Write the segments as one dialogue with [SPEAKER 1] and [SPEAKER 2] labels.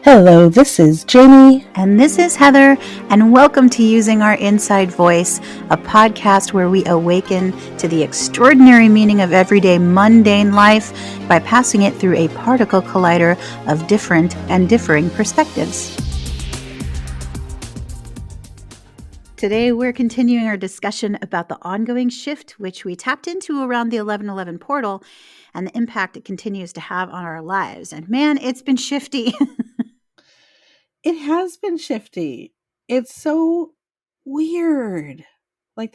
[SPEAKER 1] Hello, this is Jamie.
[SPEAKER 2] And this is Heather, and welcome to Using Our Inside Voice, a podcast where we awaken to the extraordinary meaning of everyday mundane life by passing it through a particle collider of different and differing perspectives. Today, we're continuing our discussion about the ongoing shift, which we tapped into around the 11/11 portal, and the impact it continues to have on our lives. And man, it's been shifty.
[SPEAKER 1] It has been shifty. It's so weird. I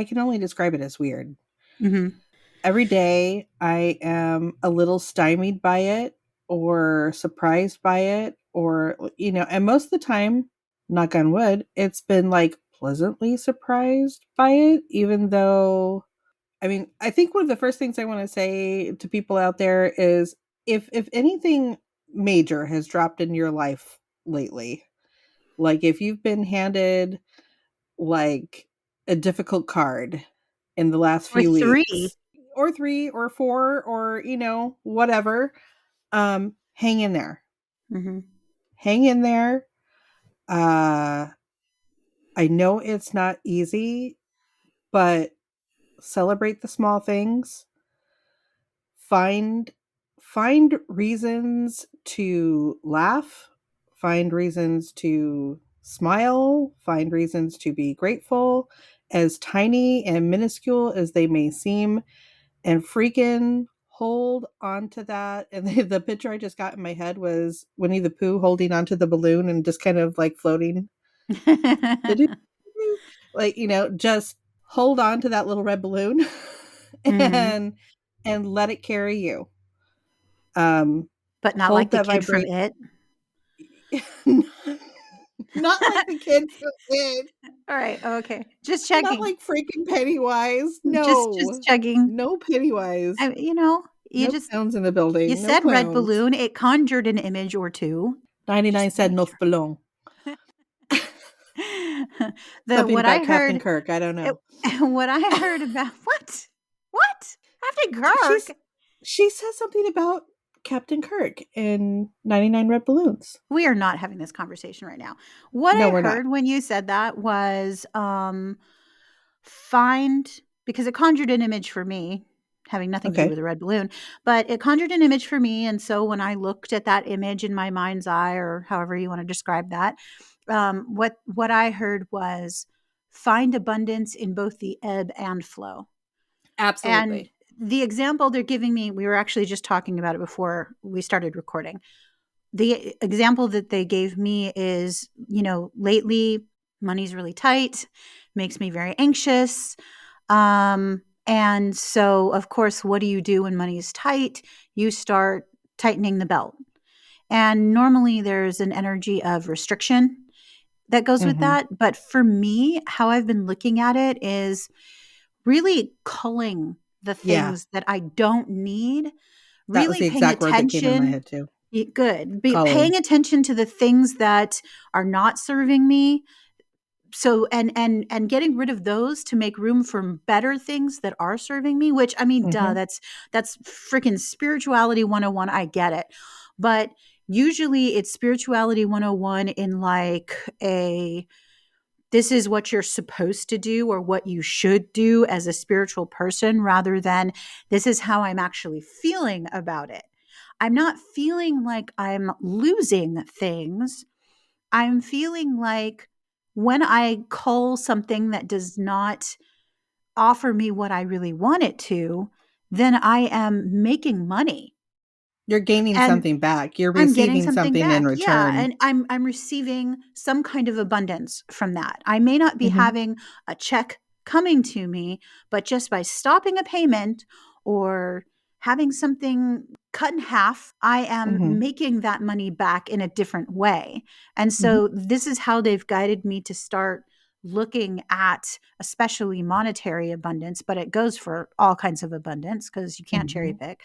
[SPEAKER 1] can only describe it as weird.
[SPEAKER 2] Mm-hmm.
[SPEAKER 1] Every day I am a little stymied by it or surprised by it and most of the time, knock on wood, it's been pleasantly surprised by it, even though I think one of the first things I want to say to people out there is if anything major has dropped in your life lately, like if you've been handed like a difficult card in the last
[SPEAKER 2] Or
[SPEAKER 1] few
[SPEAKER 2] three.
[SPEAKER 1] weeks, or 3 or 4 or whatever, hang in there.
[SPEAKER 2] Mm-hmm.
[SPEAKER 1] Hang in there. I know it's not easy, but celebrate the small things. Find reasons to laugh, find reasons to smile, find reasons to be grateful, as tiny and minuscule as they may seem, and freaking hold on to that. And the picture I just got in my head was Winnie the Pooh holding onto the balloon and just kind of floating. Just hold on to that little red balloon
[SPEAKER 2] Mm-hmm.
[SPEAKER 1] and let it carry you.
[SPEAKER 2] But not like
[SPEAKER 1] Hold
[SPEAKER 2] the
[SPEAKER 1] that
[SPEAKER 2] kid from
[SPEAKER 1] vibration.
[SPEAKER 2] It.
[SPEAKER 1] Not like the kid from It.
[SPEAKER 2] All right. Okay. Just
[SPEAKER 1] Not
[SPEAKER 2] checking.
[SPEAKER 1] like freaking Pennywise.
[SPEAKER 2] Just
[SPEAKER 1] No.
[SPEAKER 2] checking.
[SPEAKER 1] No Pennywise.
[SPEAKER 2] You
[SPEAKER 1] No
[SPEAKER 2] just
[SPEAKER 1] clowns in the
[SPEAKER 2] you
[SPEAKER 1] building. No
[SPEAKER 2] said red
[SPEAKER 1] clowns.
[SPEAKER 2] balloon. It conjured an image or two.
[SPEAKER 1] 99
[SPEAKER 2] Just
[SPEAKER 1] said no
[SPEAKER 2] nature.
[SPEAKER 1] balloon.
[SPEAKER 2] the
[SPEAKER 1] Something
[SPEAKER 2] what
[SPEAKER 1] about
[SPEAKER 2] I
[SPEAKER 1] Captain
[SPEAKER 2] heard.
[SPEAKER 1] Kirk. I don't
[SPEAKER 2] It,
[SPEAKER 1] know.
[SPEAKER 2] what I heard about what Captain
[SPEAKER 1] She's
[SPEAKER 2] Kirk.
[SPEAKER 1] she says something about Captain Kirk in 99 Red Balloons.
[SPEAKER 2] We are not having this conversation right now. What
[SPEAKER 1] No,
[SPEAKER 2] I
[SPEAKER 1] we're not.
[SPEAKER 2] heard when you said that was find, because it conjured an image for me, having nothing to do
[SPEAKER 1] Okay.
[SPEAKER 2] with a red balloon, but it conjured an image for me. And so when I looked at that image in my mind's eye, or however you want to describe that, what I heard was find abundance in both the ebb and flow. And
[SPEAKER 1] Absolutely.
[SPEAKER 2] the example they're giving me, we were actually just talking about it before we started recording. The example that they gave me is, lately money's really tight, makes me very anxious. And so, of course, what do you do when money is tight? You start tightening the belt. And normally there's an energy of restriction that goes with
[SPEAKER 1] Mhm.
[SPEAKER 2] that. But for me, how I've been looking at it is really culling the
[SPEAKER 1] Yeah.
[SPEAKER 2] things that I don't need,
[SPEAKER 1] That was
[SPEAKER 2] really
[SPEAKER 1] the
[SPEAKER 2] paying
[SPEAKER 1] exact word that came in my
[SPEAKER 2] attention.
[SPEAKER 1] head too.
[SPEAKER 2] Good. Be
[SPEAKER 1] Culling.
[SPEAKER 2] paying attention to the things that are not serving me. So and getting rid of those to make room for better things that are serving me, which I mean, duh,
[SPEAKER 1] Mhm.
[SPEAKER 2] that's freaking spirituality 101. I get it. But usually it's spirituality 101 in like a this is what you're supposed to do or what you should do as a spiritual person rather than this is how I'm actually feeling about it. I'm not feeling like I'm losing things. I'm feeling like when I cull something that does not offer me what I really want it to, then I am making money
[SPEAKER 1] You're gaining
[SPEAKER 2] and
[SPEAKER 1] something back. You're
[SPEAKER 2] I'm getting
[SPEAKER 1] receiving
[SPEAKER 2] something
[SPEAKER 1] something in
[SPEAKER 2] back. Yeah,
[SPEAKER 1] return.
[SPEAKER 2] and I'm receiving some kind of abundance from that. I may not be
[SPEAKER 1] Mhm.
[SPEAKER 2] having a check coming to me, but just by stopping a payment or having something cut in half, I am
[SPEAKER 1] Mhm.
[SPEAKER 2] making that money back in a different way. And
[SPEAKER 1] Mhm.
[SPEAKER 2] so this is how they've guided me to start looking at especially monetary abundance, but it goes for all kinds of abundance because you can't cherry
[SPEAKER 1] Mhm.
[SPEAKER 2] pick.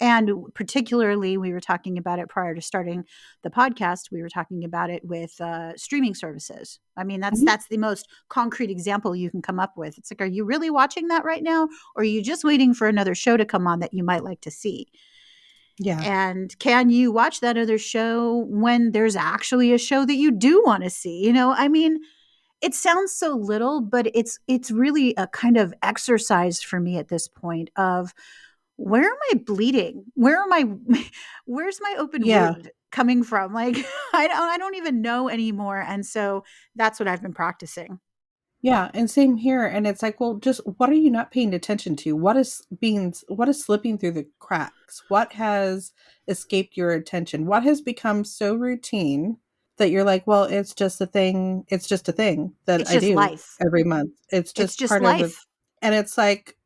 [SPEAKER 2] And particularly, we were talking about it prior to starting the podcast. We were talking about it with streaming services. I mean, that's
[SPEAKER 1] Mhm.
[SPEAKER 2] that's the most concrete example you can come up with. It's like, are you really watching that right now, or are you just waiting for another show to come on that you might like to see?
[SPEAKER 1] Yeah.
[SPEAKER 2] And can you watch that other show when there's actually a show that you do want to see? I mean, it sounds so little, but it's really a kind of exercise for me at this point of where am I bleeding? Where am I where's my open
[SPEAKER 1] Yeah.
[SPEAKER 2] wound coming from? Like I don't even know anymore. And so that's what I've been practicing.
[SPEAKER 1] Yeah, and same here, and it's like, well, just what are you not paying attention to? What is slipping through the cracks? What has escaped your attention? What has become so routine that you're like, well, it's just a thing that
[SPEAKER 2] It's
[SPEAKER 1] I
[SPEAKER 2] just
[SPEAKER 1] do
[SPEAKER 2] life.
[SPEAKER 1] every month. It's
[SPEAKER 2] It's
[SPEAKER 1] just
[SPEAKER 2] just
[SPEAKER 1] part of the
[SPEAKER 2] life.
[SPEAKER 1] and it's like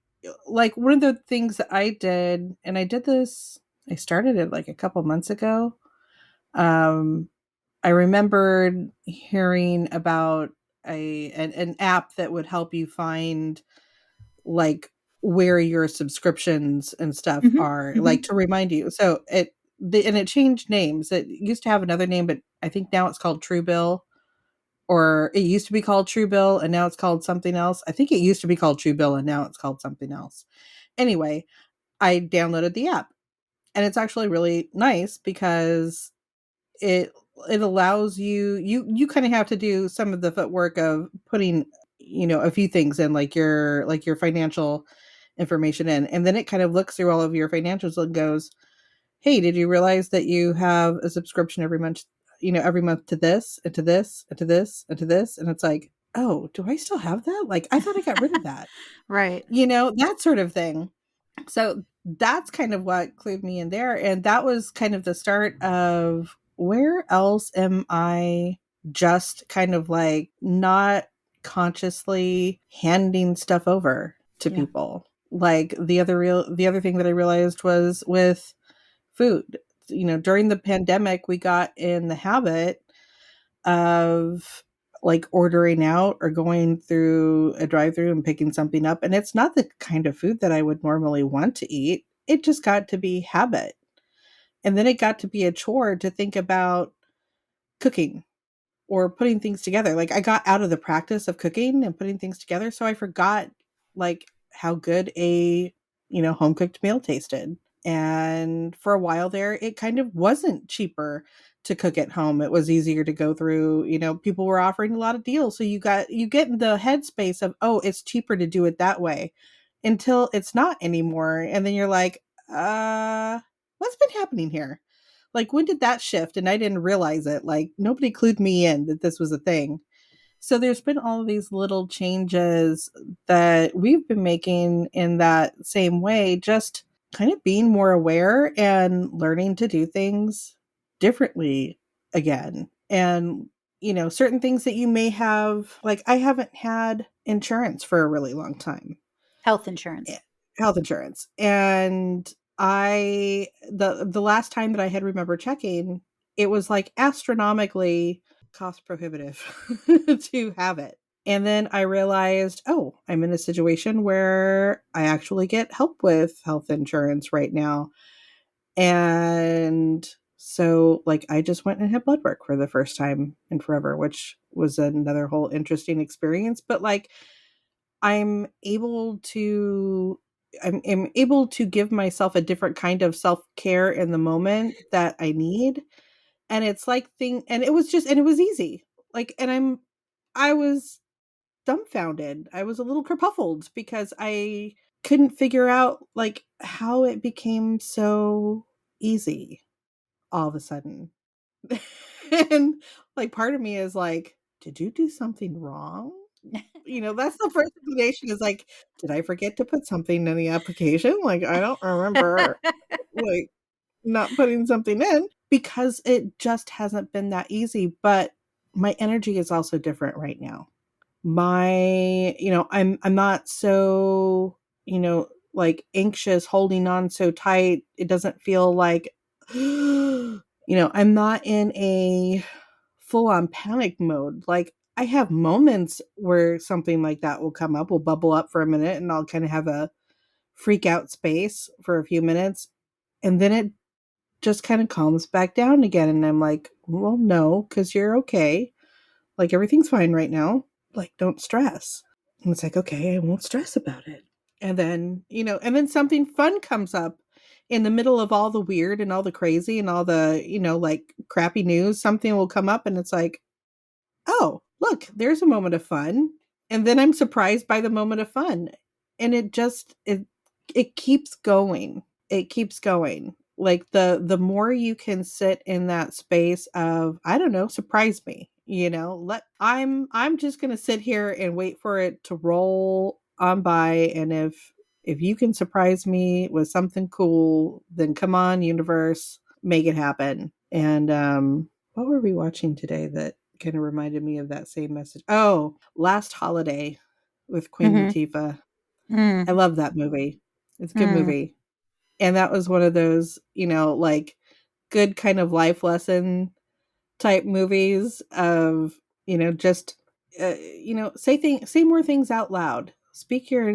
[SPEAKER 1] one of the things that I did, and I started it like a couple months ago. Um I remembered hearing about an app that would help you find like where your subscriptions and stuff
[SPEAKER 2] Mhm,
[SPEAKER 1] are, like
[SPEAKER 2] mhm.
[SPEAKER 1] to remind you. And it changed names. It used to have another name, but I think now it's called Truebill, or it used to be called Truebill and now it's called something else. I think it used to be called Truebill and now it's called something else. Anyway, I downloaded the app and it's actually really nice because it it allows you kind of have to do some of the footwork of putting, a few things in, like your financial information in, and then it kind of looks through all of your financials and goes, hey, did you realize that you have a subscription every month to this and to this and to this and to this, and it's like, oh, do I still have that? Like, I thought I got rid of that,
[SPEAKER 2] Right.
[SPEAKER 1] that sort of thing. So that's kind of what clued me in there. And that was kind of the start of where else am I just kind of like not consciously handing stuff over to
[SPEAKER 2] Yeah.
[SPEAKER 1] people. Like the other thing that I realized was with food. During the pandemic, we got in the habit of like ordering out or going through a drive-through and picking something up, and it's not the kind of food that I would normally want to eat. It just got to be habit. And then it got to be a chore to think about cooking or putting things together. Like, I got out of the practice of cooking and putting things together, so I forgot like how good a, home cooked meal tasted. And for a while there, it kind of wasn't cheaper to cook at home. It was easier to go through, people were offering a lot of deals. So you get in the headspace of, oh, it's cheaper to do it that way, until it's not anymore. And then you're like, what's been happening here? Like, when did that shift? And I didn't realize it. Like, nobody clued me in that this was a thing. So there's been all of these little changes that we've been making in that same way, just kind of being more aware and learning to do things differently again. And, certain things that you may have, like, I haven't had insurance for a really long time,
[SPEAKER 2] Health
[SPEAKER 1] eh,
[SPEAKER 2] insurance.
[SPEAKER 1] health insurance. And the last time that I had remember checking, it was like astronomically cost prohibitive to have it. And then I realized, oh, I'm in a situation where I actually get help with health insurance right now. And so, like, I just went and had blood work for the first time in forever, which was another whole interesting experience. But like, I'm able to I'm able to give myself a different kind of self-care in the moment that I need, and it's like thing and it was just and it was easy. Like, and I was dumbfounded. I was a little kerfuffled because I couldn't figure out like how it became so easy all of a sudden. And like, part of me is like, did you do something wrong? That's the first inclination, is like, did I forget to put something in the application? Like, I don't remember, like, not putting something in, because it just hasn't been that easy. But my energy is also different right now. I'm not so, like, anxious, holding on so tight. It doesn't feel like, I'm not in a full on panic mode. Like, I have moments where something like that will come up, will bubble up for a minute, and I'll kind of have a freak out space for a few minutes. And then it just kind of calms back down again. And I'm like, well, no, because you're okay. Like, everything's fine right now. Like, don't stress. And it's like, okay, I won't stress about it. And then something fun comes up in the middle of all the weird and all the crazy and all the, like crappy news, something will come up and it's like, oh, look, there's a moment of fun. And then I'm surprised by the moment of fun. And it keeps going. It keeps going. Like the more you can sit in that space of, I don't know, surprise me, let I'm just gonna sit here and wait for it to roll on by. And if you can surprise me with something cool, then come on, universe, make it happen. And what were we watching today that kind of reminded me of that same message? Oh, Last Holiday with Queen
[SPEAKER 2] Mhm.
[SPEAKER 1] Latifah. I
[SPEAKER 2] Mm.
[SPEAKER 1] love that movie. It's a good
[SPEAKER 2] Mm.
[SPEAKER 1] movie. And that was one of those, like good kind of life lesson type movies of, just say more things out loud. Speak your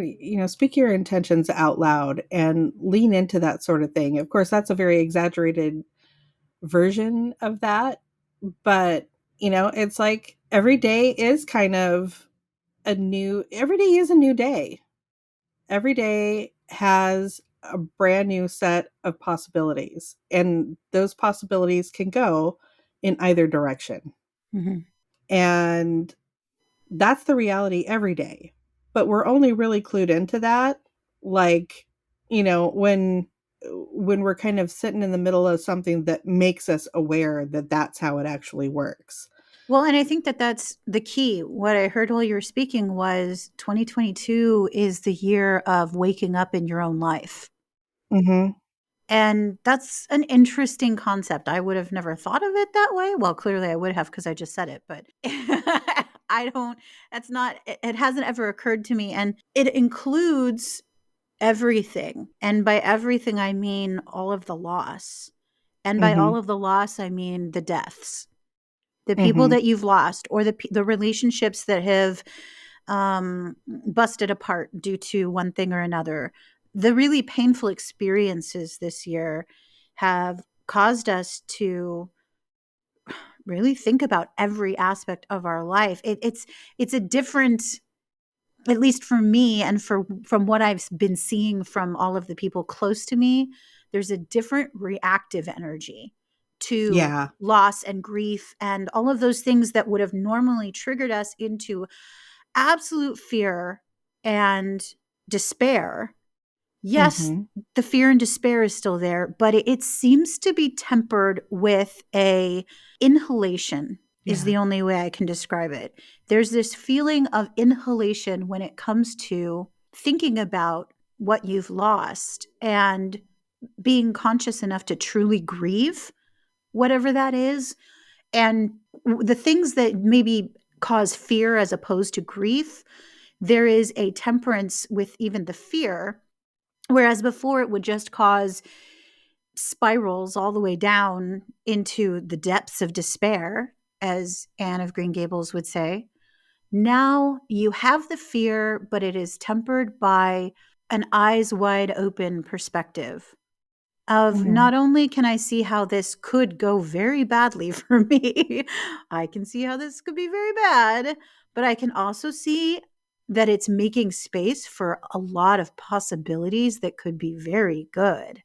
[SPEAKER 1] intentions out loud and lean into that sort of thing. Of course, that's a very exaggerated version of that, but it's like every day is a new day. Every day has a brand new set of possibilities, and those possibilities can go in either direction.
[SPEAKER 2] Mhm.
[SPEAKER 1] And that's the reality every day. But we're only really clued into that, like, when we're kind of sitting in the middle of something that makes us aware that that's how it actually works.
[SPEAKER 2] Well, and I think that that's the key. What I heard while you were speaking was 2022 is the year of waking up in your own life.
[SPEAKER 1] Mhm.
[SPEAKER 2] And that's an interesting concept. I would have never thought of it that way. Well, clearly I would have because I just said it, but I don't, that's not, it hasn't ever occurred to me. And it includes everything. And by everything, I mean all of the loss. And by all
[SPEAKER 1] Mhm.
[SPEAKER 2] of the loss, I mean the deaths, the people
[SPEAKER 1] Mhm.
[SPEAKER 2] that you've lost, or the relationships that have busted apart due to one thing or another. The really painful experiences this year have caused us to really think about every aspect of our life. It's a different, at least for me, and from what I've been seeing from all of the people close to me, there's a different reactive energy to
[SPEAKER 1] Yeah.
[SPEAKER 2] loss and grief and all of those things that would have normally triggered us into absolute fear and despair. Yes,
[SPEAKER 1] Mhm.
[SPEAKER 2] the fear and despair is still there, but it seems to be tempered with a inhalation is
[SPEAKER 1] Yeah.
[SPEAKER 2] the only way I can describe it. There's this feeling of inhalation when it comes to thinking about what you've lost and being conscious enough to truly grieve whatever that is. And the things that maybe cause fear as opposed to grief, there is a temperance with even the fear. Whereas before it would just cause spirals all the way down into the depths of despair, as Anne of Green Gables would say. Now you have the fear, but it is tempered by an eyes wide open perspective of
[SPEAKER 1] Mhm.
[SPEAKER 2] not only can I see how this could go very badly for me, I can see how this could be very bad, but I can also see that it's making space for a lot of possibilities that could be very good.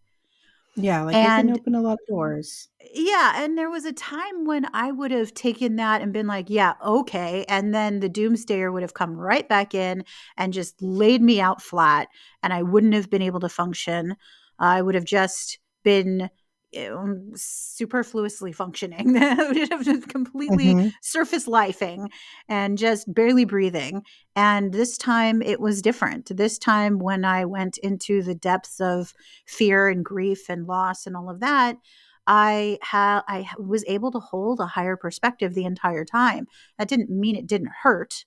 [SPEAKER 1] Yeah, like it can
[SPEAKER 2] And
[SPEAKER 1] open a lot of doors.
[SPEAKER 2] yeah, and there was a time when I would have taken that and been like, "Yeah, okay," and then the doomsdayer would have come right back in and just laid me out flat, and I wouldn't have been able to function. I would have just been, superfluously functioning. I would have been completely
[SPEAKER 1] Mhm.
[SPEAKER 2] surface lifing and just barely breathing. And this time it was different. This time when I went into the depths of fear and grief and loss and all of that, I was able to hold a higher perspective the entire time. That didn't mean it didn't hurt.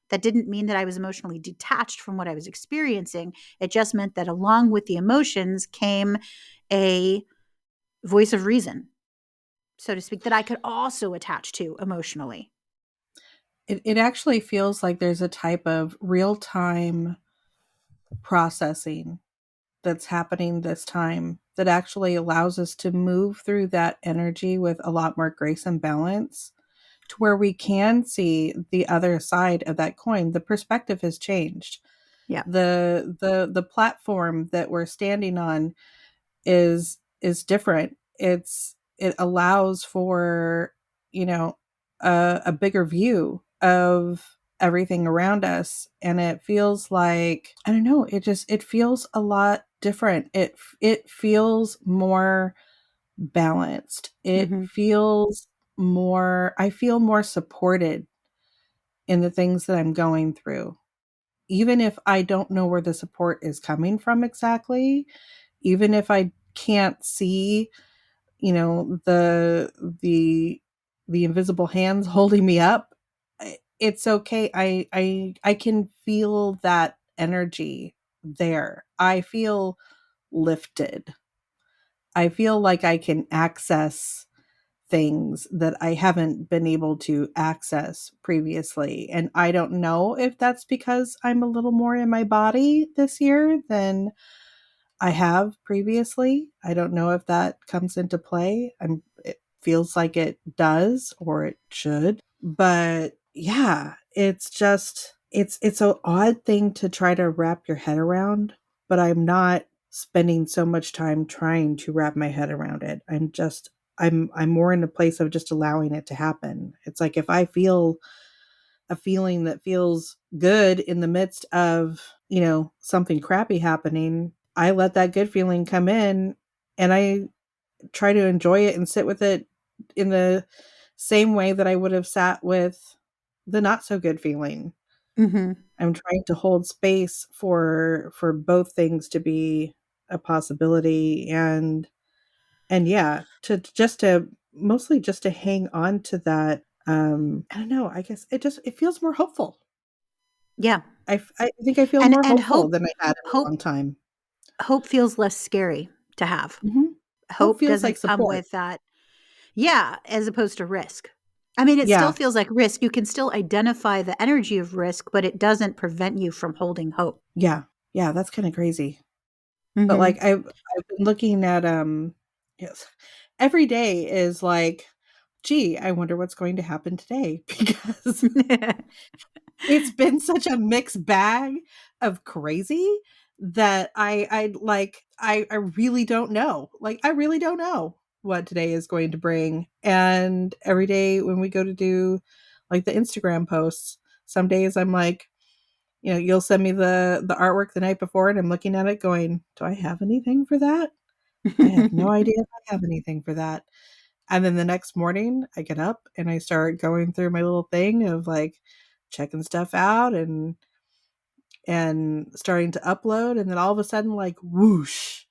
[SPEAKER 2] That didn't mean that I was emotionally detached from what I was experiencing. It just meant that along with the emotions came a voice of reason, so to speak, that I could also attach to emotionally.
[SPEAKER 1] It actually feels like there's a type of real-time processing that's happening this time that actually allows us to move through that energy with a lot more grace and balance, to where we can see the other side of that coin. The perspective has changed.
[SPEAKER 2] Yeah.
[SPEAKER 1] The platform that we're standing on is different. It allows for, you know, a bigger view of everything around us, and it feels like, I don't know, it feels a lot different. It feels more balanced. It
[SPEAKER 2] Mhm.
[SPEAKER 1] feels more, I feel more supported in the things that I'm going through. Even if I don't know where the support is coming from exactly, even if I can't see, you know, the invisible hands holding me up, it's okay. I can feel that energy there. I feel lifted. I feel like I can access things that I haven't been able to access previously. And I don't know if that's because I'm a little more in my body this year than I have previously. I don't know if that comes into play. It feels like it does, or it should. But yeah, it's just it's an odd thing to try to wrap your head around, but I'm not spending so much time trying to wrap my head around it. I'm more in a place of just allowing it to happen. It's like if I feel a feeling that feels good in the midst of, you know, something crappy happening, I let that good feeling come in, and I try to enjoy it and sit with it in the same way that I would have sat with the not so good feeling.
[SPEAKER 2] Mhm.
[SPEAKER 1] I'm trying to hold space for both things to be a possibility, and yeah, to mostly just to hang on to that. I don't know, I guess it feels more hopeful.
[SPEAKER 2] Yeah.
[SPEAKER 1] I think I feel
[SPEAKER 2] And
[SPEAKER 1] more
[SPEAKER 2] and
[SPEAKER 1] hopeful
[SPEAKER 2] hope
[SPEAKER 1] than I had in a
[SPEAKER 2] hope
[SPEAKER 1] long time.
[SPEAKER 2] hope feels less scary to have.
[SPEAKER 1] Mhm. Hope
[SPEAKER 2] Hope
[SPEAKER 1] feels like
[SPEAKER 2] doesn't come
[SPEAKER 1] support.
[SPEAKER 2] with that. Yeah, as opposed to risk. I mean, it still
[SPEAKER 1] Yeah,
[SPEAKER 2] feels like risk. You can still identify the energy of risk, but it doesn't prevent you from holding hope.
[SPEAKER 1] yeah, yeah, that's kinda crazy. But, like,
[SPEAKER 2] Mhm.
[SPEAKER 1] I've been looking at, yes, every day is like, "Gee, I wonder what's going to happen today," because it's been such a mixed bag of crazy that I really don't know. Like, I really don't know what today is going to bring, and every day when we go to do, like, the Instagram posts, some days I'm like, you know, you'll send me the artwork the night before, and I'm looking at it going, "Do I have anything for that? I have no idea if I have anything for that." And then the next morning, I get up and I start going through my little thing of, like, checking stuff out and starting to upload, and then all of a sudden, like, whoosh,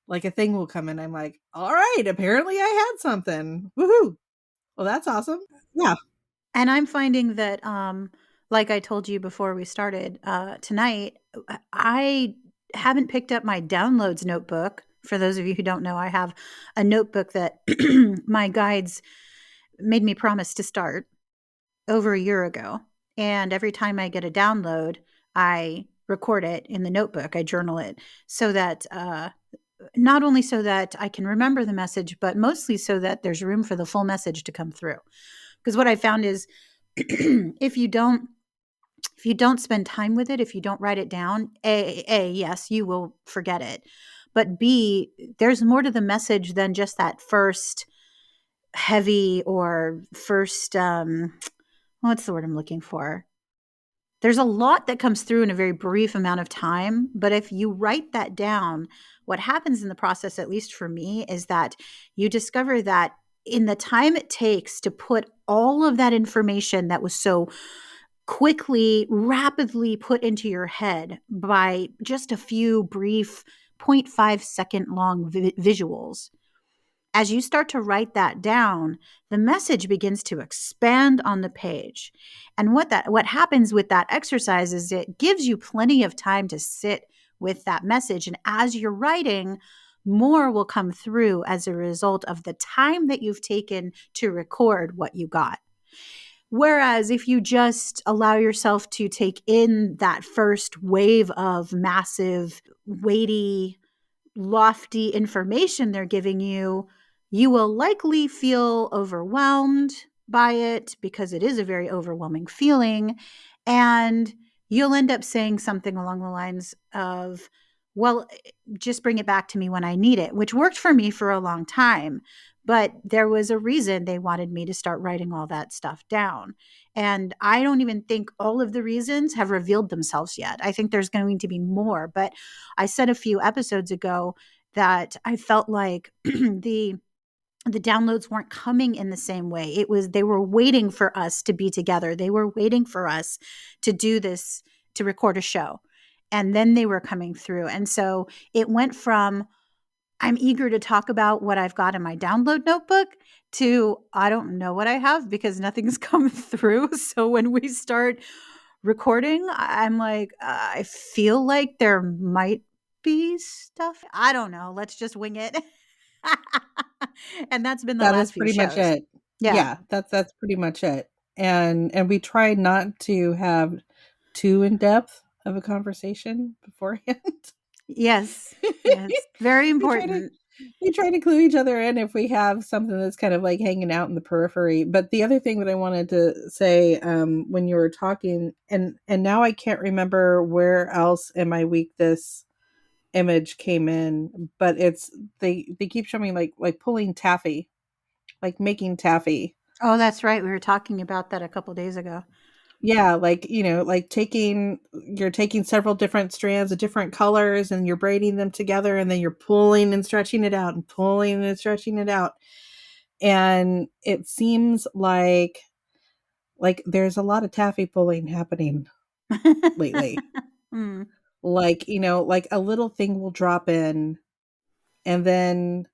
[SPEAKER 1] like a thing will come in. I'm like, "All right, apparently I had something. Woohoo. Well, that's awesome." Yeah.
[SPEAKER 2] And I'm finding that, like I told you before we started, tonight, I haven't picked up my downloads notebook. For those of you who don't know, I have a notebook that my guides made me promise to start over a year ago. And every time I get a download, I record it in the notebook. I journal it so that not only so that I can remember the message, but mostly so that there's room for the full message to come through. Because what I found is if you don't spend time with it, if you don't write it down, yes, you will forget it. But B, there's more to the message than just that first heavy or first what's the word I'm looking for? There's a lot that comes through in a very brief amount of time, but if you write that down, what happens in the process, at least for me, is that you discover that in the time it takes to put all of that information that was so quickly, rapidly put into your head by just a few brief 0.5 second long visuals, as you start to write that down, the message begins to expand on the page. And what happens with that exercise is it gives you plenty of time to sit with that message. And as you're writing, more will come through as a result of the time that you've taken to record what you got. Whereas if you just allow yourself to take in that first wave of massive, weighty, lofty information they're giving you, you will likely feel overwhelmed by it because it is a very overwhelming feeling. And you'll end up saying something along the lines of, Well, just bring it back to me when I need it, which worked for me for a long time. But there was a reason they wanted me to start writing all that stuff down. And I don't even think all of the reasons have revealed themselves yet. I think there's going to be more. But I said a few episodes ago that I felt like the downloads weren't coming in the same way. It was they were waiting for us to be together. They were waiting for us to do this, to record a show. And then they were coming through. And so it went from I'm eager to talk about what I've got in my download notebook to I don't know what I have because nothing's come through. So when we start recording, I'm like, I feel like there might be stuff. I don't know. Let's just wing it. And that's been the
[SPEAKER 1] That is
[SPEAKER 2] last few
[SPEAKER 1] pretty much
[SPEAKER 2] shows.
[SPEAKER 1] it.
[SPEAKER 2] Yeah.
[SPEAKER 1] Yeah, that's pretty much it. And we try not to have too in depth of a conversation beforehand.
[SPEAKER 2] Yes. Yes. Very
[SPEAKER 1] we try to
[SPEAKER 2] important.
[SPEAKER 1] we try to clue each other in if we have something that's kind of like hanging out in the periphery. But the other thing that I wanted to say, when you were talking, and now I can't remember where else in my week this image came in, but it's they keep showing me like pulling taffy, like making taffy.
[SPEAKER 2] Oh, that's right. We were talking about that a couple days ago.
[SPEAKER 1] Yeah, like, like you're taking several different strands of different colors and you're braiding them together and then you're pulling and stretching it out and pulling and stretching it out. And it seems like there's a lot of taffy pulling happening lately.
[SPEAKER 2] Mm.
[SPEAKER 1] Like, like a little thing will drop in and then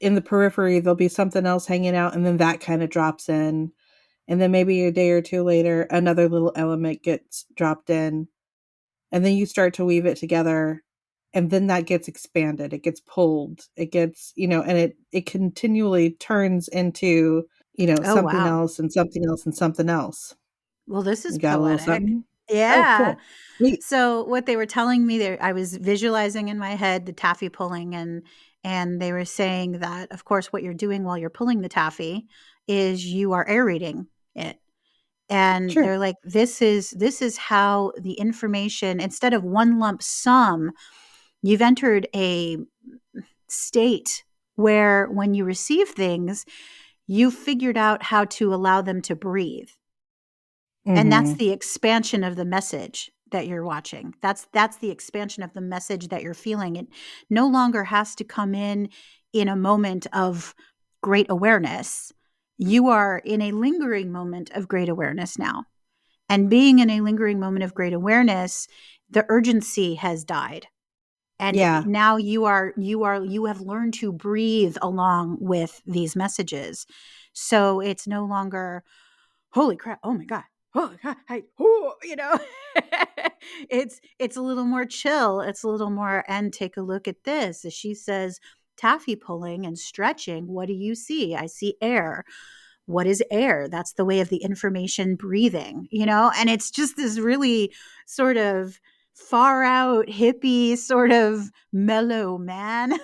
[SPEAKER 1] in the periphery there'll be something else hanging out and then that kind of drops in. And then maybe a day or two later another little element gets dropped in and then you start to weave it together and then that gets expanded, it gets pulled, it gets, and it continually turns into,
[SPEAKER 2] Oh,
[SPEAKER 1] something
[SPEAKER 2] wow.
[SPEAKER 1] else and something else and something else.
[SPEAKER 2] Well, this is
[SPEAKER 1] You got a little
[SPEAKER 2] poetic.
[SPEAKER 1] something? Oh,
[SPEAKER 2] Yeah.
[SPEAKER 1] cool. Sweet.
[SPEAKER 2] So what they were telling me there, I was visualizing in my head the taffy pulling, and they were saying that, of course, what you're doing while you're pulling the taffy is you are aerating it. And
[SPEAKER 1] Sure.
[SPEAKER 2] they're like, this is how the information, instead of one lump sum, you've entered a state where when you receive things, you figured out how to allow them to breathe. And that's
[SPEAKER 1] Mhm.
[SPEAKER 2] the expansion of the message that you're watching. That's the expansion of the message that you're feeling. It no longer has to come in a moment of great awareness. You are in a lingering moment of great awareness now. And being in a lingering moment of great awareness, the urgency has died. And
[SPEAKER 1] Yeah.
[SPEAKER 2] now you have learned to breathe along with these messages. So it's no longer holy crap, oh my god, holy god, hey, oh, it's a little more chill, it's a little more, and take a look at this as she says taffy pulling and stretching. What do you see? I see air. What is air? That's the way of the information breathing, and it's just this really sort of far out hippie sort of mellow man.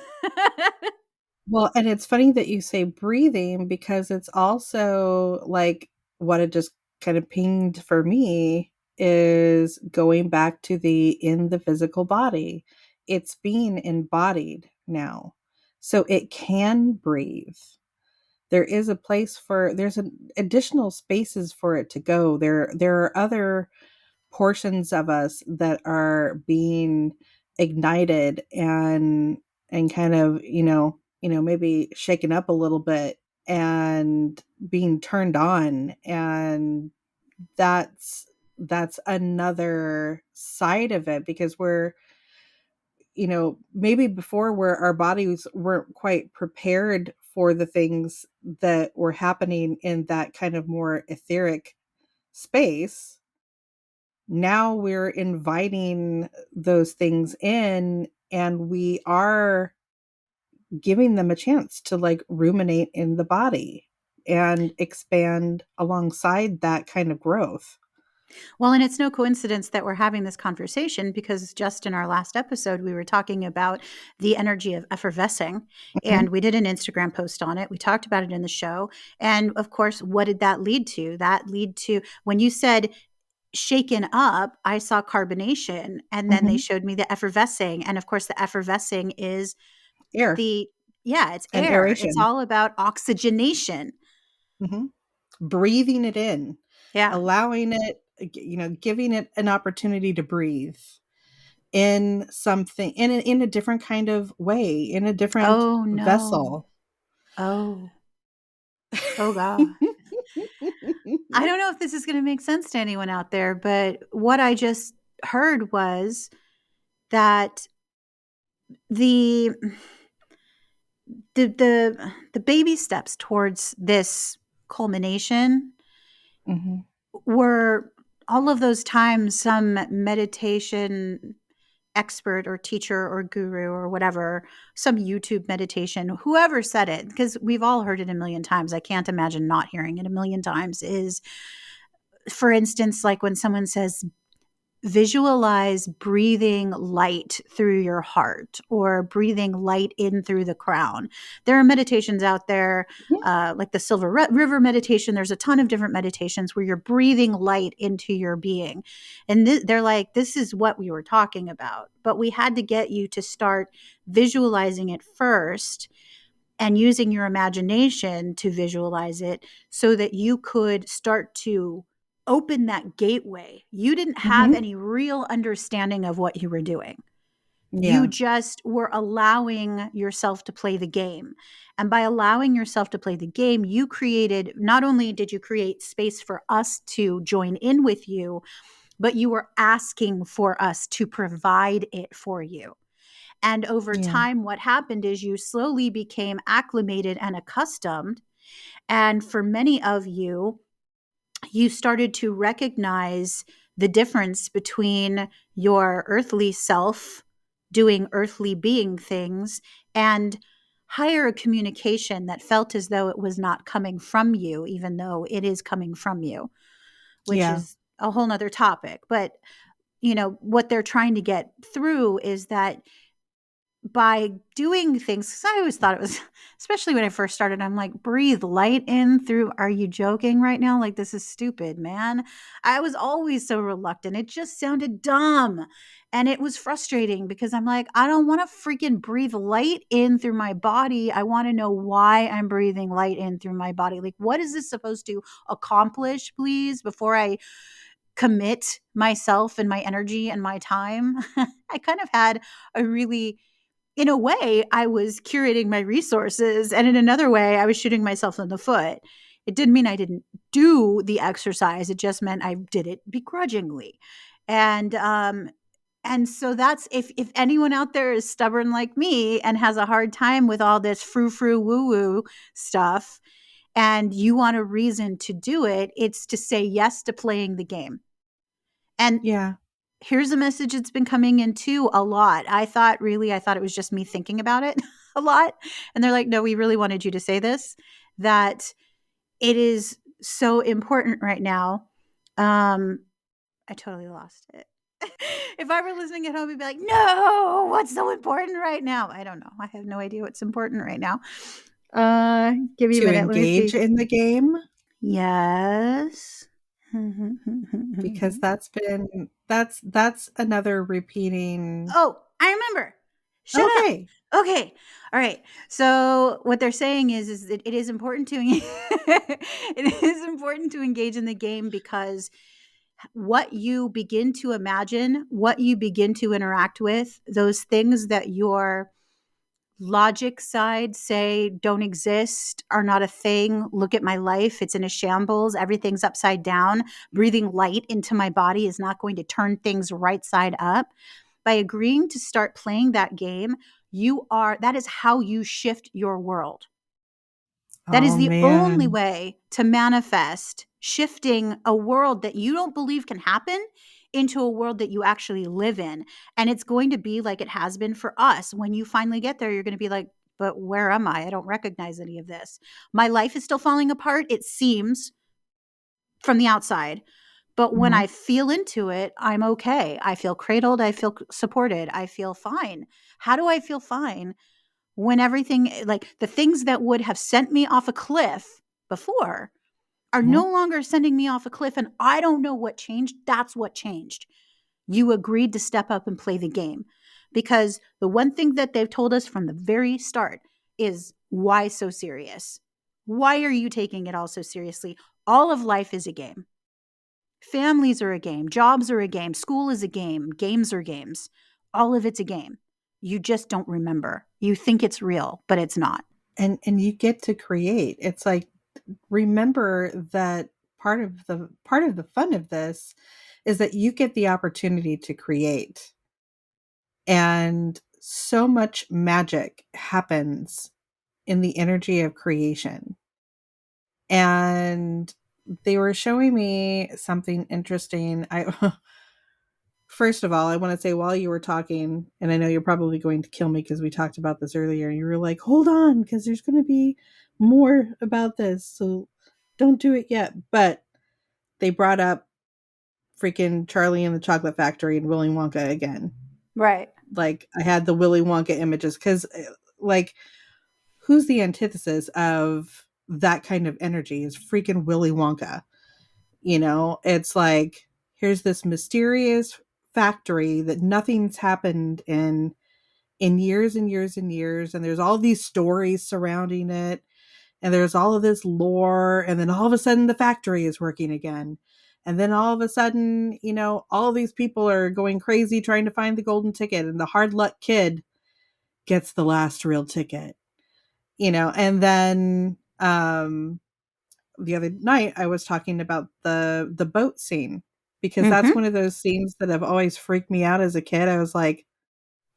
[SPEAKER 1] Well, and it's funny that you say breathing because it's also like what it just kind of pinged for me is going back to the in the physical body. It's being embodied now. So it can breathe. There is a place for there's an additional spaces for it to go. There are other portions of us that are being ignited and kind of maybe shaken up a little bit and being turned on, and that's another side of it because we're maybe before where our bodies weren't quite prepared for the things that were happening in that kind of more etheric space. Now we're inviting those things in and we are giving them a chance to like ruminate in the body and expand alongside that kind of growth.
[SPEAKER 2] Well, and it's no coincidence that we're having this conversation because just in our last episode, we were talking about the energy of effervescing,
[SPEAKER 1] Mhm.
[SPEAKER 2] and we did an Instagram post on it. We talked about it in the show. And of course, what did that lead to? That lead to when you said shaken up, I saw carbonation, and then they
[SPEAKER 1] Mhm.
[SPEAKER 2] showed me the effervescing. And of course, the effervescing is
[SPEAKER 1] Air
[SPEAKER 2] the, yeah, it's
[SPEAKER 1] and
[SPEAKER 2] air. It's
[SPEAKER 1] aeration.
[SPEAKER 2] all about oxygenation.
[SPEAKER 1] Mhm. Breathing it in,
[SPEAKER 2] Yeah.
[SPEAKER 1] allowing it, giving it an opportunity to breathe in something in a different kind of way, in a different
[SPEAKER 2] Oh no.
[SPEAKER 1] vessel.
[SPEAKER 2] Oh. Oh god. I don't know if this is going to make sense to anyone out there, but what I just heard was that the the baby steps towards this culmination
[SPEAKER 1] Mhm.
[SPEAKER 2] were all of those times some meditation expert or teacher or guru or whatever, some YouTube meditation, whoever said it, because we've all heard it a million times. I can't imagine not hearing it a million times. Is, for instance, like when someone says, visualize breathing light through your heart or breathing light in through the crown. There are meditations out there,
[SPEAKER 1] Mhm.
[SPEAKER 2] like the Silver River meditation. There's a ton of different meditations where you're breathing light into your being. And they're like, this is what we were talking about. But we had to get you to start visualizing it first and using your imagination to visualize it so that you could start to open that gateway. You didn't have
[SPEAKER 1] Mhm.
[SPEAKER 2] any real understanding of what you were doing. You
[SPEAKER 1] Yeah.
[SPEAKER 2] just were allowing yourself to play the game. And by allowing yourself to play the game, you created, not only did you create space for us to join in with you, but you were asking for us to provide it for you. And over
[SPEAKER 1] Yeah.
[SPEAKER 2] time, what happened is you slowly became acclimated and accustomed. And for many of you, you started to recognize the difference between your earthly self doing earthly being things and higher communication that felt as though it was not coming from you, even though it is coming from you, which
[SPEAKER 1] Yeah.
[SPEAKER 2] is a whole nother topic. But, what they're trying to get through is that by doing things, because I always thought it was, especially when I first started, I'm like, breathe light in through. Are you joking right now? Like, this is stupid, man. I was always so reluctant. It just sounded dumb. And it was frustrating because I'm like, I don't want to freaking breathe light in through my body. I want to know why I'm breathing light in through my body. Like, what is this supposed to accomplish, please, before I commit myself and my energy and my time? I kind of had a really, in a way, I was curating my resources. And in another way, I was shooting myself in the foot. It didn't mean I didn't do the exercise. It just meant I did it begrudgingly. And, and so that's, if anyone out there is stubborn like me and has a hard time with all this frou frou woo woo stuff, and you want a reason to do it, it's to say yes to playing the game. And
[SPEAKER 1] Yeah.
[SPEAKER 2] here's a message that's been coming in too a lot. I thought it was just me thinking about it a lot. And they're like, no, we really wanted you to say this, that it is so important right now. I totally lost it. If I were listening at home, I'd be like, no, what's so important right now? I don't know. I have no idea what's important right now. Give me a
[SPEAKER 1] To
[SPEAKER 2] minute. Let me
[SPEAKER 1] engage
[SPEAKER 2] see.
[SPEAKER 1] in the game,
[SPEAKER 2] Yes.
[SPEAKER 1] because that's another repeating.
[SPEAKER 2] Oh, I remember. Shut up.
[SPEAKER 1] Okay.
[SPEAKER 2] Okay. All right. So what they're saying is that it is important to it is important to engage in the game because what you begin to imagine, what you begin to interact with, those things that your logic side say don't exist, are not a thing. Look at my life. It's in a shambles. Everything's upside down. Breathing light into my body is not going to turn things right side up. By agreeing to start playing that game, that is how you shift your world. That is
[SPEAKER 1] Oh
[SPEAKER 2] the only
[SPEAKER 1] man.
[SPEAKER 2] way to manifest shifting a world that you don't believe can happen into a world that you actually live in. And it's going to be like it has been for us. When you finally get there, you're going to be like, but where am I? I don't recognize any of this. My life is still falling apart, it seems, from the outside. But when
[SPEAKER 1] Mhm.
[SPEAKER 2] I feel into it, I'm okay. I feel cradled. I feel supported. I feel fine. How do I feel fine when everything, like the things that would have sent me off a cliff before, are
[SPEAKER 1] Mhm.
[SPEAKER 2] no longer sending me off a cliff, and I don't know what changed. That's what changed. You agreed to step up and play the game. Because the one thing that they've told us from the very start is, why so serious? Why are you taking it all so seriously? All of life is a game. Families are a game, jobs are a game, school is a game, games are games. All of it's a game. You just don't remember. You think it's real, but it's not.
[SPEAKER 1] And you get to create. It's like, remember that part of the fun of this is that you get the opportunity to create. And so much magic happens in the energy of creation. And they were showing me something interesting. I First of all, I want to say, while you were talking, and I know you're probably going to kill me because we talked about this earlier, and you were like, hold on, because there's going to be more about this. So don't do it yet. But they brought up freaking Charlie and the Chocolate Factory and Willy Wonka again.
[SPEAKER 2] Right.
[SPEAKER 1] Like, I had the Willy Wonka images because, like, who's the antithesis of that kind of energy is freaking Willy Wonka. It's like, here's this mysterious factory that nothing's happened in years and years and years, and there's all these stories surrounding it, and there's all of this lore, and then all of a sudden the factory is working again. And then all of a sudden, all of these people are going crazy trying to find the golden ticket, and the hard luck kid gets the last real ticket. And then the other night I was talking about the boat scene, because that's
[SPEAKER 2] Mm-hmm.
[SPEAKER 1] one of those scenes that have always freaked me out as a kid. I was like,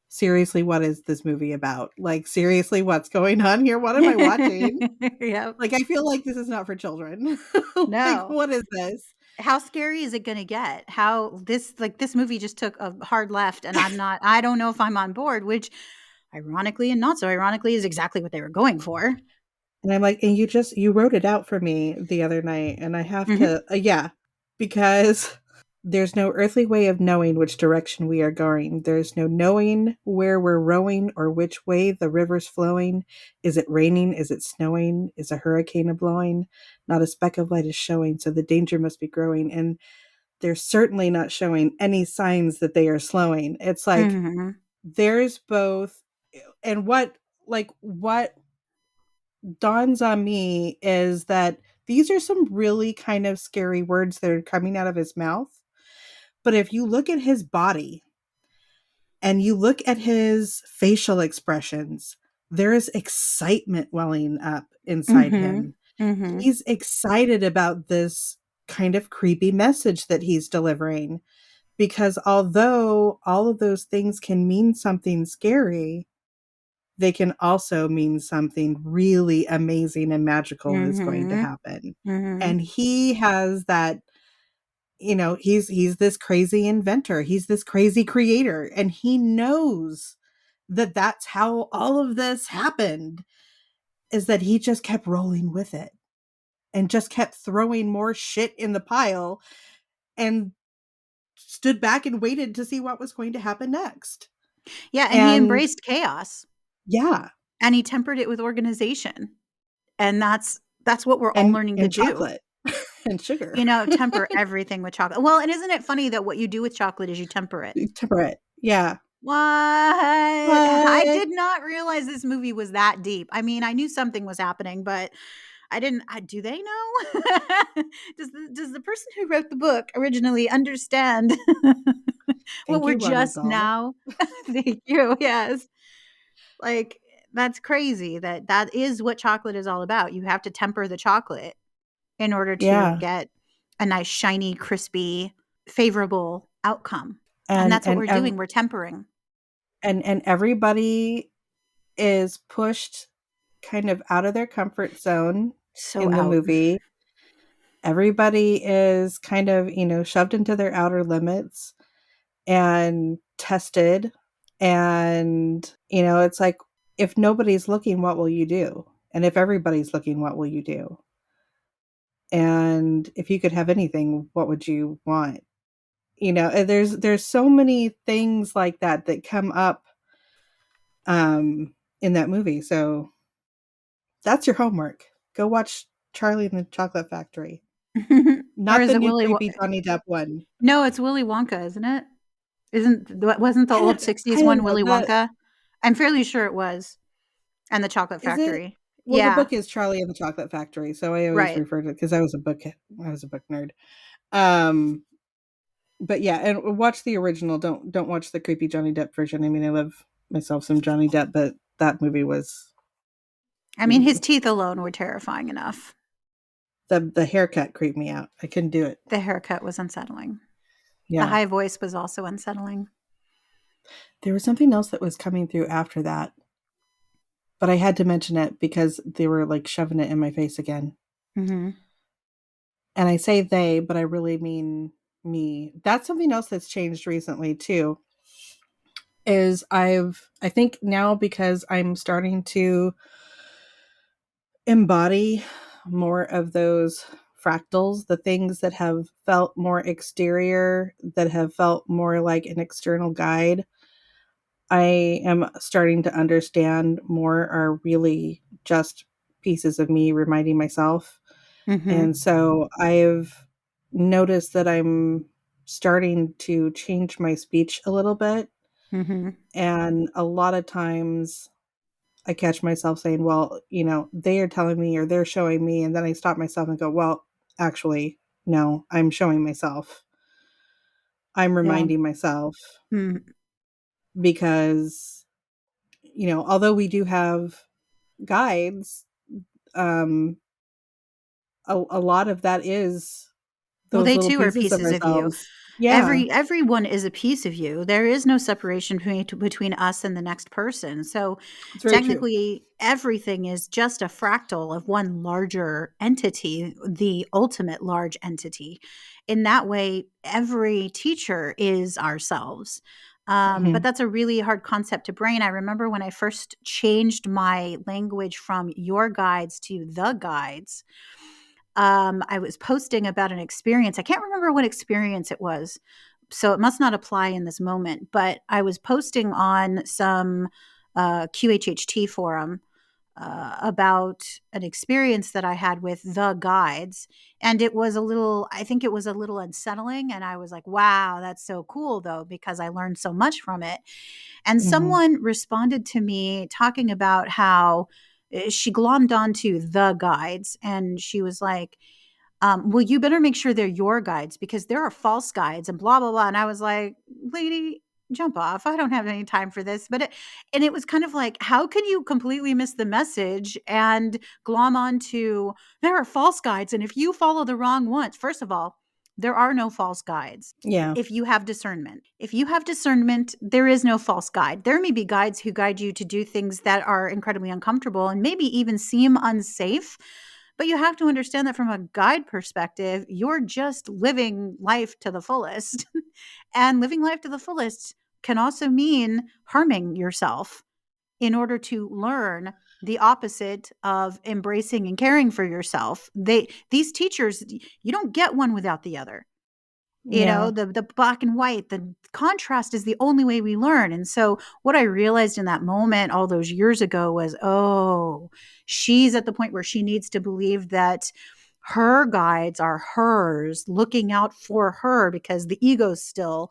[SPEAKER 1] seriously, what is this movie about? Like, seriously, what's going on here? What am I watching?
[SPEAKER 2] Yep.
[SPEAKER 1] Like, I feel like this is not for children. Like,
[SPEAKER 2] No.
[SPEAKER 1] what is this?
[SPEAKER 2] How scary is it going to get? How this movie just took a hard left, and I don't know if I'm on board, which ironically and not so ironically is exactly what they were going for.
[SPEAKER 1] And I'm like, and you wrote it out for me the other night, and I have
[SPEAKER 2] Mhm.
[SPEAKER 1] to, yeah, because there's no earthly way of knowing which direction we are going. There's no knowing where we're rowing or which way the river's flowing. Is it raining? Is it snowing? Is a hurricane a blowing? Not a speck of light is showing, so the danger must be growing. And they're certainly not showing any signs that they are slowing. It's like,
[SPEAKER 2] Mhm.
[SPEAKER 1] there's both. And what dawns on me is that these are some really kind of scary words that are coming out of his mouth. But if you look at his body and you look at his facial expressions, there is excitement welling up inside
[SPEAKER 2] Mhm.
[SPEAKER 1] him.
[SPEAKER 2] Mhm.
[SPEAKER 1] He's excited about this kind of creepy message that he's delivering, because although all of those things can mean something scary, they can also mean something really amazing and magical is going to
[SPEAKER 2] Mhm.
[SPEAKER 1] happen.
[SPEAKER 2] Mhm.
[SPEAKER 1] And he has that, he's this crazy inventor, he's this crazy creator, and he knows that that's how all of this happened, is that he just kept rolling with it and just kept throwing more shit in the pile, and stood back and waited to see what was going to happen next.
[SPEAKER 2] Yeah, and he
[SPEAKER 1] And
[SPEAKER 2] embraced chaos,
[SPEAKER 1] yeah,
[SPEAKER 2] and he tempered it with organization. And that's what we're all learning to
[SPEAKER 1] and
[SPEAKER 2] do.
[SPEAKER 1] chocolate and sugar.
[SPEAKER 2] Temper everything with chocolate. Well, and isn't it funny that what you do with chocolate is you temper it?
[SPEAKER 1] Temper it. Yeah.
[SPEAKER 2] What? I
[SPEAKER 1] What?
[SPEAKER 2] did not realize this movie was that deep. I mean, I knew something was happening, but I didn't do they know? Does the person who wrote the book originally understand what
[SPEAKER 1] Thank
[SPEAKER 2] we're
[SPEAKER 1] you, Ronald
[SPEAKER 2] just
[SPEAKER 1] Dahl.
[SPEAKER 2] now? Thank you. Yes. Like, that's crazy that is what chocolate is all about. You have to temper the chocolate in order to
[SPEAKER 1] Yeah.
[SPEAKER 2] get a nice, shiny, crispy, favorable outcome. And
[SPEAKER 1] And
[SPEAKER 2] that's what
[SPEAKER 1] and
[SPEAKER 2] we're
[SPEAKER 1] ev-
[SPEAKER 2] doing. We're tempering.
[SPEAKER 1] and everybody is pushed kind of out of their comfort zone
[SPEAKER 2] So
[SPEAKER 1] in the
[SPEAKER 2] out.
[SPEAKER 1] movie. Everybody is kind of, shoved into their outer limits and tested. And, it's like, if nobody's looking, what will you do? And if everybody's looking, what will you do? And if you could have anything, what would you want? And there's so many things like that that come up in that movie. So that's your homework. Go watch Charlie and the Chocolate Factory.
[SPEAKER 2] Or
[SPEAKER 1] Not
[SPEAKER 2] is
[SPEAKER 1] the
[SPEAKER 2] it
[SPEAKER 1] new
[SPEAKER 2] Willy
[SPEAKER 1] creepy Johnny Depp one.
[SPEAKER 2] No, it's Willy Wonka, isn't it? Wasn't the old
[SPEAKER 1] I
[SPEAKER 2] '60s
[SPEAKER 1] don't
[SPEAKER 2] one
[SPEAKER 1] know,
[SPEAKER 2] Willy Wonka? I'm fairly sure it was, and the Chocolate
[SPEAKER 1] is it?
[SPEAKER 2] Factory.
[SPEAKER 1] Well, the
[SPEAKER 2] Yeah,
[SPEAKER 1] book is Charlie and the Chocolate Factory, so I always
[SPEAKER 2] right.
[SPEAKER 1] refer to it because I was a book nerd. Um, but yeah, and watch the original. Don't watch the creepy Johnny Depp version. I mean, I love myself some Johnny Depp, but that movie was
[SPEAKER 2] I mean, his
[SPEAKER 1] mm,
[SPEAKER 2] teeth alone were terrifying enough.
[SPEAKER 1] the haircut creeped me out. I couldn't do it.
[SPEAKER 2] The haircut was unsettling. The
[SPEAKER 1] Yeah,
[SPEAKER 2] high voice was also unsettling.
[SPEAKER 1] there was something else that was coming through after that, but I had to mention it because they were like shoving it in my face again.
[SPEAKER 2] Mhm.
[SPEAKER 1] And I say they, but I really mean me. That's something else that's changed recently too. Is I think now because I'm starting to embody more of those fractals, the things that have felt more exterior, that have felt more like an external guide. I am starting to understand more are really just pieces of me reminding myself.
[SPEAKER 2] Mhm.
[SPEAKER 1] And so I've noticed that I'm starting to change my speech a little bit.
[SPEAKER 2] Mhm.
[SPEAKER 1] And a lot of times I catch myself saying, well, they are telling me or they're showing me. And then I stop myself and go, well, actually, no, I'm showing myself. I'm
[SPEAKER 2] Yeah.
[SPEAKER 1] reminding myself
[SPEAKER 2] Mm.
[SPEAKER 1] because, although we do have guides, um, a lot of that is
[SPEAKER 2] Well,
[SPEAKER 1] those
[SPEAKER 2] they
[SPEAKER 1] little
[SPEAKER 2] too are
[SPEAKER 1] pieces of
[SPEAKER 2] pieces of you.
[SPEAKER 1] ourselves. Yeah,
[SPEAKER 2] Everyone is a piece of you. There is no separation between us and the next person. So
[SPEAKER 1] it's very true.
[SPEAKER 2] technically, everything is just a fractal of one larger entity, the ultimate large entity. In that way, every teacher is ourselves. But
[SPEAKER 1] Mhm,
[SPEAKER 2] that's a really hard concept to brain. I remember when I first changed my language from your guides to the guides. I was posting about an experience. I can't remember what experience it was, so it must not apply in this moment. But I was posting on some QHHT forum about an experience that I had with the guides. And it was I think it was a little unsettling. And I was like, wow, that's so cool, though, because I learned so much from it. And
[SPEAKER 1] mhm.
[SPEAKER 2] someone responded to me talking about how she glommed onto the guides. And she was like, well, you better make sure they're your guides because there are false guides and blah, blah, blah. And I was like, lady, jump off. I don't have any time for this. And it was kind of like, how can you completely miss the message and glom onto there are false guides? And if you follow the wrong ones, first of all, there are no false guides.
[SPEAKER 1] Yeah,
[SPEAKER 2] If you have discernment, there is no false guide. There may be guides who guide you to do things that are incredibly uncomfortable and maybe even seem unsafe, but you have to understand that from a guide perspective, you're just living life to the fullest. And living life to the fullest can also mean harming yourself in order to learn the opposite of embracing and caring for yourself. These teachers, you don't get one without the other.
[SPEAKER 1] yeah,
[SPEAKER 2] The black and white, the contrast is the only way we learn. And so what I realized in that moment all those years ago was, oh, she's at the point where she needs to believe that her guides are hers, looking out for her because the ego's still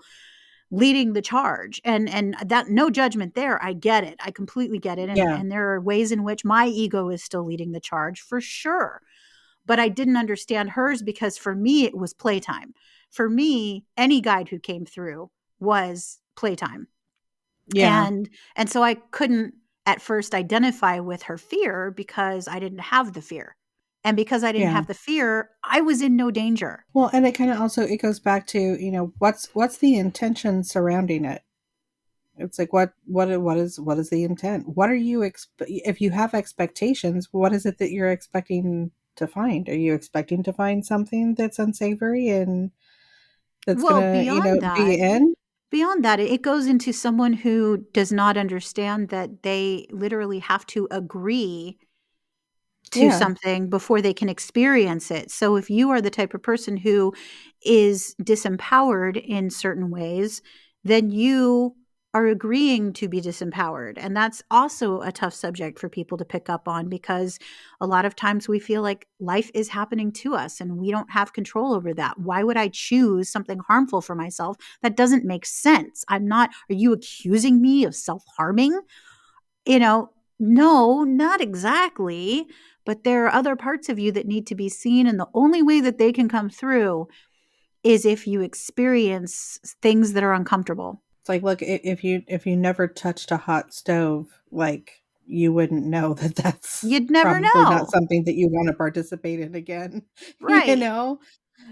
[SPEAKER 2] leading the charge. And that, no judgment there. I get it. I completely get it. And
[SPEAKER 1] yeah,
[SPEAKER 2] and there are ways in which my ego is still leading the charge for sure, but I didn't understand hers because for me, it was playtime. For me, any guide who came through was playtime.
[SPEAKER 1] yeah,
[SPEAKER 2] And so I couldn't at first identify with her fear because I didn't have the fear. And because I didn't
[SPEAKER 1] yeah.
[SPEAKER 2] have the fear, I was in no danger.
[SPEAKER 1] Well, and it kind of also it goes back to what's the intention surrounding it. It's like what is the intent? What are you if you have expectations? What is it that you're expecting to find? Are you expecting to find something that's unsavory and that's
[SPEAKER 2] Well,
[SPEAKER 1] gonna do you in?
[SPEAKER 2] beyond that, it goes into someone who does not understand that they literally have to agree to
[SPEAKER 1] Yeah,
[SPEAKER 2] something before they can experience it. So if you are the type of person who is disempowered in certain ways, then you are agreeing to be disempowered. And that's also a tough subject for people to pick up on, because a lot of times we feel like life is happening to us and we don't have control over that. Why would I choose something harmful for myself? That doesn't make sense. I'm not, are you accusing me of self harming? You know, no, not exactly. But there are other parts of you that need to be seen. And the only way that they can come through is if you experience things that are uncomfortable.
[SPEAKER 1] It's like, look, if you never touched a hot stove, like, you wouldn't know that that's
[SPEAKER 2] You'd never
[SPEAKER 1] probably not
[SPEAKER 2] know.
[SPEAKER 1] something that you want to participate in again. You
[SPEAKER 2] Right.
[SPEAKER 1] know,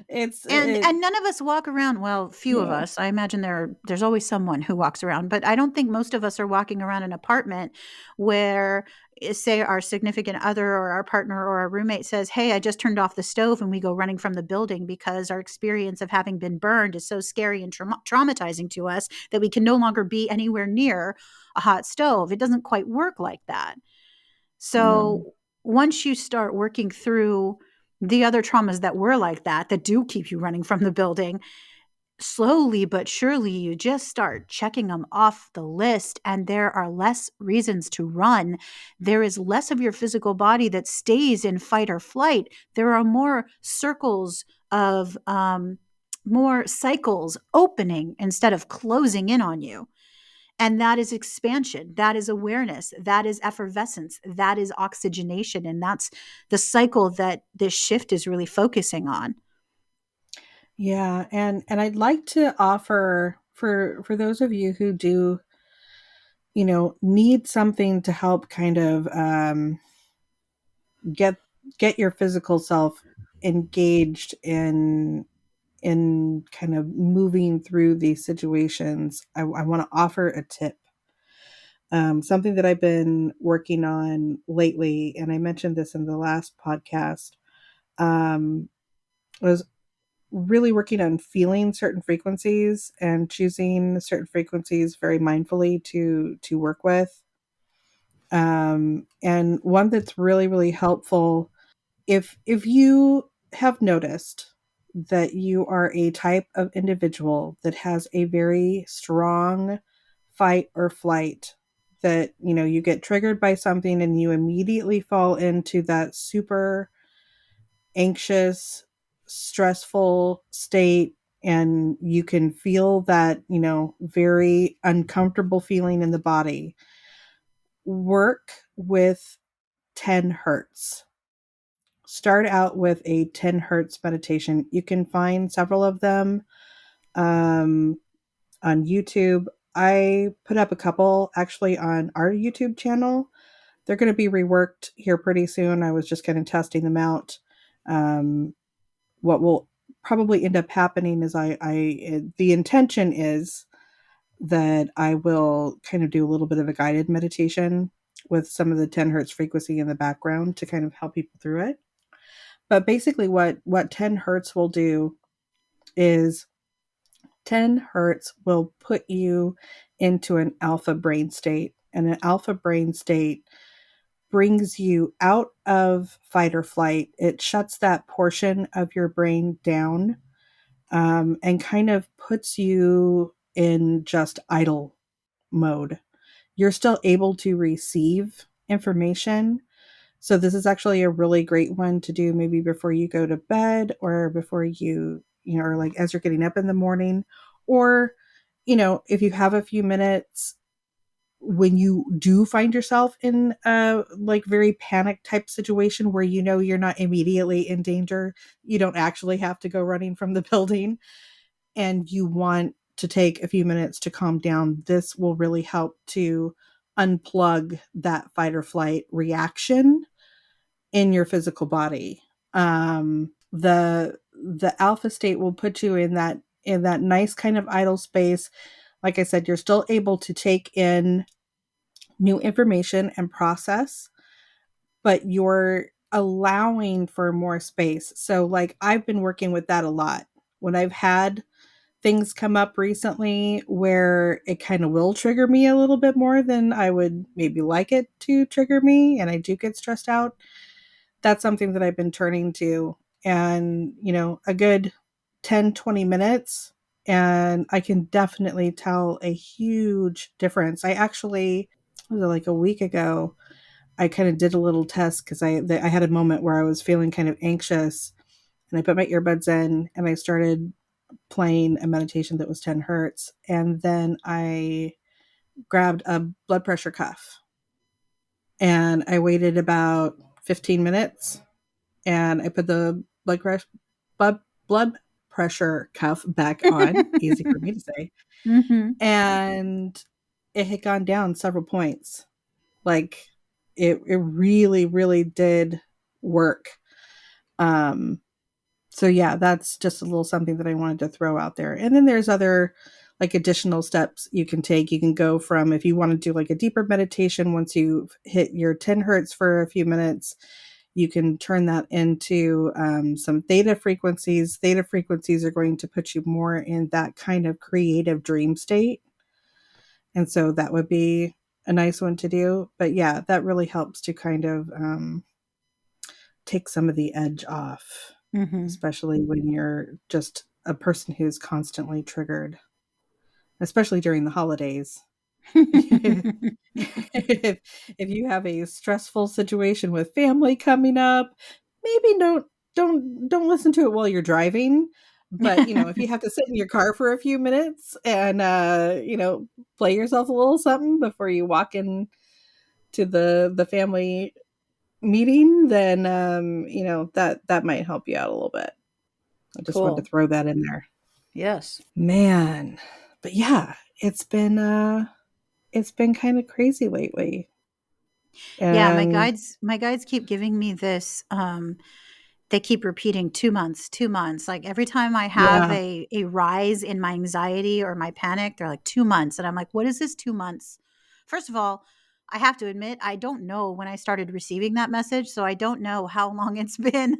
[SPEAKER 1] it's
[SPEAKER 2] And
[SPEAKER 1] it.
[SPEAKER 2] none of us walk around, well, few of
[SPEAKER 1] Yeah,
[SPEAKER 2] us. I imagine there's always someone who walks around, but I don't think most of us are walking around an apartment where, say, our significant other or our partner or our roommate says, "Hey, I just turned off the stove," and we go running from the building because our experience of having been burned is so scary and traumatizing to us that we can no longer be anywhere near a hot stove. It doesn't quite work like that.
[SPEAKER 1] no.
[SPEAKER 2] So once you start working through the other traumas that were like that do keep you running from the building, slowly but surely you just start checking them off the list, and there are less reasons to run. There is less of your physical body that stays in fight or flight. There are more circles of, more cycles opening instead of closing in on you. And that is expansion. That is awareness. That is effervescence. That is oxygenation. And that's the cycle that this shift is really focusing on.
[SPEAKER 1] Yeah, and I'd like to offer for those of you who do, need something to help kind of get get your physical self engaged in kind of moving through these situations. I want to offer a tip. Something that I've been working on lately, and I mentioned this in the last podcast, um, was really working on feeling certain frequencies and choosing certain frequencies very mindfully to work with. And one that's really really helpful, if you have noticed that you are a type of individual that has a very strong fight or flight, that you get triggered by something and you immediately fall into that super anxious, stressful state, and you can feel that, very uncomfortable feeling in the body, work with 10 hertz. Start out with a 10 hertz meditation. You can find several of them um, on YouTube. I put up a couple actually on our YouTube channel. They're going to be reworked here pretty soon. I was just kind of testing them out. What will probably end up happening is the intention is that I will kind of do a little bit of a guided meditation with some of the 10 hertz frequency in the background to kind of help people through it. But basically, what 10 hertz will do is 10 hertz will put you into an alpha brain state. And an alpha brain state brings you out of fight or flight. It shuts that portion of your brain down, and kind of puts you in just idle mode. You're still able to receive information. So this is actually a really great one to do maybe before you go to bed, or before or like as you're getting up in the morning, or if you have a few minutes when you do find yourself in a like very panic type situation where you're not immediately in danger, you don't actually have to go running from the building, and you want to take a few minutes to calm down. This will really help to unplug that fight or flight reaction in your physical body. The alpha state will put you in that nice kind of idle space. Like I said, you're still able to take in new information and process, but you're allowing for more space. So like I've been working with that a lot. When I've had things come up recently where it kind of will trigger me a little bit more than I would maybe like it to trigger me, and I do get stressed out, that's something that I've been turning to. And, a good 10, 20 minutes and I can definitely tell a huge difference. I actually, was it like a week ago, I kind of did a little test because I had a moment where I was feeling kind of anxious, and I put my earbuds in and I started playing a meditation that was 10 hertz, and then I grabbed a blood pressure cuff and I waited about 15 minutes and I put the blood, blood pressure cuff back on, easy for me to say,
[SPEAKER 2] Mhm.
[SPEAKER 1] and it had gone down several points. Like it really, really did work. Um, so yeah, that's just a little something that I wanted to throw out there. And then there's other like additional steps you can take. You can go from, if you want to do like a deeper meditation, once you've hit your 10 hertz for a few minutes, you can turn that into some theta frequencies. Theta frequencies are going to put you more in that kind of creative dream state. And so that would be a nice one to do. But yeah, that really helps to kind of take some of the edge off,
[SPEAKER 2] Mhm.
[SPEAKER 1] especially when you're just a person who's constantly triggered, especially during the holidays. if, if you have a stressful situation with family coming up, maybe don't listen to it while you're driving. But if you have to sit in your car for a few minutes and play yourself a little something before you walk in to the family meeting, then that might help you out a little bit. I just wanted to
[SPEAKER 2] Cool.
[SPEAKER 1] throw that in there.
[SPEAKER 2] Yes.
[SPEAKER 1] Man, but yeah, it's been kind of crazy lately.
[SPEAKER 2] Yeah,
[SPEAKER 1] And
[SPEAKER 2] my guides keep giving me this, they keep repeating 2 months, 2 months. Like, every time I have
[SPEAKER 1] yeah.
[SPEAKER 2] a rise in my anxiety or my panic, they're like, 2 months, and I'm like, "What is this 2 months?" First of all, I have to admit, I don't know when I started receiving that message, so I don't know how long it's been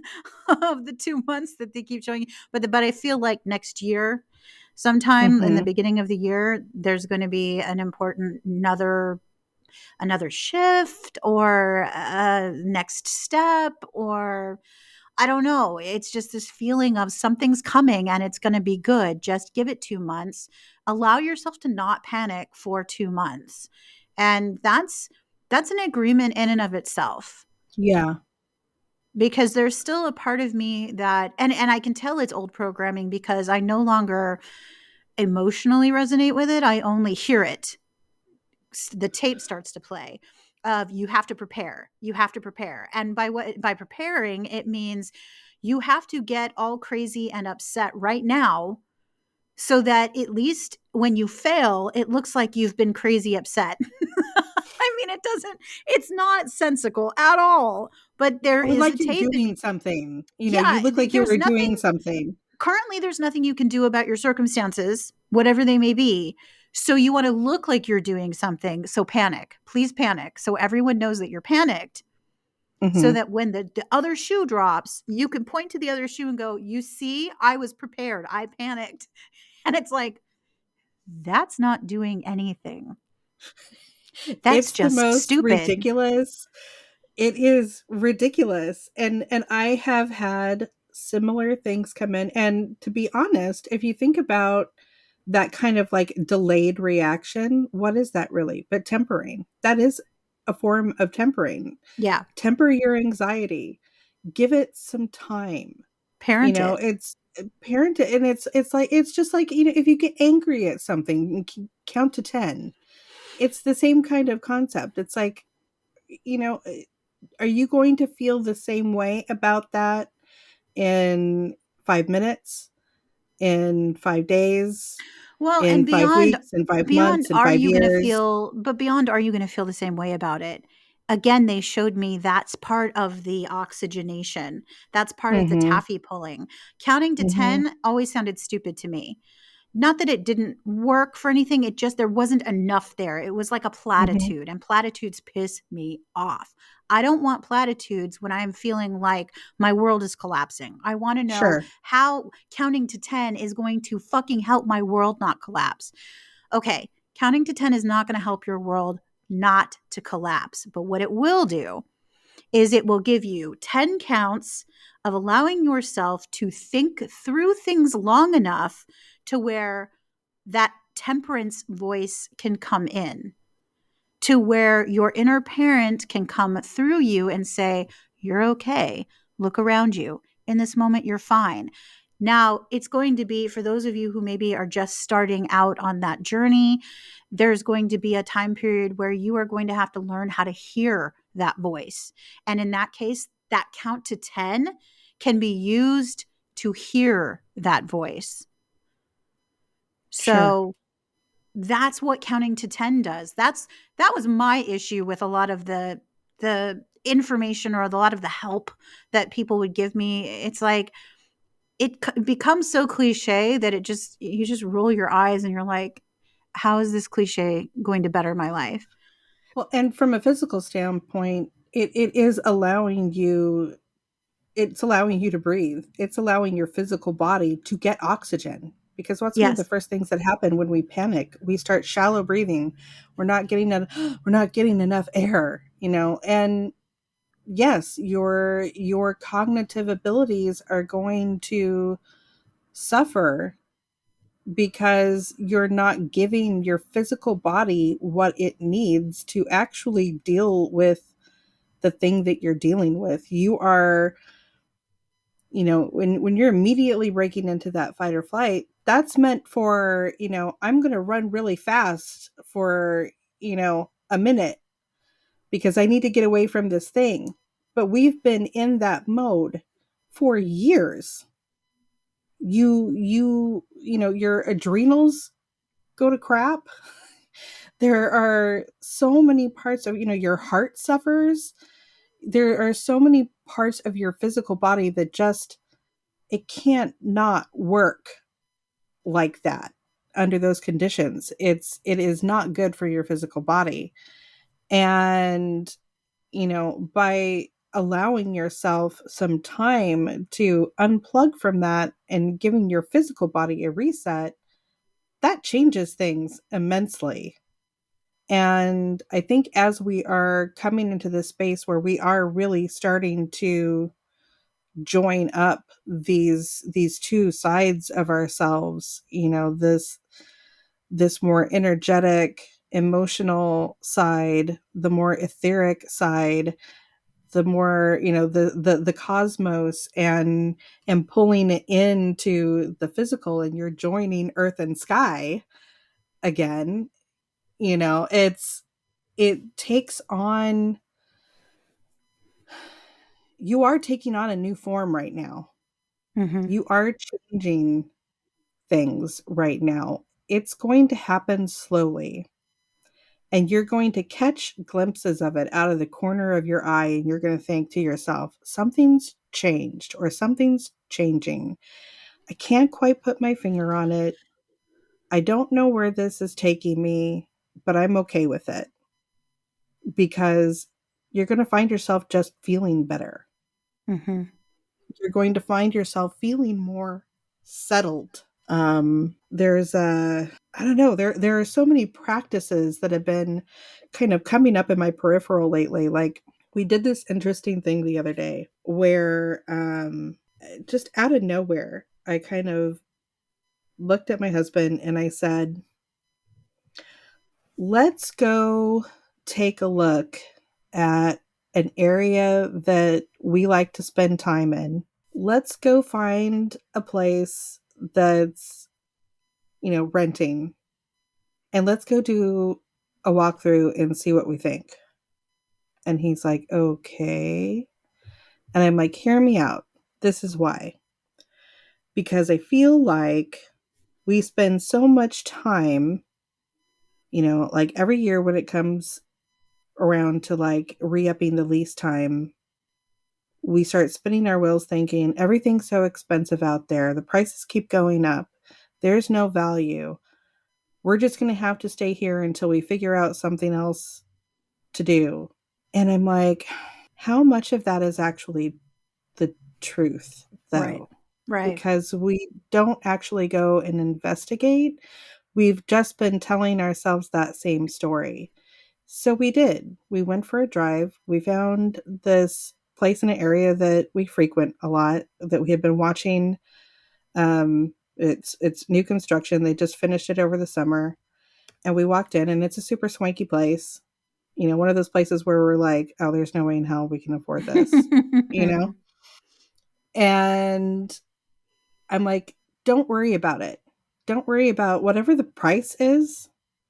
[SPEAKER 2] of the 2 months that they keep showing, but I feel like next year, sometime in the
[SPEAKER 1] Mhm.
[SPEAKER 2] beginning of the year, there's gonna be an important another shift or a next step, or I don't know. It's just this feeling of something's coming and it's going to be good. Just give it 2 months. Allow yourself to not panic for 2 months. And that's an agreement in and of itself,
[SPEAKER 1] Yeah.
[SPEAKER 2] because there's still a part of me that, and I can tell it's old programming because I no longer emotionally resonate with it. I only hear it. The tape starts to play of, you have to prepare, you have to prepare, and by preparing, it means you have to get all crazy and upset right now, so that at least when you fail, it looks like you've been crazy upset. I mean, it's not sensical at all, but there
[SPEAKER 1] Or
[SPEAKER 2] is a
[SPEAKER 1] like you're
[SPEAKER 2] tape.
[SPEAKER 1] doing something. You
[SPEAKER 2] Yeah,
[SPEAKER 1] look like you
[SPEAKER 2] there's
[SPEAKER 1] were doing
[SPEAKER 2] nothing
[SPEAKER 1] something.
[SPEAKER 2] currently, there's nothing you can do about your circumstances, whatever they may be. So you want to look like you're doing something. So panic. Please panic. So everyone knows that you're panicked. So
[SPEAKER 1] Mhm.
[SPEAKER 2] that when the other shoe drops, you can point to the other shoe and go, "You see, I was prepared. I panicked." And it's like, that's not doing anything. That's
[SPEAKER 1] It's the
[SPEAKER 2] just
[SPEAKER 1] most
[SPEAKER 2] stupid.
[SPEAKER 1] ridiculous. It is ridiculous. And I have had similar things come in, and to be honest, if you think about that kind of like delayed reaction, what is that really? But tempering. That is a form of tempering.
[SPEAKER 2] Yeah.
[SPEAKER 1] Temper your anxiety. Give it some time.
[SPEAKER 2] Parent it.
[SPEAKER 1] It's parent, and it's just like, if you get angry at something, count to 10. It's the same kind of concept. It's like, you know, are you going to feel the same way about that in 5 minutes, in 5 days,
[SPEAKER 2] Well,
[SPEAKER 1] in
[SPEAKER 2] and
[SPEAKER 1] 5 weeks, in 5 months, in 5 years?
[SPEAKER 2] beyond, are you going to feel the same way about it? Again, they showed me that's part of the oxygenation. That's part of the
[SPEAKER 1] Mhm.
[SPEAKER 2] taffy pulling. Counting to
[SPEAKER 1] Mhm.
[SPEAKER 2] 10 always sounded stupid to me. Not that it didn't work for anything, it just, there wasn't enough there. It was like a
[SPEAKER 1] Mhm.
[SPEAKER 2] platitude, and platitudes piss me off. I don't want platitudes when I'm feeling like my world is collapsing. I want to know
[SPEAKER 1] Sure.
[SPEAKER 2] how counting to 10 is going to fucking help my world not collapse. Okay, counting to 10 is not going to help your world not to collapse. But what it will do is it will give you 10 counts of allowing yourself to think through things long enough to where that temperance voice can come in, to where your inner parent can come through you and say, "You're okay. Look around you. In this moment, you're fine." Now, it's going to be for those of you who maybe are just starting out on that journey, there's going to be a time period where you are going to have to learn how to hear that voice. And in that case, that count to 10 can be used to hear that voice.
[SPEAKER 1] Sure.
[SPEAKER 2] So, that's what counting to 10 does. That was my issue with a lot of the information or a lot of the help that people would give me. It's like becomes so cliche that you just roll your eyes and you're like, how is this cliche going to better my life?
[SPEAKER 1] Well, and from a physical standpoint, it is allowing you, it's allowing you to breathe. It's allowing your physical body to get oxygen, because what's one of the
[SPEAKER 2] Yes.
[SPEAKER 1] first things that happen when we panic? We start shallow breathing. We're not getting we're not getting enough air, you know. And yes, your cognitive abilities are going to suffer because you're not giving your physical body what it needs to actually deal with the thing that you're dealing with. You are, you know, when you're immediately breaking into that fight or flight, that's meant for, you know, I'm going to run really fast for, you know, a minute because I need to get away from this thing. But we've been in that mode for years. You know, your adrenals go to crap. There are so many parts of, you know, your heart suffers. There are so many parts of your physical body that just, it can't not work like that under those conditions. It is not good for your physical body. And, you know, by allowing yourself some time to unplug from that and giving your physical body a reset, that changes things immensely. And I think as we are coming into this space where we are really starting to join up these two sides of ourselves, you know, this more energetic, emotional side, the more etheric side, the more, you know, the cosmos, and pulling it into the physical, and you're joining earth and sky again, you know, it takes on, you are taking on a new form right now.
[SPEAKER 2] Hmm.
[SPEAKER 1] You are changing things right now. It's going to happen slowly. And you're going to catch glimpses of it out of the corner of your eye. And you're going to think to yourself, something's changed or something's changing. I can't quite put my finger on it. I don't know where this is taking me, but I'm okay with it because you're going to find yourself just feeling better.
[SPEAKER 2] Hmm.
[SPEAKER 1] You're going to find yourself feeling more settled. There's a, I don't know, there are so many practices that have been kind of coming up in my peripheral lately. Like, we did this interesting thing the other day where just out of nowhere, I kind of looked at my husband and I said, let's go take a look at an area that we like to spend time in. Let's go find a place that's, you know, renting, and let's go do a walkthrough and see what we think. And he's like, okay. And I'm like, hear me out. This is why. Because I feel like we spend so much time, you know, like every year when it comes around to like re-upping the lease time, we start spinning our wheels thinking everything's so expensive out there. The prices keep going up. There's no value. We're just going to have to stay here until we figure out something else to do. And I'm like, how much of that is actually the truth,
[SPEAKER 2] Right.
[SPEAKER 1] though?
[SPEAKER 2] Right.
[SPEAKER 1] Because we don't actually go and investigate. We've just been telling ourselves that same story. So we did. We went for a drive. We found this place in an area that we frequent a lot, that we had been watching. It's new construction. They just finished it over the summer, and we walked in, and it's a super swanky place. You know, one of those places where we're like, "Oh, there's no way in hell we can afford this," you know? And I'm like, "Don't worry about it. Don't worry about whatever the price is.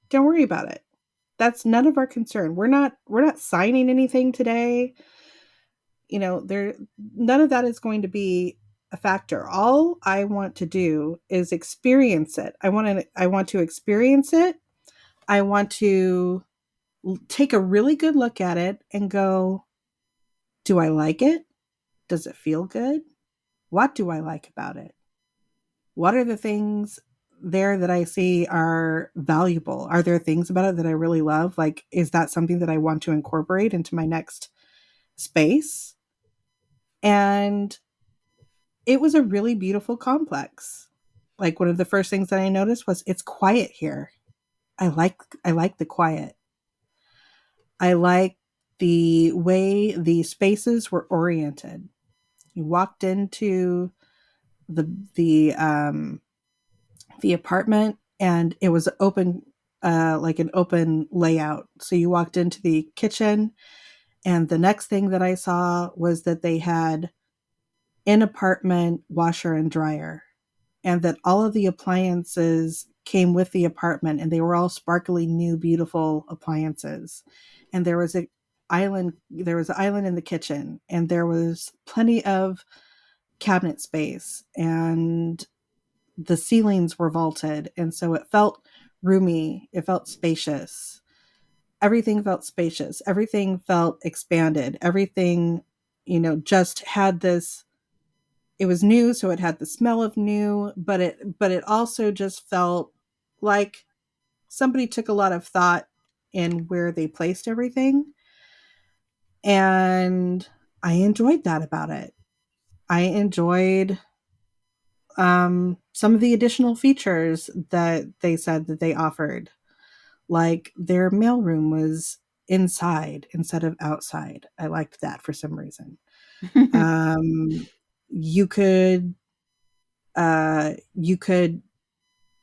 [SPEAKER 1] Don't worry about it. That's none of our concern. We're not signing anything today. You know, there none of that is going to be a factor. All I want to do is experience it. I want to experience it. I want to take a really good look at it and go, do I like it? Does it feel good? What do I like about it? What are the things there that I see are valuable? Are there things about it that I really love? Like, is that something that I want to incorporate into my next space? And it was a really beautiful complex. Like, one of the first things that I noticed was it's quiet here. I like the quiet. I like the way the spaces were oriented. You walked into the the um the apartment, and it was open, like an open layout. So you walked into the kitchen, and the next thing that I saw was that they had in apartment washer and dryer, and that all of the appliances came with the apartment, and they were all sparkly new beautiful appliances. And there was an island in the kitchen, and there was plenty of cabinet space, and the ceilings were vaulted, and so it felt roomy, it felt spacious. Everything felt spacious, everything felt expanded, everything, just had this. It was new, so it had the smell of new, but it also just felt like somebody took a lot of thought in where they placed everything, and I enjoyed that about it. I enjoyed some of the additional features that they said that they offered, like their mailroom was inside instead of outside. I liked that for some reason. Um, you could you could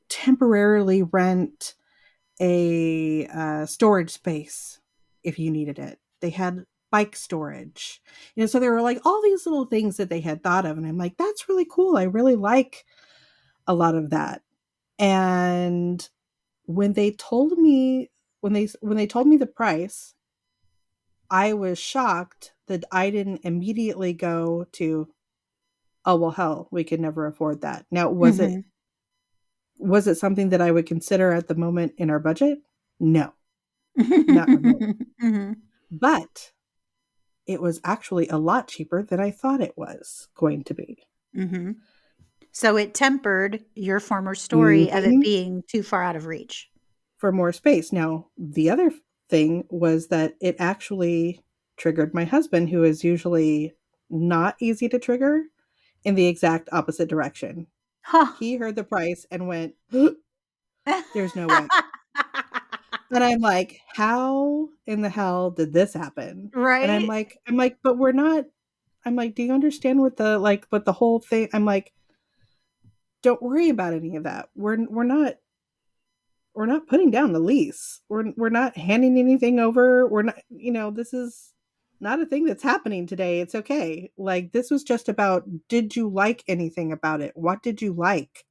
[SPEAKER 1] temporarily rent a storage space if you needed it. They had bike storage, so there were like all these little things that they had thought of, and I'm like, that's really cool. I really like a lot of that. And when they told me when they told me the price, I was shocked that I didn't immediately go to, oh well, hell, we could never afford that. Now,
[SPEAKER 2] Mhm.
[SPEAKER 1] was it something that I would consider at the moment in our budget? No, not remotely.
[SPEAKER 2] Mhm.
[SPEAKER 1] But it was actually a lot cheaper than I thought it was going to be.
[SPEAKER 2] Mhm. So it tempered your former story of it
[SPEAKER 1] Hmm.
[SPEAKER 2] being too far out of reach.
[SPEAKER 1] For more space. Now, the other thing was that it actually triggered my husband, who is usually not easy to trigger, in the exact opposite direction.
[SPEAKER 2] Huh.
[SPEAKER 1] He heard the price and went, there's no way. And I'm like, how in the hell did this happen? And I'm
[SPEAKER 2] Right?
[SPEAKER 1] like, I'm like, but we're not. I'm like, do you understand what the whole thing? I'm like, don't worry about any of that. We're not putting down the lease. We're not handing anything over. We're not, this is not a thing that's happening today. It's okay. Like, this was just about, did you like anything about it? What did you like?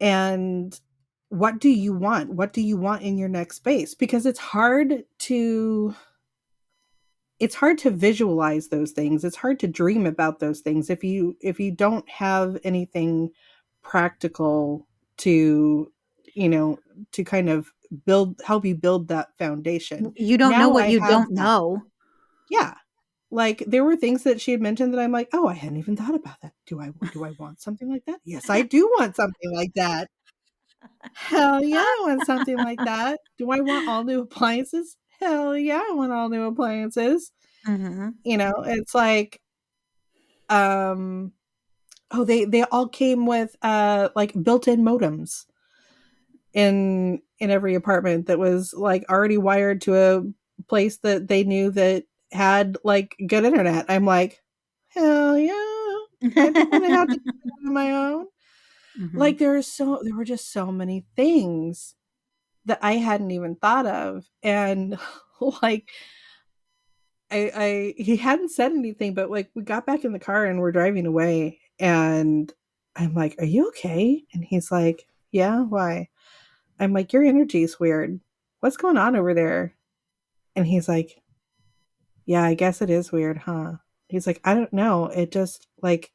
[SPEAKER 1] And what do you want? What do you want in your next space? Because it's hard to visualize those things. It's hard to dream about those things if you don't have anything practical to, you know, to kind of help you build that foundation.
[SPEAKER 2] You don't know
[SPEAKER 1] Now
[SPEAKER 2] what
[SPEAKER 1] I
[SPEAKER 2] you
[SPEAKER 1] have
[SPEAKER 2] don't
[SPEAKER 1] that.
[SPEAKER 2] know.
[SPEAKER 1] Yeah. Like, there were things that she had mentioned that I'm like, "Oh, I hadn't even thought about that. Do I want something like that? Yes, I do want something like that. Hell yeah, I want something like that. Do I want all new appliances? Hell yeah, I want all new appliances."
[SPEAKER 2] Mhm.
[SPEAKER 1] It's like, um, oh, they all came with, like, built-in modems in every apartment that was, like, already wired to a place that they knew that had, like, good internet. I'm like, "Hell yeah. I don't wanna have to do that on my own."
[SPEAKER 2] Mhm.
[SPEAKER 1] Like there were just so many things that I hadn't even thought of. And like I he hadn't said anything, but like we got back in the car and we're driving away and I'm like, "Are you okay?" And he's like, "Yeah, why?" I'm like, "Your energy's weird. What's going on over there?" And he's like, "Yeah, I guess it is weird, huh?" He's like, "I don't know. It just like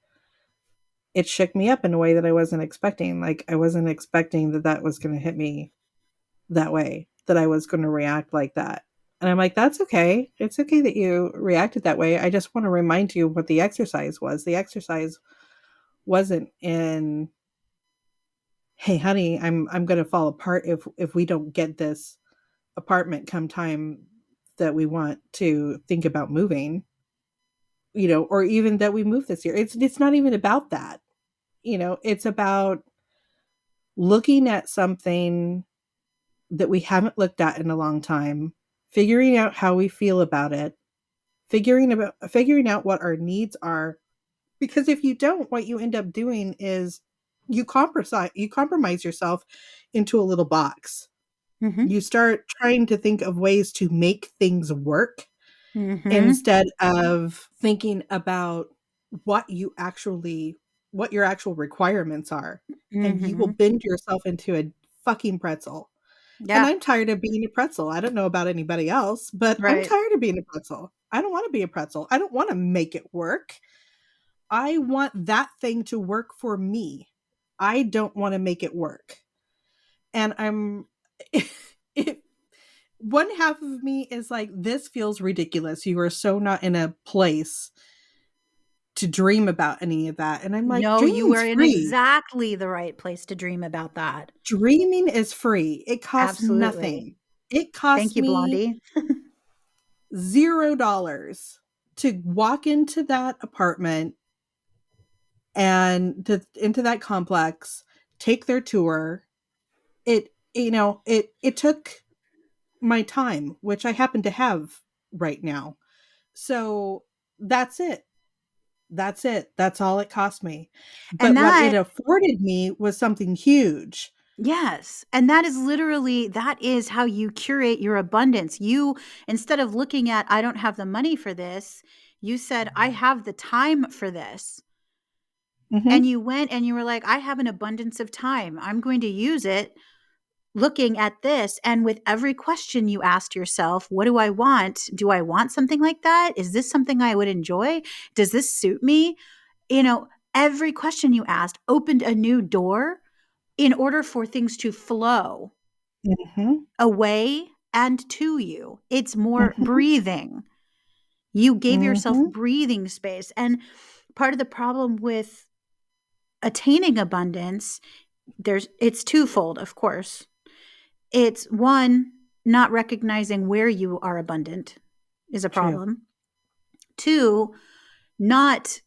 [SPEAKER 1] it shook me up in a way that I wasn't expecting. Like I wasn't expecting that that was going to hit me that way, that I was going to react like that." And I'm like, "That's okay. It's okay that you reacted that way. I just want to remind you what the exercise was. The exercise wasn't in, hey honey, I'm going to fall apart if we don't get this apartment come time that we want to think about moving, or even that we move this year. It's not even about that. It's about looking at something that we haven't looked at in a long time, figuring out how we feel about it, figuring out what our needs are. Because if you don't, what you end up doing is you compromise yourself into a little box.
[SPEAKER 2] Mhm.
[SPEAKER 1] You start trying to think of ways to make things work
[SPEAKER 2] Mhm.
[SPEAKER 1] instead of thinking about what you actually what your actual requirements are, and you will
[SPEAKER 2] Mhm.
[SPEAKER 1] bend yourself into a fucking pretzel. And
[SPEAKER 2] Yeah.
[SPEAKER 1] I'm tired of being a pretzel. I don't know about anybody else, but I'm
[SPEAKER 2] Right.
[SPEAKER 1] tired of being a pretzel. I don't want to be a pretzel. I don't want to make it work. I want that thing to work for me. I don't want to make it work. And I'm it, one half of me is like, this feels ridiculous. You are so not in a place to dream about any of that. And I'm like,
[SPEAKER 2] No, you
[SPEAKER 1] dreaming's
[SPEAKER 2] are in
[SPEAKER 1] free.
[SPEAKER 2] exactly the right place to dream about that.
[SPEAKER 1] Dreaming is free. It costs
[SPEAKER 2] Absolutely.
[SPEAKER 1] nothing. It costs
[SPEAKER 2] Thank you,
[SPEAKER 1] me
[SPEAKER 2] Blondie.
[SPEAKER 1] $0 to walk into that apartment and into that complex, take their tour. It took my time, which I happen to have right now. So that's it. That's it. That's all it cost me.
[SPEAKER 2] And
[SPEAKER 1] But what it
[SPEAKER 2] that
[SPEAKER 1] afforded me was something huge.
[SPEAKER 2] Yes, and that is how you curate your abundance. You instead of looking at, "I don't have the money for this," you said, "I have the time for this." And
[SPEAKER 1] Mhm.
[SPEAKER 2] you went and you were like, "I have an abundance of time. I'm going to use it looking at this." And with every question you asked yourself, "What do I want? Do I want something like that? Is this something I would enjoy? Does this suit me?" You know, every question you asked opened a new door in order for things to flow
[SPEAKER 1] Mhm.
[SPEAKER 2] away and to you. It's more
[SPEAKER 1] Mhm.
[SPEAKER 2] breathing. You gave yourself
[SPEAKER 1] Mhm.
[SPEAKER 2] breathing space. And part of the problem with attaining abundance, it's twofold, of course. It's one, not recognizing where you are abundant is a
[SPEAKER 1] True.
[SPEAKER 2] problem. Two, not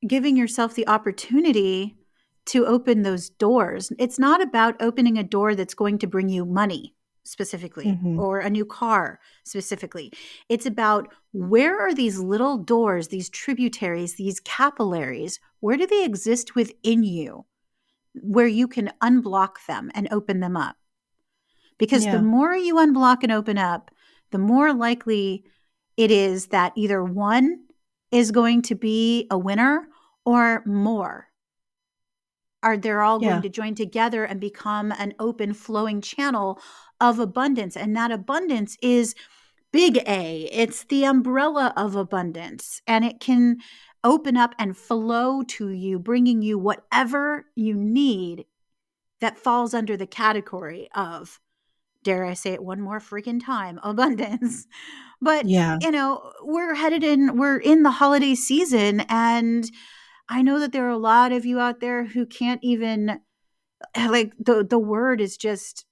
[SPEAKER 2] giving yourself the opportunity to open those doors. It's not about opening a door that's going to bring you money specifically
[SPEAKER 1] Mhm.
[SPEAKER 2] or a new car specifically. It's about, where are these little doors, these tributaries, these capillaries? Where do they exist within you where you can unblock them and open them up? Because the
[SPEAKER 1] Yeah.
[SPEAKER 2] more you unblock and open up, the more likely it is that either one is going to be a winner or more are they're all going
[SPEAKER 1] Yeah.
[SPEAKER 2] to join together and become an open flowing channel of abundance. And that abundance is big A. It's the umbrella of abundance, and it can open up and flow to you, bringing you whatever you need that falls under the category of, dare I say it one more freaking time, abundance. But,
[SPEAKER 1] Yeah.
[SPEAKER 2] we're in the holiday season, and I know that there are a lot of you out there who can't even, like, the word is just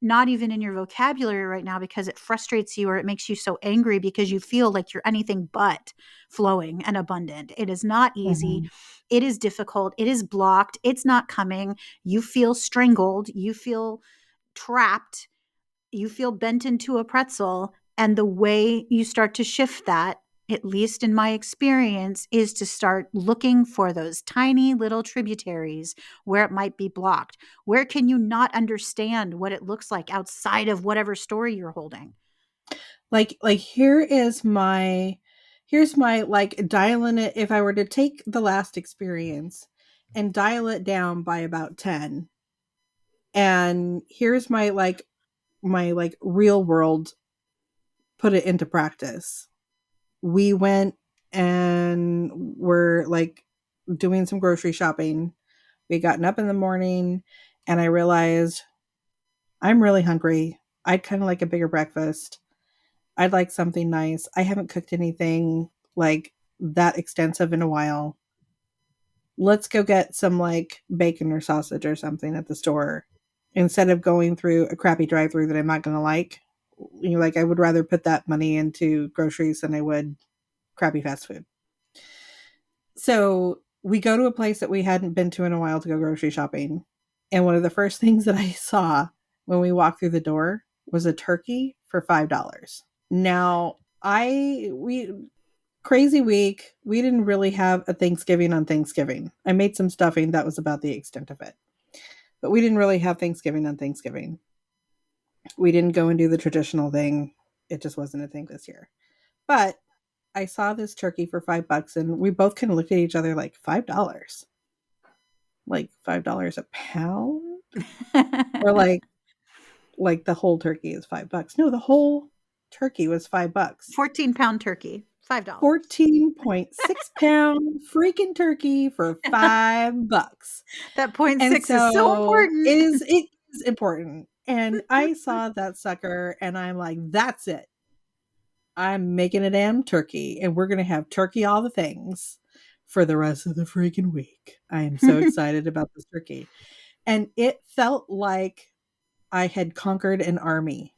[SPEAKER 2] not even in your vocabulary right now because it frustrates you or it makes you so angry because you feel like you're anything but flowing and abundant. It is not easy.
[SPEAKER 1] Mhm.
[SPEAKER 2] It is difficult. It is blocked. It's not coming. You feel strangled. You feel trapped. You feel bent into a pretzel. And the way you start to shift that at least in my experience, is to start looking for those tiny little tributaries where it might be blocked. Where can you not understand what it looks like outside of whatever story you're holding?
[SPEAKER 1] Like here's my like dialing it. If I were to take the last experience and dial it down by about 10, and here's my like real world, put it into practice. We went and were like doing some grocery shopping. We had gotten up in the morning and I realized I'm really hungry. I'd kind of like a bigger breakfast. I'd like something nice. I haven't cooked anything like that extensive in a while. Let's go get some like bacon or sausage or something at the store instead of going through a crappy drive through that I'm not going to like. You know, like I would rather put that money into groceries than I would crappy fast food. So we go to a place that we hadn't been to in a while to go grocery shopping. And one of the first things that I saw when we walked through the door was a turkey for $5. Now, we crazy week. We didn't really have a Thanksgiving on Thanksgiving. I made some stuffing, that was about the extent of it. But we didn't really have Thanksgiving on Thanksgiving. We didn't go and do the traditional thing. It just wasn't a thing this year. But I saw this turkey for $5 and we both kind of looked at each other like $5. Like $5 a pound? Or like the whole turkey is $5. No, the whole turkey was $5.
[SPEAKER 2] 14-pound turkey, $5.
[SPEAKER 1] 14.6 pound freaking turkey for $5.
[SPEAKER 2] That point
[SPEAKER 1] And
[SPEAKER 2] six is so
[SPEAKER 1] so
[SPEAKER 2] important.
[SPEAKER 1] it is important. And I saw that sucker and I'm like, that's it. I'm making a damn turkey and we're going to have turkey all the things for the rest of the freaking week. I am so excited about this turkey. And it felt like I had conquered an army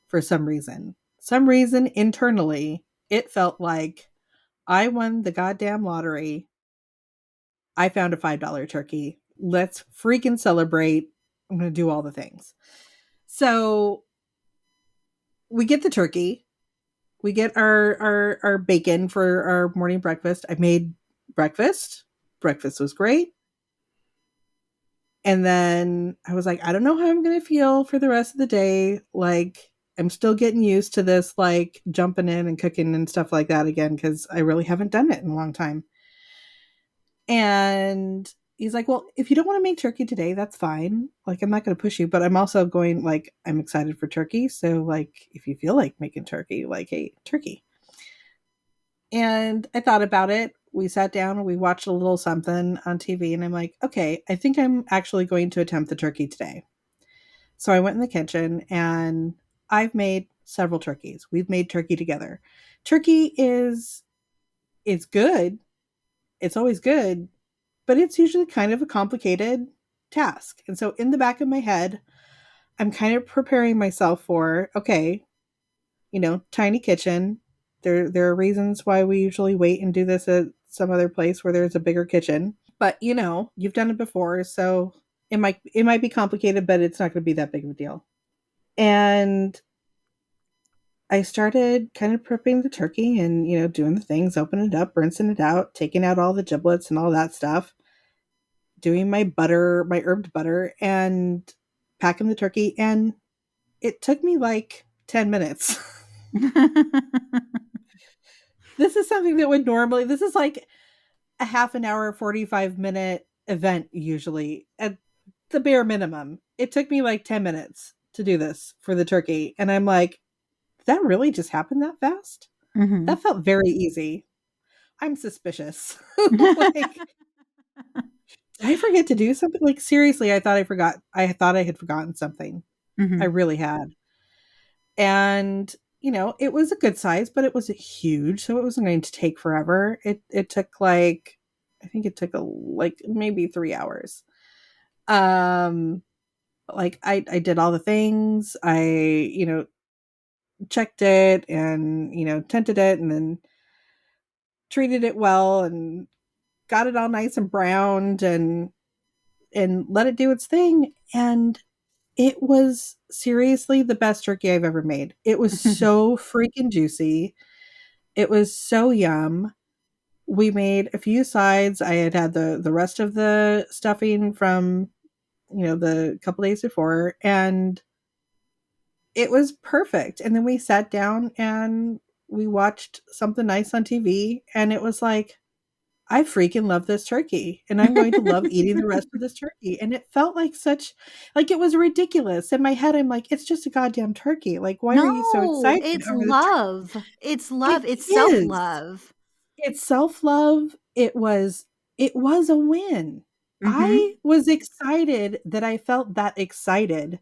[SPEAKER 1] for some reason. Some reason internally, it felt like I won the goddamn lottery. I found a $5 turkey. Let's freaking celebrate. I'm going to do all the things. So we get the turkey. We get our bacon for our morning breakfast. I made breakfast. Breakfast was great. And then I was like, I don't know how I'm going to feel for the rest of the day. Like, I'm still getting used to this, like jumping in and cooking and stuff like that again, because I really haven't done it in a long time. And he's like, well, if you don't want to make turkey today, that's fine. Like, I'm not going to push you, but I'm also going, like, I'm excited for turkey. So, like, if you feel like making turkey, like, hey, turkey. And I thought about it. We sat down and we watched a little something on TV. And I'm like, okay, I think I'm actually going to attempt the turkey today. So I went in the kitchen and I've made several turkeys. We've made turkey together. Turkey is good. It's always good, but it's usually kind of a complicated task. And so in the back of my head, I'm kind of preparing myself for, okay, tiny kitchen. There are reasons why we usually wait and do this at some other place where there's a bigger kitchen. But you've done it before, so it might be complicated, but it's not going to be that big of a deal. And I started kind of prepping the turkey and doing the things, opening it up, rinsing it out, taking out all the giblets and all that stuff, doing my butter, my herbed butter, and packing the turkey. And it took me like 10 minutes. This is something that would normally, this is like a half an hour, 45-minute event, usually at the bare minimum. It took me like 10 minutes to do this for the turkey. And I'm like, did that really just happen that fast?
[SPEAKER 2] Mhm.
[SPEAKER 1] That felt very easy. I'm suspicious. Like, did I forget to do something? Like, seriously, I thought I forgot. I thought I had forgotten something. I
[SPEAKER 2] Mhm.
[SPEAKER 1] really had. And, it was a good size, but it was huge. So it wasn't going to take forever. It took like, I think it took like maybe 3 hours. Um, like I did all the things. I, checked it and, tinted it and then treated it well and got it all nice and browned and let it do its thing. And it was seriously the best turkey I've ever made. It was so freaking juicy. It was so yum. We made a few sides. I had had the rest of the stuffing from, the couple days before, and it was perfect. And then we sat down and we watched something nice on TV, and it was like, I freaking love this turkey, and I'm going to love eating the rest of this turkey. And it felt like such, like, it was ridiculous. In my head, I'm like, it's just a goddamn turkey. Like, why are you so
[SPEAKER 2] No,
[SPEAKER 1] excited
[SPEAKER 2] it's
[SPEAKER 1] over this turkey?
[SPEAKER 2] love. It's
[SPEAKER 1] It
[SPEAKER 2] love. It's
[SPEAKER 1] is.
[SPEAKER 2] self-love.
[SPEAKER 1] It's self-love. It was a win. I
[SPEAKER 2] Mhm.
[SPEAKER 1] was excited that I felt that excited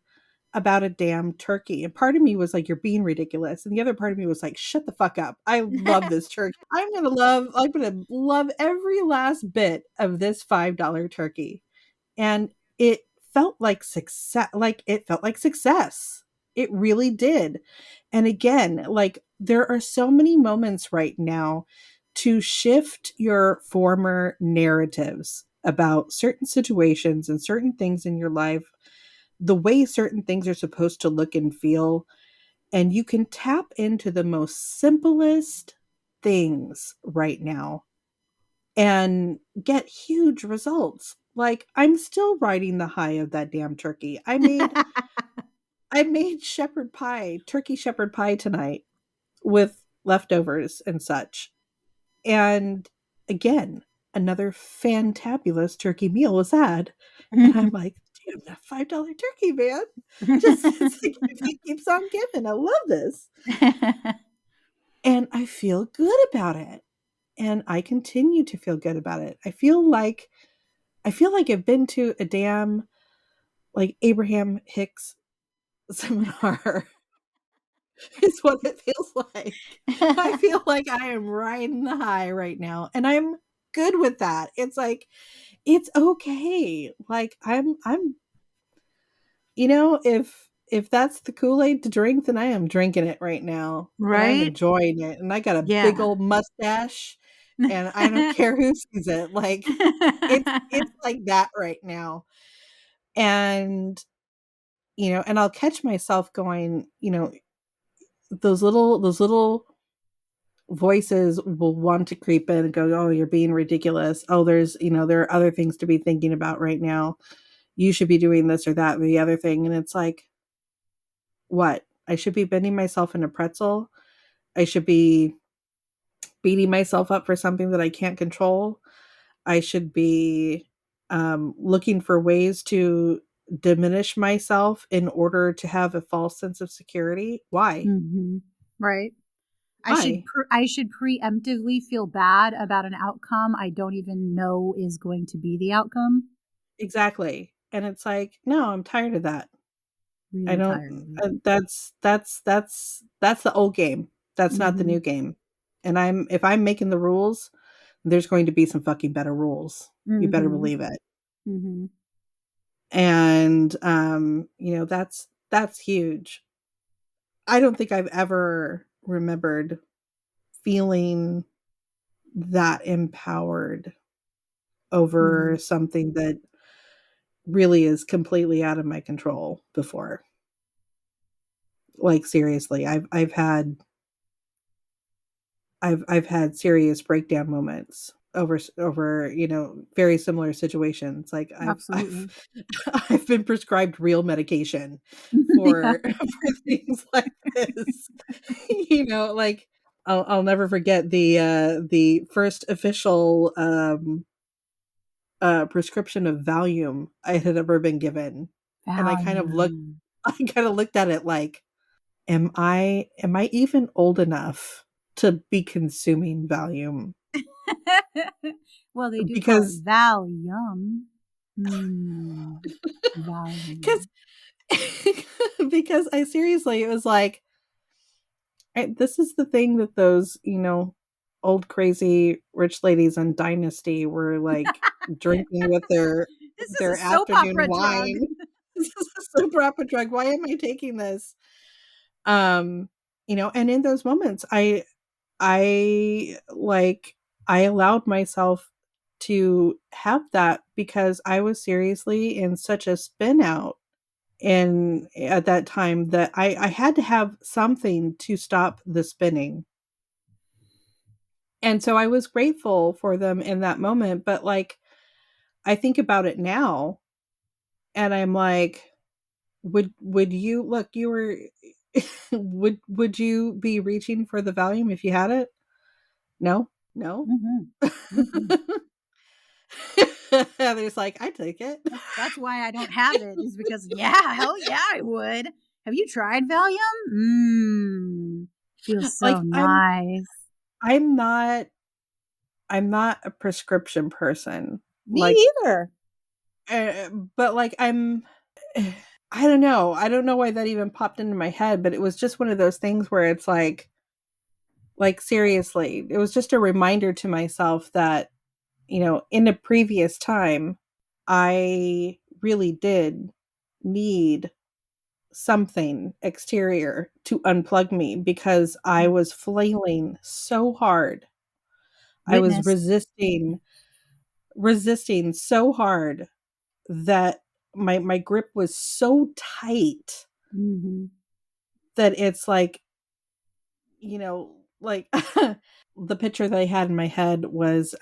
[SPEAKER 1] about a damn turkey. And part of me was like, you're being ridiculous. And the other part of me was like, shut the fuck up. I love this turkey. I'm gonna love every last bit of this $5 turkey. And it felt like success. It really did. And again, like, there are so many moments right now to shift your former narratives about certain situations and certain things in your life, the way certain things are supposed to look and feel. And you can tap into the most simplest things right now and get huge results. Like, I'm still riding the high of that damn turkey. I made shepherd pie, turkey shepherd pie tonight with leftovers and such. And again, another fantabulous turkey meal was had. And I'm like, damn, that $5 turkey, man. Just it's like, it keeps on giving. I love this. And I feel good about it. And I continue to feel good about it. I feel like I've been to a damn, like, Abraham Hicks seminar. Is what it feels like. I feel like I am riding the high right now, and I'm good with that. It's like, it's okay. Like, if that's the Kool-Aid to drink, then I am drinking it right now, and I'm
[SPEAKER 2] Right?
[SPEAKER 1] enjoying it, and I got a big
[SPEAKER 2] Yeah.
[SPEAKER 1] old mustache, and I don't care who sees it. Like, it's like that right now. And, and I'll catch myself going, those little voices will want to creep in and go, "Oh, you're being ridiculous. Oh, there are other things to be thinking about right now. You should be doing this or that or the other thing." And it's like, what? I should be bending myself in a pretzel. I should be beating myself up for something that I can't control. I should be looking for ways to diminish myself in order to have a false sense of security. Why?
[SPEAKER 2] Mhm. Right.
[SPEAKER 1] Why?
[SPEAKER 2] I should preemptively feel bad about an outcome I don't even know is going to be the outcome.
[SPEAKER 1] Exactly. And it's like, no, I'm tired of that. I
[SPEAKER 2] Really
[SPEAKER 1] don't.
[SPEAKER 2] tired of it.
[SPEAKER 1] That's the old game. That's not the new
[SPEAKER 2] Mhm.
[SPEAKER 1] game. And if I'm making the rules, there's going to be some fucking better rules. You better
[SPEAKER 2] Mhm.
[SPEAKER 1] believe it.
[SPEAKER 2] Mhm.
[SPEAKER 1] And that's huge. I don't think I've ever remembered feeling that empowered over
[SPEAKER 2] Mhm.
[SPEAKER 1] something that really is completely out of my control before. Like, seriously, I've had serious breakdown moments over, very similar situations. Like, I've
[SPEAKER 2] Absolutely.
[SPEAKER 1] I've been prescribed real medication
[SPEAKER 2] Yeah.
[SPEAKER 1] for things like this. Like, I'll never forget the first official prescription of Valium I had ever been given. And
[SPEAKER 2] Valium.
[SPEAKER 1] I kind of looked at it like, am I even old enough to be consuming Valium?
[SPEAKER 2] Well, they do call
[SPEAKER 1] Because
[SPEAKER 2] it Valium. Mm. Valium.
[SPEAKER 1] because because I seriously, it was like, this is the thing that those, old crazy rich ladies on Dynasty were like drinking with their
[SPEAKER 2] This is a
[SPEAKER 1] their
[SPEAKER 2] soap
[SPEAKER 1] afternoon
[SPEAKER 2] opera drug.
[SPEAKER 1] wine. This is a super opera drug. Why am I taking this? Um, and in those moments, I like I allowed myself to have that because I was seriously in such a spin out, and at that time that I had to have something to stop the spinning. And so I was grateful for them in that moment, but like I think about it now and I'm like, would you look, you were would you be reaching for the Valium if you had it? No. No.
[SPEAKER 2] Mhm. Mhm.
[SPEAKER 1] There's like, I take it.
[SPEAKER 2] That's why I don't have it, is because, yeah, hell yeah, I would. Have you tried Valium? Mmm. Feels so
[SPEAKER 1] Like
[SPEAKER 2] nice.
[SPEAKER 1] I'm not I'm not a prescription person.
[SPEAKER 2] Me
[SPEAKER 1] Like
[SPEAKER 2] either.
[SPEAKER 1] but like I don't know. I don't know why that even popped into my head, but it was just one of those things where it's like seriously, it was just a reminder to myself that, in a previous time, I really did need something exterior to unplug me because I was flailing so hard. I was
[SPEAKER 2] Witness.
[SPEAKER 1] resisting so hard that my grip was so tight
[SPEAKER 2] Mhm.
[SPEAKER 1] that it's like the picture that I had in my head was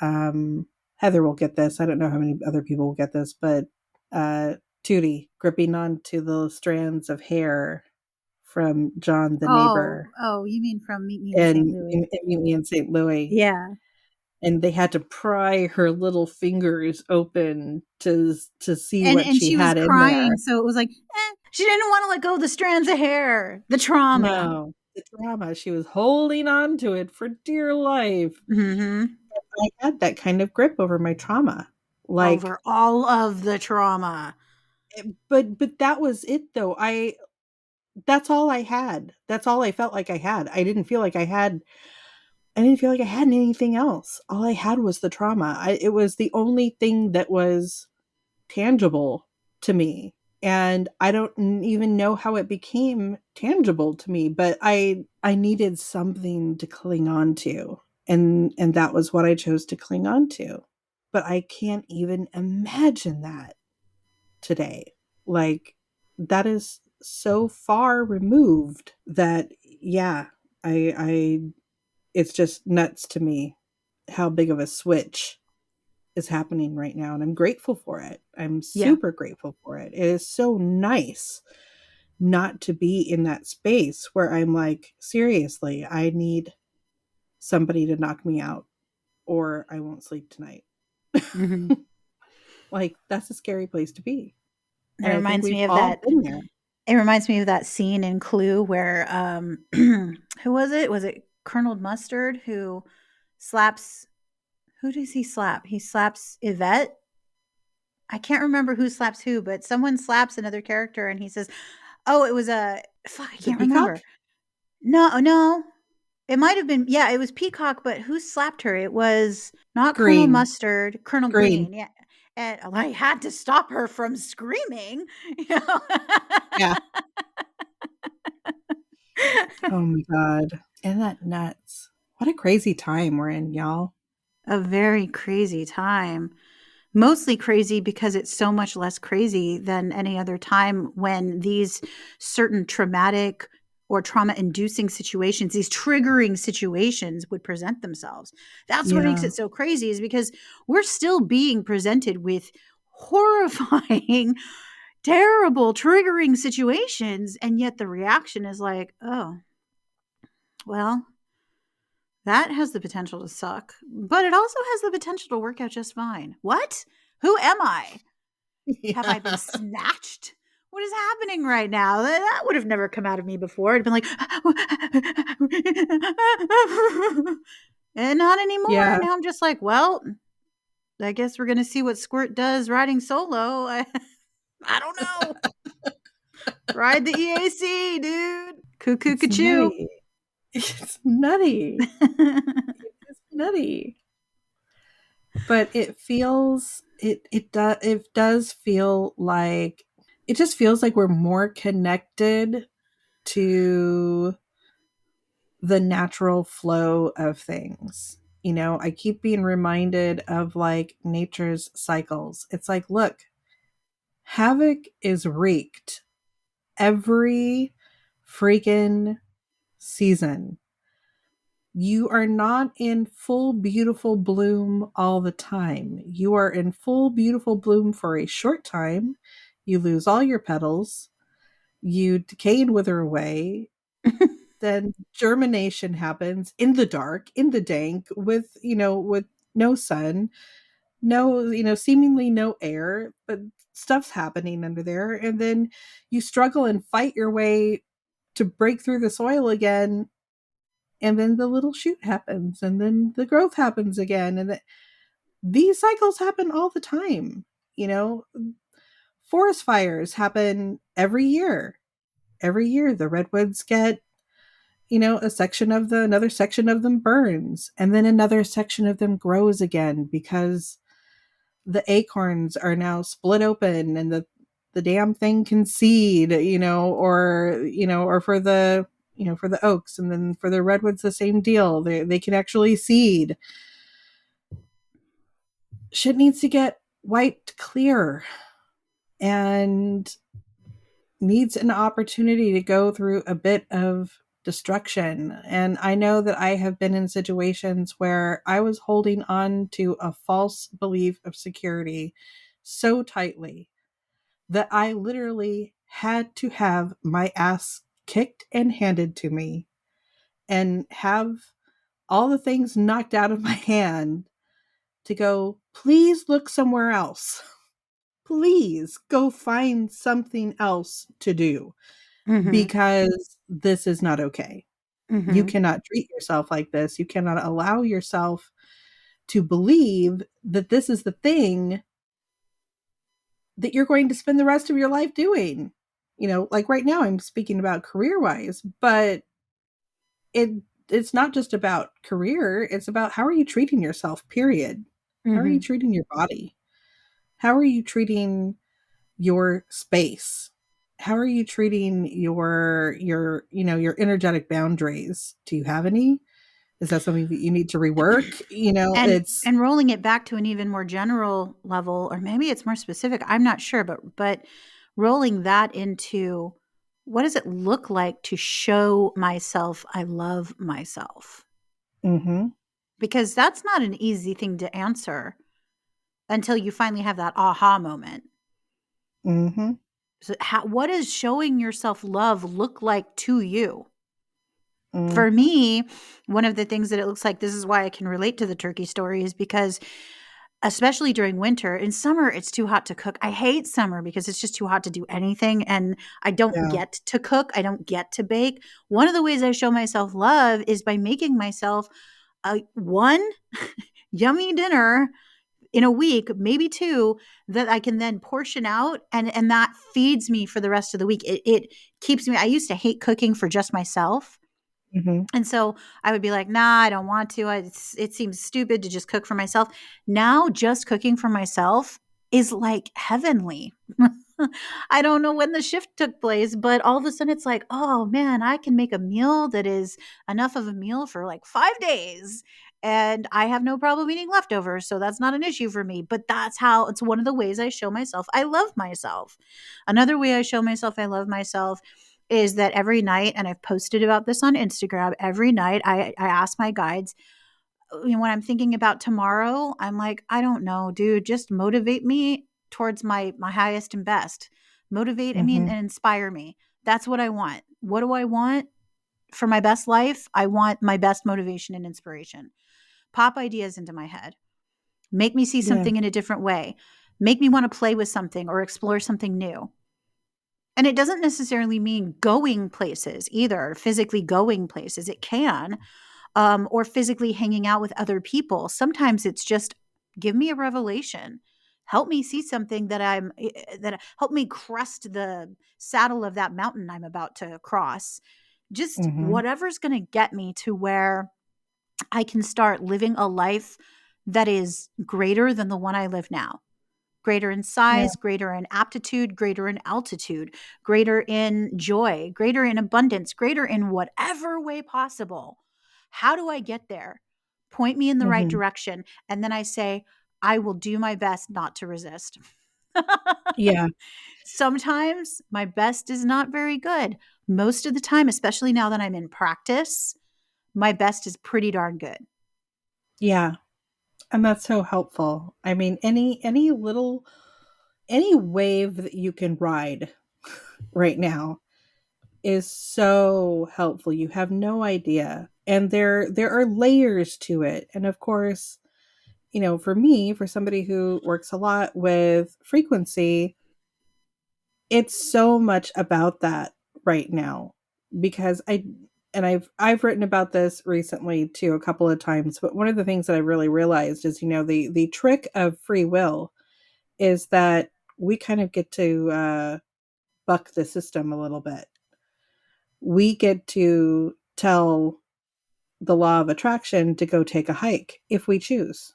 [SPEAKER 1] Heather will get this. I don't know how many other people will get this, but uh Tootie gripping onto the strands of hair from John the
[SPEAKER 2] Oh,
[SPEAKER 1] neighbor
[SPEAKER 2] oh, you mean from Meet Me in St.
[SPEAKER 1] and
[SPEAKER 2] Louis.
[SPEAKER 1] in Meet Me in St. Louis.
[SPEAKER 2] Yeah.
[SPEAKER 1] And they had to pry her little fingers open to see
[SPEAKER 2] And
[SPEAKER 1] what
[SPEAKER 2] and
[SPEAKER 1] she
[SPEAKER 2] she was
[SPEAKER 1] had in there.
[SPEAKER 2] crying, so it was like, she didn't wanna let go of the strands of hair. The trauma.
[SPEAKER 1] No, the drama. She was holding on to it for dear life.
[SPEAKER 2] Mhm.
[SPEAKER 1] I had that kind of grip over my trauma. Like,
[SPEAKER 2] Over all of the trauma.
[SPEAKER 1] but that was it though. That's all I had. That's all I felt like I had. I didn't feel like I had anything else. All I had was the trauma. It was the only thing that was tangible to me. And I don't even know how it became tangible to me, but I needed something to cling on to. And that was what I chose to cling on to. But I can't even imagine that today. Like that is so far removed that yeah, I it's just nuts to me how big of a switch is happening right now, and I'm grateful for it. I'm
[SPEAKER 2] Yeah.
[SPEAKER 1] super grateful for it. It is so nice not to be in that space where I'm like, seriously, I need somebody to knock me out or I won't sleep tonight.
[SPEAKER 2] Mhm.
[SPEAKER 1] Like that's a scary place to be.
[SPEAKER 2] It
[SPEAKER 1] And I think
[SPEAKER 2] reminds
[SPEAKER 1] we've
[SPEAKER 2] me of
[SPEAKER 1] all
[SPEAKER 2] that
[SPEAKER 1] been there.
[SPEAKER 2] it reminds me of that scene in Clue where, who was it? Was it Colonel Mustard who slaps who does he slap? He slaps Yvette? I can't remember who slaps who, but someone slaps another character and he says, "Oh, it was a fuck, I
[SPEAKER 1] Is it
[SPEAKER 2] can't remember."
[SPEAKER 1] Peacock?
[SPEAKER 2] No, no. It might have been, yeah, it was Peacock, but who slapped her? It was not Colonel
[SPEAKER 1] Green.
[SPEAKER 2] Mustard, Colonel
[SPEAKER 1] Green.
[SPEAKER 2] Green. Yeah. And I had to stop her from screaming, you know.
[SPEAKER 1] Yeah. Oh my god. Isn't that nuts? What a crazy time we're in, y'all.
[SPEAKER 2] A very crazy time. Mostly crazy because it's so much less crazy than any other time when these certain traumatic or trauma inducing situations, these triggering situations would present themselves. That's what makes
[SPEAKER 1] Yeah.
[SPEAKER 2] it so crazy, is because we're still being presented with horrifying, terrible, triggering situations. And yet the reaction is like, oh, well, that has the potential to suck, but it also has the potential to work out just fine. What? Who am I? Have I been
[SPEAKER 1] Yeah.
[SPEAKER 2] snatched? What is happening right now? That would have never come out of me before. It'd been like, and not anymore.
[SPEAKER 1] Yeah.
[SPEAKER 2] Now I'm just like, well, I guess we're going to see what Squirt does riding solo. I don't know. Ride the EAC, dude. Cuckoo,
[SPEAKER 1] It's
[SPEAKER 2] cuckoo.
[SPEAKER 1] nutty. It's nutty. It's nutty. But it does feel like it just feels like we're more connected to the natural flow of things. I keep being reminded of like nature's cycles. It's like, look, havoc is wreaked every freaking season. You are not in full beautiful bloom all the time. You are in full beautiful bloom for a short time. You lose all your petals, you decay and wither away. Then germination happens in the dark, in the dank, with, with no sun, no, seemingly no air, but stuff's happening under there. And then you struggle and fight your way to break through the soil again. And then the little shoot happens, and then the growth happens again. And these cycles happen all the time. You know, forest fires happen every year. Every year, the redwoods get, another section of them burns, and then another section of them grows again because the acorns are now split open and the damn thing can seed, or for the, for the oaks, and then for the redwoods, the same deal. They can actually seed. Shit needs to get wiped clear and needs an opportunity to go through a bit of destruction. And I know that I have been in situations where I was holding on to a false belief of security so tightly that I literally had to have my ass kicked and handed to me and have all the things knocked out of my hand to go, please look somewhere else. Please go find something else to do
[SPEAKER 2] Mhm.
[SPEAKER 1] because this is not okay. You
[SPEAKER 2] Mhm.
[SPEAKER 1] cannot treat yourself like this. You cannot allow yourself to believe that this is the thing that you're going to spend the rest of your life doing. Like right now I'm speaking about career wise, but it it's not just about career, it's about how are you treating yourself, period. How are you
[SPEAKER 2] Mhm.
[SPEAKER 1] treating your body? How are you treating your space? How are you treating your energetic boundaries? Do you have any? Is that something that you need to rework?
[SPEAKER 2] And
[SPEAKER 1] It's
[SPEAKER 2] rolling it back to an even more general level, or maybe it's more specific, I'm not sure, but rolling that into what does it look like to show myself I love myself?
[SPEAKER 1] mhm,
[SPEAKER 2] Because that's not an easy thing to answer until you finally have that aha moment.
[SPEAKER 1] mhm,
[SPEAKER 2] So what does showing yourself love look like to you? For
[SPEAKER 1] mhm,
[SPEAKER 2] me, one of the things that it looks like, this is why I can relate to the turkey story, is because especially during winter. In summer, it's too hot to cook. I hate summer because it's just too hot to do anything, and I don't
[SPEAKER 1] yeah,
[SPEAKER 2] get to cook. I don't get to bake. One of the ways I show myself love is by making myself a one yummy dinner in a week, maybe two, that I can then portion out, and that feeds me for the rest of the week. It keeps me. I used to hate cooking for just myself.
[SPEAKER 1] mhm,
[SPEAKER 2] And so I would be like, nah, I don't want to. It seems stupid to just cook for myself. Now, just cooking for myself is like heavenly. I don't know when the shift took place, but all of a sudden it's like, oh man, I can make a meal that is enough of a meal for like 5 days. And I have no problem eating leftovers. So that's not an issue for me. But that's how it's one of the ways I show myself I love myself. Another way I show myself I love myself is that every night, and I've posted about this on Instagram, every night I ask my guides, when I'm thinking about tomorrow, I'm like, I don't know, dude, just motivate me towards my highest and best. Motivate me and
[SPEAKER 1] mhm,
[SPEAKER 2] inspire me. That's what I want. What do I want for my best life? I want my best motivation and inspiration. Pop ideas into my head. Make me see
[SPEAKER 1] yeah,
[SPEAKER 2] something in a different way. Make me want to play with something or explore something new. And it doesn't necessarily mean going places either, physically going places. It can, or physically hanging out with other people. Sometimes it's just give me a revelation. Help me see something that help me crest the saddle of that mountain I'm about to cross. Just
[SPEAKER 1] mhm,
[SPEAKER 2] whatever's going to get me to where I can start living a life that is greater than the one I live now, greater in
[SPEAKER 1] yeah,
[SPEAKER 2] size, greater in aptitude, greater in altitude, greater in joy, greater in abundance, greater in whatever way possible. How do I get there? Point me in the right
[SPEAKER 1] mhm,
[SPEAKER 2] direction. And then I say, I will do my best not to resist.
[SPEAKER 1] yeah,
[SPEAKER 2] Sometimes my best is not very good. Most of the time, especially now that I'm in practice, my best is pretty darn good.
[SPEAKER 1] Yeah, and that's so helpful. I mean, any little any wave that you can ride right now is so helpful. You have no idea. And there are layers to it. And of course, for me, for somebody who works a lot with frequency, it's so much about that right now because I've written about this recently too a couple of times, but one of the things that I really realized is, the trick of free will is that we kind of get to buck the system a little bit. We get to tell the law of attraction to go take a hike if we choose.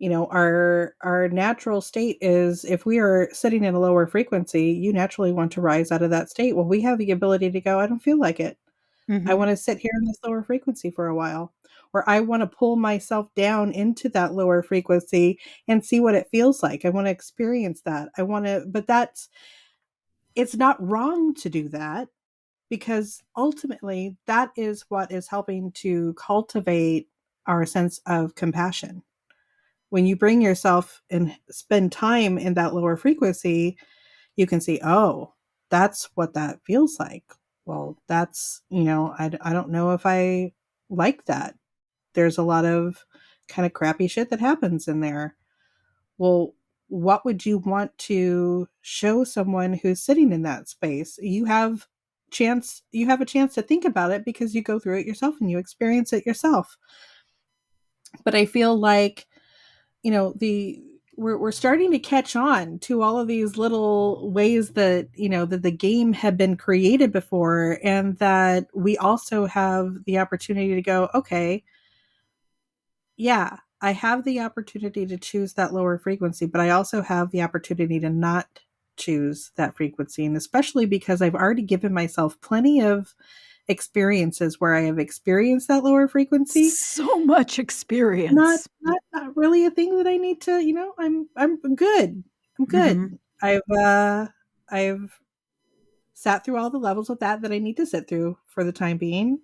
[SPEAKER 1] Our natural state is, if we are sitting in a lower frequency, you naturally want to rise out of that state. Well, we have the ability to go, I don't feel like it. I
[SPEAKER 2] Hmm.
[SPEAKER 1] want to sit here in this lower frequency for a while. Or I want to pull myself down into that lower frequency and see what it feels like. I want to experience that. But it's not wrong to do that, because ultimately that is what is helping to cultivate our sense of compassion. When you bring yourself and spend time in that lower frequency, you can see, oh, that's what that feels like. Well, I don't know if I like that. There's a lot of kind of crappy shit that happens in there. Well, what would you want to show someone who's sitting in that space? You have a chance to think about it because you go through it yourself and you experience it yourself. But I feel like, the we're starting to catch on to all of these little ways that, that the game had been created before, and that we also have the opportunity to go, okay, yeah, I have the opportunity to choose that lower frequency, but I also have the opportunity to not choose that frequency. And especially because I've already given myself plenty of experiences where I have experienced that lower frequency.
[SPEAKER 2] So much
[SPEAKER 1] Not
[SPEAKER 2] experience.
[SPEAKER 1] not really a thing that I need to, I'm good. I'm
[SPEAKER 2] Hmm.
[SPEAKER 1] good. I've sat through all the levels of that I need to sit through for the time being.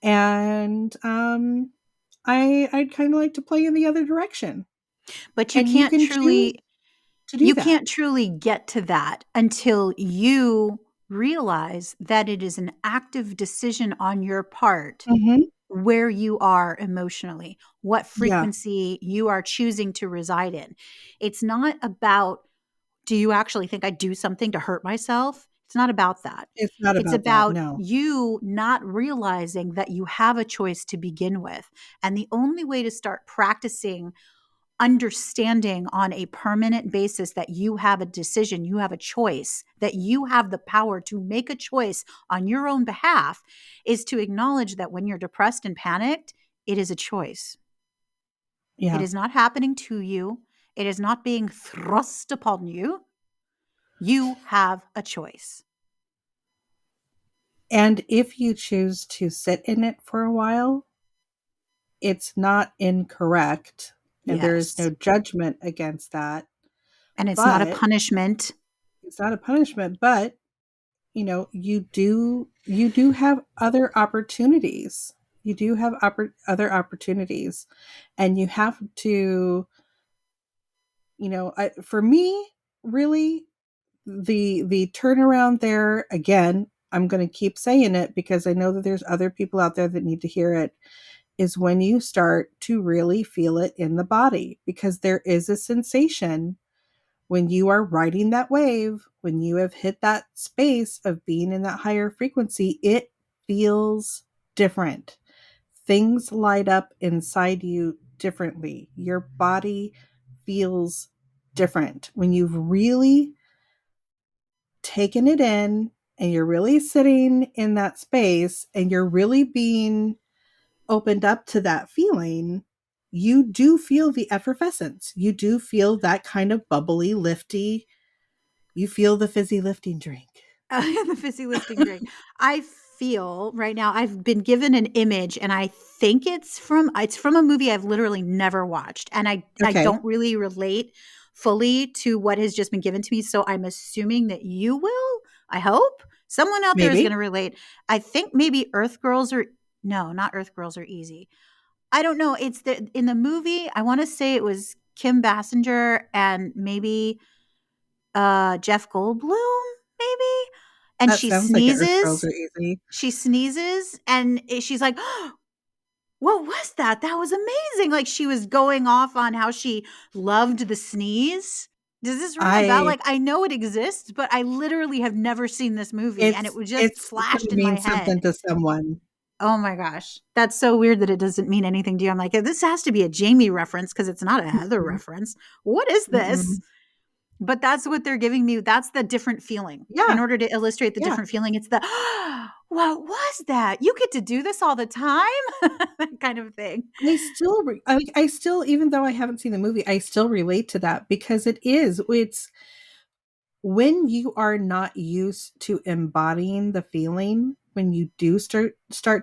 [SPEAKER 1] And I'd kind of like to play in the other direction.
[SPEAKER 2] But
[SPEAKER 1] And you can choose to do
[SPEAKER 2] you
[SPEAKER 1] that.
[SPEAKER 2] can't truly get to that until you realize that it is an active decision on your part
[SPEAKER 1] Mhm.
[SPEAKER 2] where you are emotionally, what
[SPEAKER 1] Yeah,
[SPEAKER 2] frequency you are choosing to reside in. It's not about, do you actually think I do something to hurt myself? It's not about that.
[SPEAKER 1] it's not
[SPEAKER 2] It's
[SPEAKER 1] about that,
[SPEAKER 2] about
[SPEAKER 1] no.
[SPEAKER 2] you not realizing that you have a choice to begin with. And the only way to start practicing understanding on a permanent basis that you have a decision, you have a choice, that you have the power to make a choice on your own behalf is to acknowledge that when you're depressed and panicked, it is a choice. It
[SPEAKER 1] Yeah.
[SPEAKER 2] is not happening to you, it is not being thrust upon you. You have a choice.
[SPEAKER 1] And if you choose to sit in it for a while, it's not incorrect, and there is
[SPEAKER 2] Yes.
[SPEAKER 1] no judgment against that,
[SPEAKER 2] And it's not a
[SPEAKER 1] but
[SPEAKER 2] punishment.
[SPEAKER 1] it's not a punishment, but you do have other opportunities. You do have other opportunities, and you have to, for me, really, the turnaround there, again, I'm going to keep saying it because I know that there's other people out there that need to hear it, is when you start to really feel it in the body, because there is a sensation when you are riding that wave, when you have hit that space of being in that higher frequency. It feels different. Things light up inside you differently. Your body feels different when you've really taken it in, and you're really sitting in that space, and you're really being opened up to that feeling. You do feel the effervescence. You do feel that kind of bubbly, lifty. You feel the fizzy lifting drink.
[SPEAKER 2] The fizzy lifting drink. I feel right now I've been given an image and I think it's from a movie I've literally never watched and I
[SPEAKER 1] Okay,
[SPEAKER 2] don't really relate fully to what has just been given to me, so I'm assuming that you will. I hope someone out there is going
[SPEAKER 1] maybe.
[SPEAKER 2] to relate. I think maybe Earth Girls or No, not Earth Girls Are Easy. I don't know. It's the in the movie. I want to say it was Kim Bassinger and maybe Jeff Goldblum, maybe. And
[SPEAKER 1] That sounds like a Earth Girls Are Easy.
[SPEAKER 2] she sneezes, and she's like, what was that? That was amazing. Like she was going off on how she loved the sneeze. Does this ring a bell?
[SPEAKER 1] I
[SPEAKER 2] Like I know it exists, but I literally have never seen this movie and it was just
[SPEAKER 1] it's gonna
[SPEAKER 2] flashed in my
[SPEAKER 1] mean
[SPEAKER 2] head.
[SPEAKER 1] something to someone.
[SPEAKER 2] Oh my gosh. That's so weird that it doesn't mean anything to you. I'm like, this has to be a Jamie reference because it's not a Heather
[SPEAKER 1] Mm-mm,
[SPEAKER 2] reference. What is this?
[SPEAKER 1] mm-mm.
[SPEAKER 2] But that's what they're giving me. That's the different feeling. In
[SPEAKER 1] Yeah,
[SPEAKER 2] order to illustrate the
[SPEAKER 1] yeah.
[SPEAKER 2] different feeling, it's the, what was that? You get to do this all the time? That kind of thing.
[SPEAKER 1] I still, even though I haven't seen the movie, I still relate to that because it's when you are not used to embodying the feeling, when you do start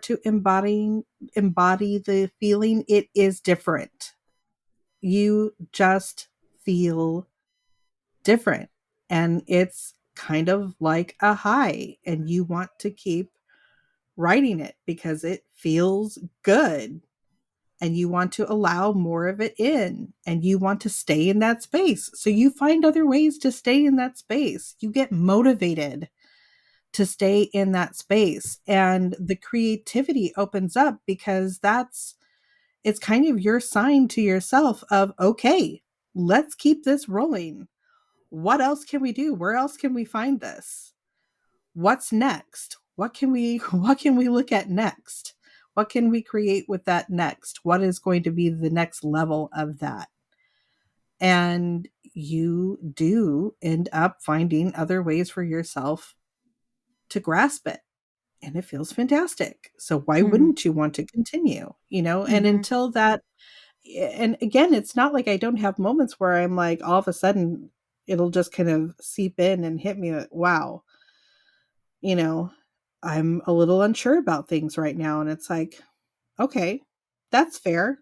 [SPEAKER 1] to embody the feeling, it is different. You just feel different, and it's kind of like a high, and you want to keep riding it because it feels good, and you want to allow more of it in, and you want to stay in that space. So you find other ways to stay in that space. You get motivated to stay in that space, and the creativity opens up because it's kind of your sign to yourself of, okay, let's keep this rolling. What else can we do? Where else can we find this? What's next? What can we look at next? What can we create with that next? What is going to be the next level of that? And you do end up finding other ways for yourself to grasp it, and it feels fantastic. So why
[SPEAKER 2] Mhm,
[SPEAKER 1] wouldn't you want to continue? And
[SPEAKER 2] mhm.
[SPEAKER 1] until that, and again, it's not like I don't have moments where I'm like, all of a sudden it'll just kind of seep in and hit me like, wow, you know, I'm a little unsure about things right now. And it's like, okay, that's fair.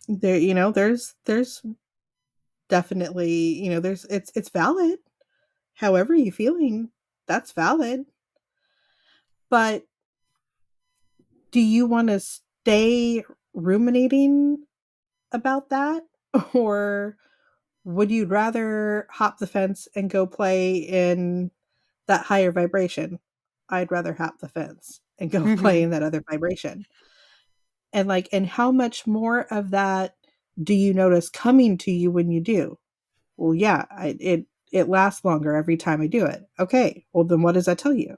[SPEAKER 1] There's definitely, it's valid. However you feeling, that's valid. But do you want to stay ruminating about that? Or would you rather hop the fence and go play in that higher vibration? I'd rather hop the fence and go play
[SPEAKER 2] Mhm.
[SPEAKER 1] in that other vibration. And how much more of that do you notice coming to you when you do? Well, yeah, it lasts longer every time I do it. Okay, well then what does that tell you?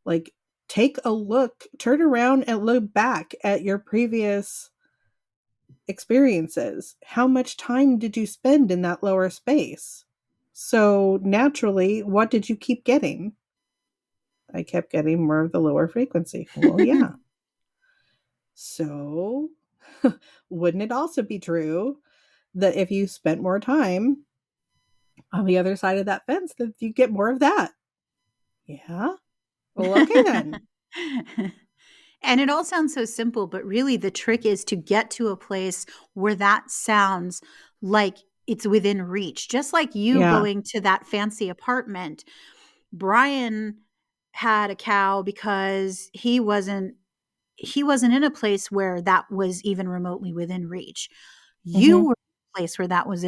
[SPEAKER 1] Like, take a look, turn around and look back at your previous experiences. How much time did you spend in that lower space? So naturally, what did you keep getting? I kept getting more of the lower frequency. Well, yeah. So wouldn't it also be true that if you spent more time on the other side of that fence, that you get more of that? Yeah. Well, okay then.
[SPEAKER 2] And it all sounds so simple, but really the trick is to get to a place where that sounds like it's within reach. Just like you
[SPEAKER 1] Yeah.
[SPEAKER 2] going to that fancy apartment, Brian had a cow because he wasn't in a place where that was even remotely within reach. You
[SPEAKER 1] Mhm.
[SPEAKER 2] were in a place where that was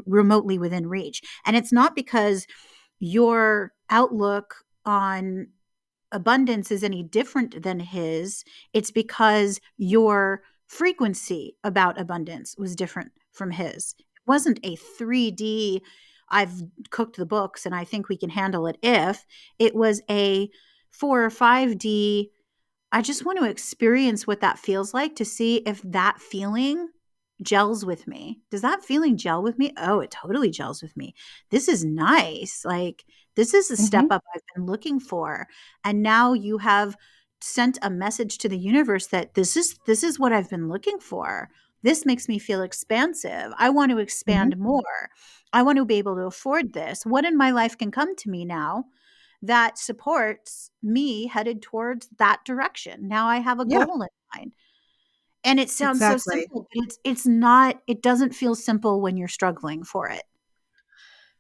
[SPEAKER 2] remotely within reach. And it's not because your outlook on abundance is any different than his. It's because your frequency about abundance was different from his. It wasn't a 3D, I've cooked the books and I think we can handle it if. It was a 4 or 5D, I just want to experience what that feels like to see if that feeling gels with me. Does that feeling gel with me? Oh, it totally gels with me. This is nice. Like, this is the step
[SPEAKER 1] Mhm.
[SPEAKER 2] up I've been looking for. And now you have sent a message to the universe that this is what I've been looking for. This makes me feel expansive. I want to
[SPEAKER 1] Mhm.
[SPEAKER 2] expand more. I want to be able to afford this. What in my life can come to me now that supports me headed towards that direction? Now I have a
[SPEAKER 1] Yeah,
[SPEAKER 2] goal in mind. And it sounds so
[SPEAKER 1] exactly.
[SPEAKER 2] simple, but it's not, it doesn't feel simple when you're struggling for it.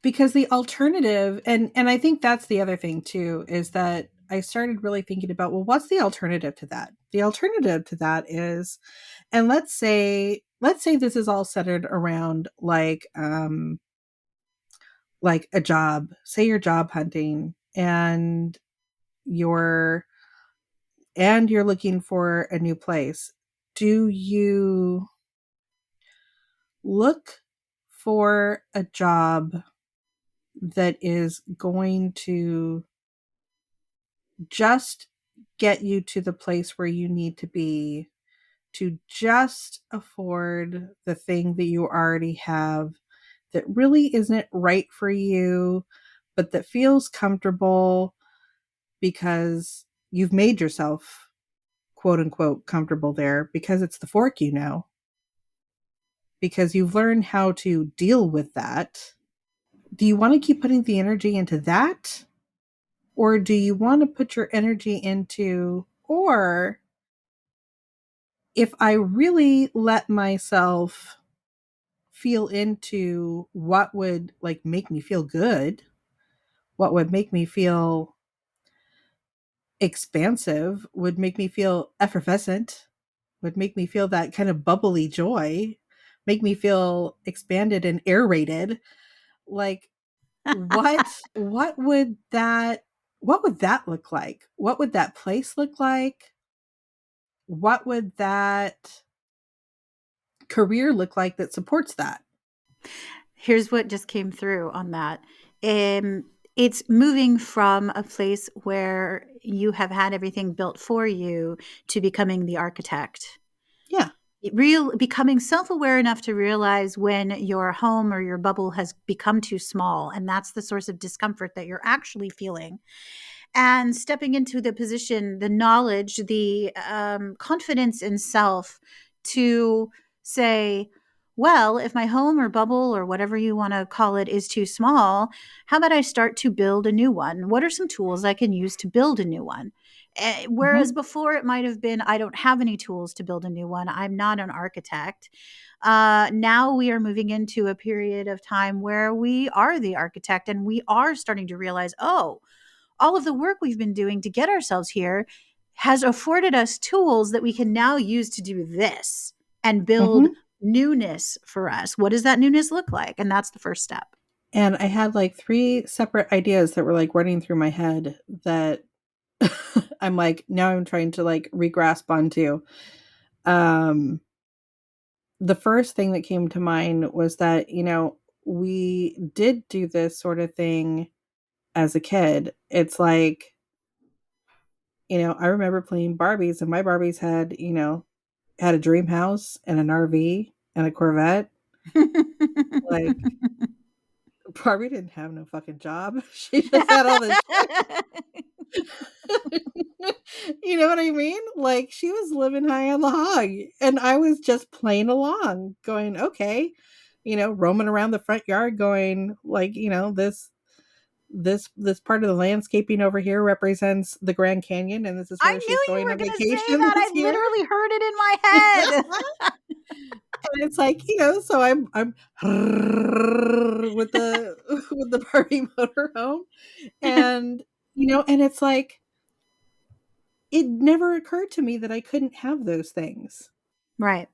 [SPEAKER 1] Because the alternative, and I think that's the other thing too, is that I started really thinking about, well, what's the alternative to that? The alternative to that is, and let's say this is all centered around like a job. Say you're job hunting and you're you're looking for a new place. Do you look for a job that is going to just get you to the place where you need to be to just afford the thing that you already have that really isn't right for you, but that feels comfortable because you've made yourself quote unquote comfortable there because it's the fork, because you've learned how to deal with that. Do you want to keep putting the energy into that? Or do you want to put your energy into, or if I really let myself feel into what would like make me feel good, what would make me feel expansive, would make me feel effervescent, would make me feel that kind of bubbly joy, make me feel expanded and aerated, like what would that look like? What would that place look like? What would that career look like that supports that?
[SPEAKER 2] Here's what just came through on that. Um, it's moving from a place where you have had everything built for you to becoming the architect.
[SPEAKER 1] Yeah.
[SPEAKER 2] Real becoming self-aware enough to realize when your home or your bubble has become too small, and that's the source of discomfort that you're actually feeling, and stepping into the position, the knowledge, the confidence in self to say, well, if my home or bubble or whatever you want to call it is too small, how about I start to build a new one? What are some tools I can use to build a new one? Whereas
[SPEAKER 1] Mhm.
[SPEAKER 2] before it might have been, I don't have any tools to build a new one. I'm not an architect. Now we are moving into a period of time where we are the architect and we are starting to realize, oh, all of the work we've been doing to get ourselves here has afforded us tools that we can now use to do this and build
[SPEAKER 1] Mhm.
[SPEAKER 2] newness for us. What does that newness look like? And that's the first step.
[SPEAKER 1] And I had like three separate ideas that were like running through my head that I'm like now I'm trying to like regrasp onto. Um the first thing that came to mind was that, we did do this sort of thing as a kid. It's like, I remember playing Barbies and my Barbies had a dream house and an RV and a Corvette. Like Barbie didn't have no fucking job. She just had all this shit. You know what I mean? Like she was living high on the hog and I was just playing along going, okay, roaming around the front yard going like, this part of the landscaping over here represents the Grand Canyon and this is
[SPEAKER 2] I
[SPEAKER 1] where
[SPEAKER 2] knew
[SPEAKER 1] she's
[SPEAKER 2] you
[SPEAKER 1] going
[SPEAKER 2] were
[SPEAKER 1] on
[SPEAKER 2] going to say
[SPEAKER 1] vacation
[SPEAKER 2] that.
[SPEAKER 1] this
[SPEAKER 2] I
[SPEAKER 1] year.
[SPEAKER 2] literally heard it in my head.
[SPEAKER 1] And it's like, so I'm with the with the Barbie motorhome and and it's like it never occurred to me that I couldn't have those things.
[SPEAKER 2] Right.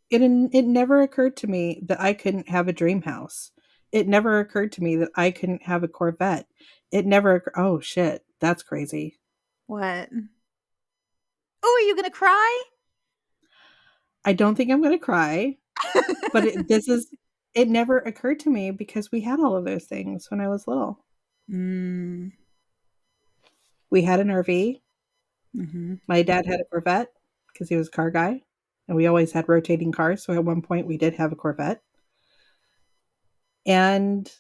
[SPEAKER 1] It never occurred to me that I couldn't have a dream house. It never occurred to me that I couldn't have a Corvette. Oh shit, that's crazy.
[SPEAKER 2] What? Oh, are you going to cry?
[SPEAKER 1] I don't think I'm going to cry, but it never occurred to me because we had all of those things when I was little.
[SPEAKER 2] Mm,
[SPEAKER 1] We had an RV.
[SPEAKER 2] hmm.
[SPEAKER 1] My dad had a Corvette because he was a car guy, and we always had rotating cars. So at one point, we did have a Corvette, and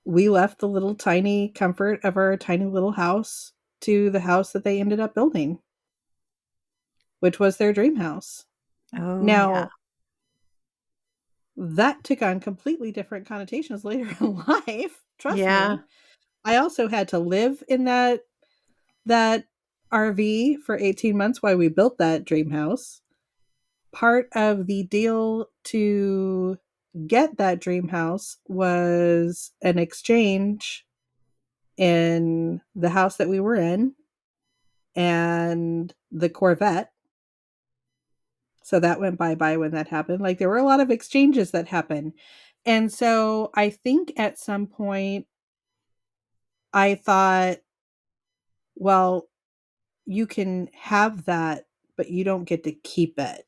[SPEAKER 1] we left the little tiny comfort of our tiny little house to the house that they ended up building, which was their dream house.
[SPEAKER 2] Oh, yeah.
[SPEAKER 1] Now, that took on completely different connotations later in life. Trust
[SPEAKER 2] Yeah.
[SPEAKER 1] me. I also had to live in that RV for 18 months while we built that dream house. Part of the deal to get that dream house was an exchange in the house that we were in and the Corvette. So that went bye bye when that happened. Like there were a lot of exchanges that happened. And so I think at some point I thought, well, you can have that, but you don't get to keep it.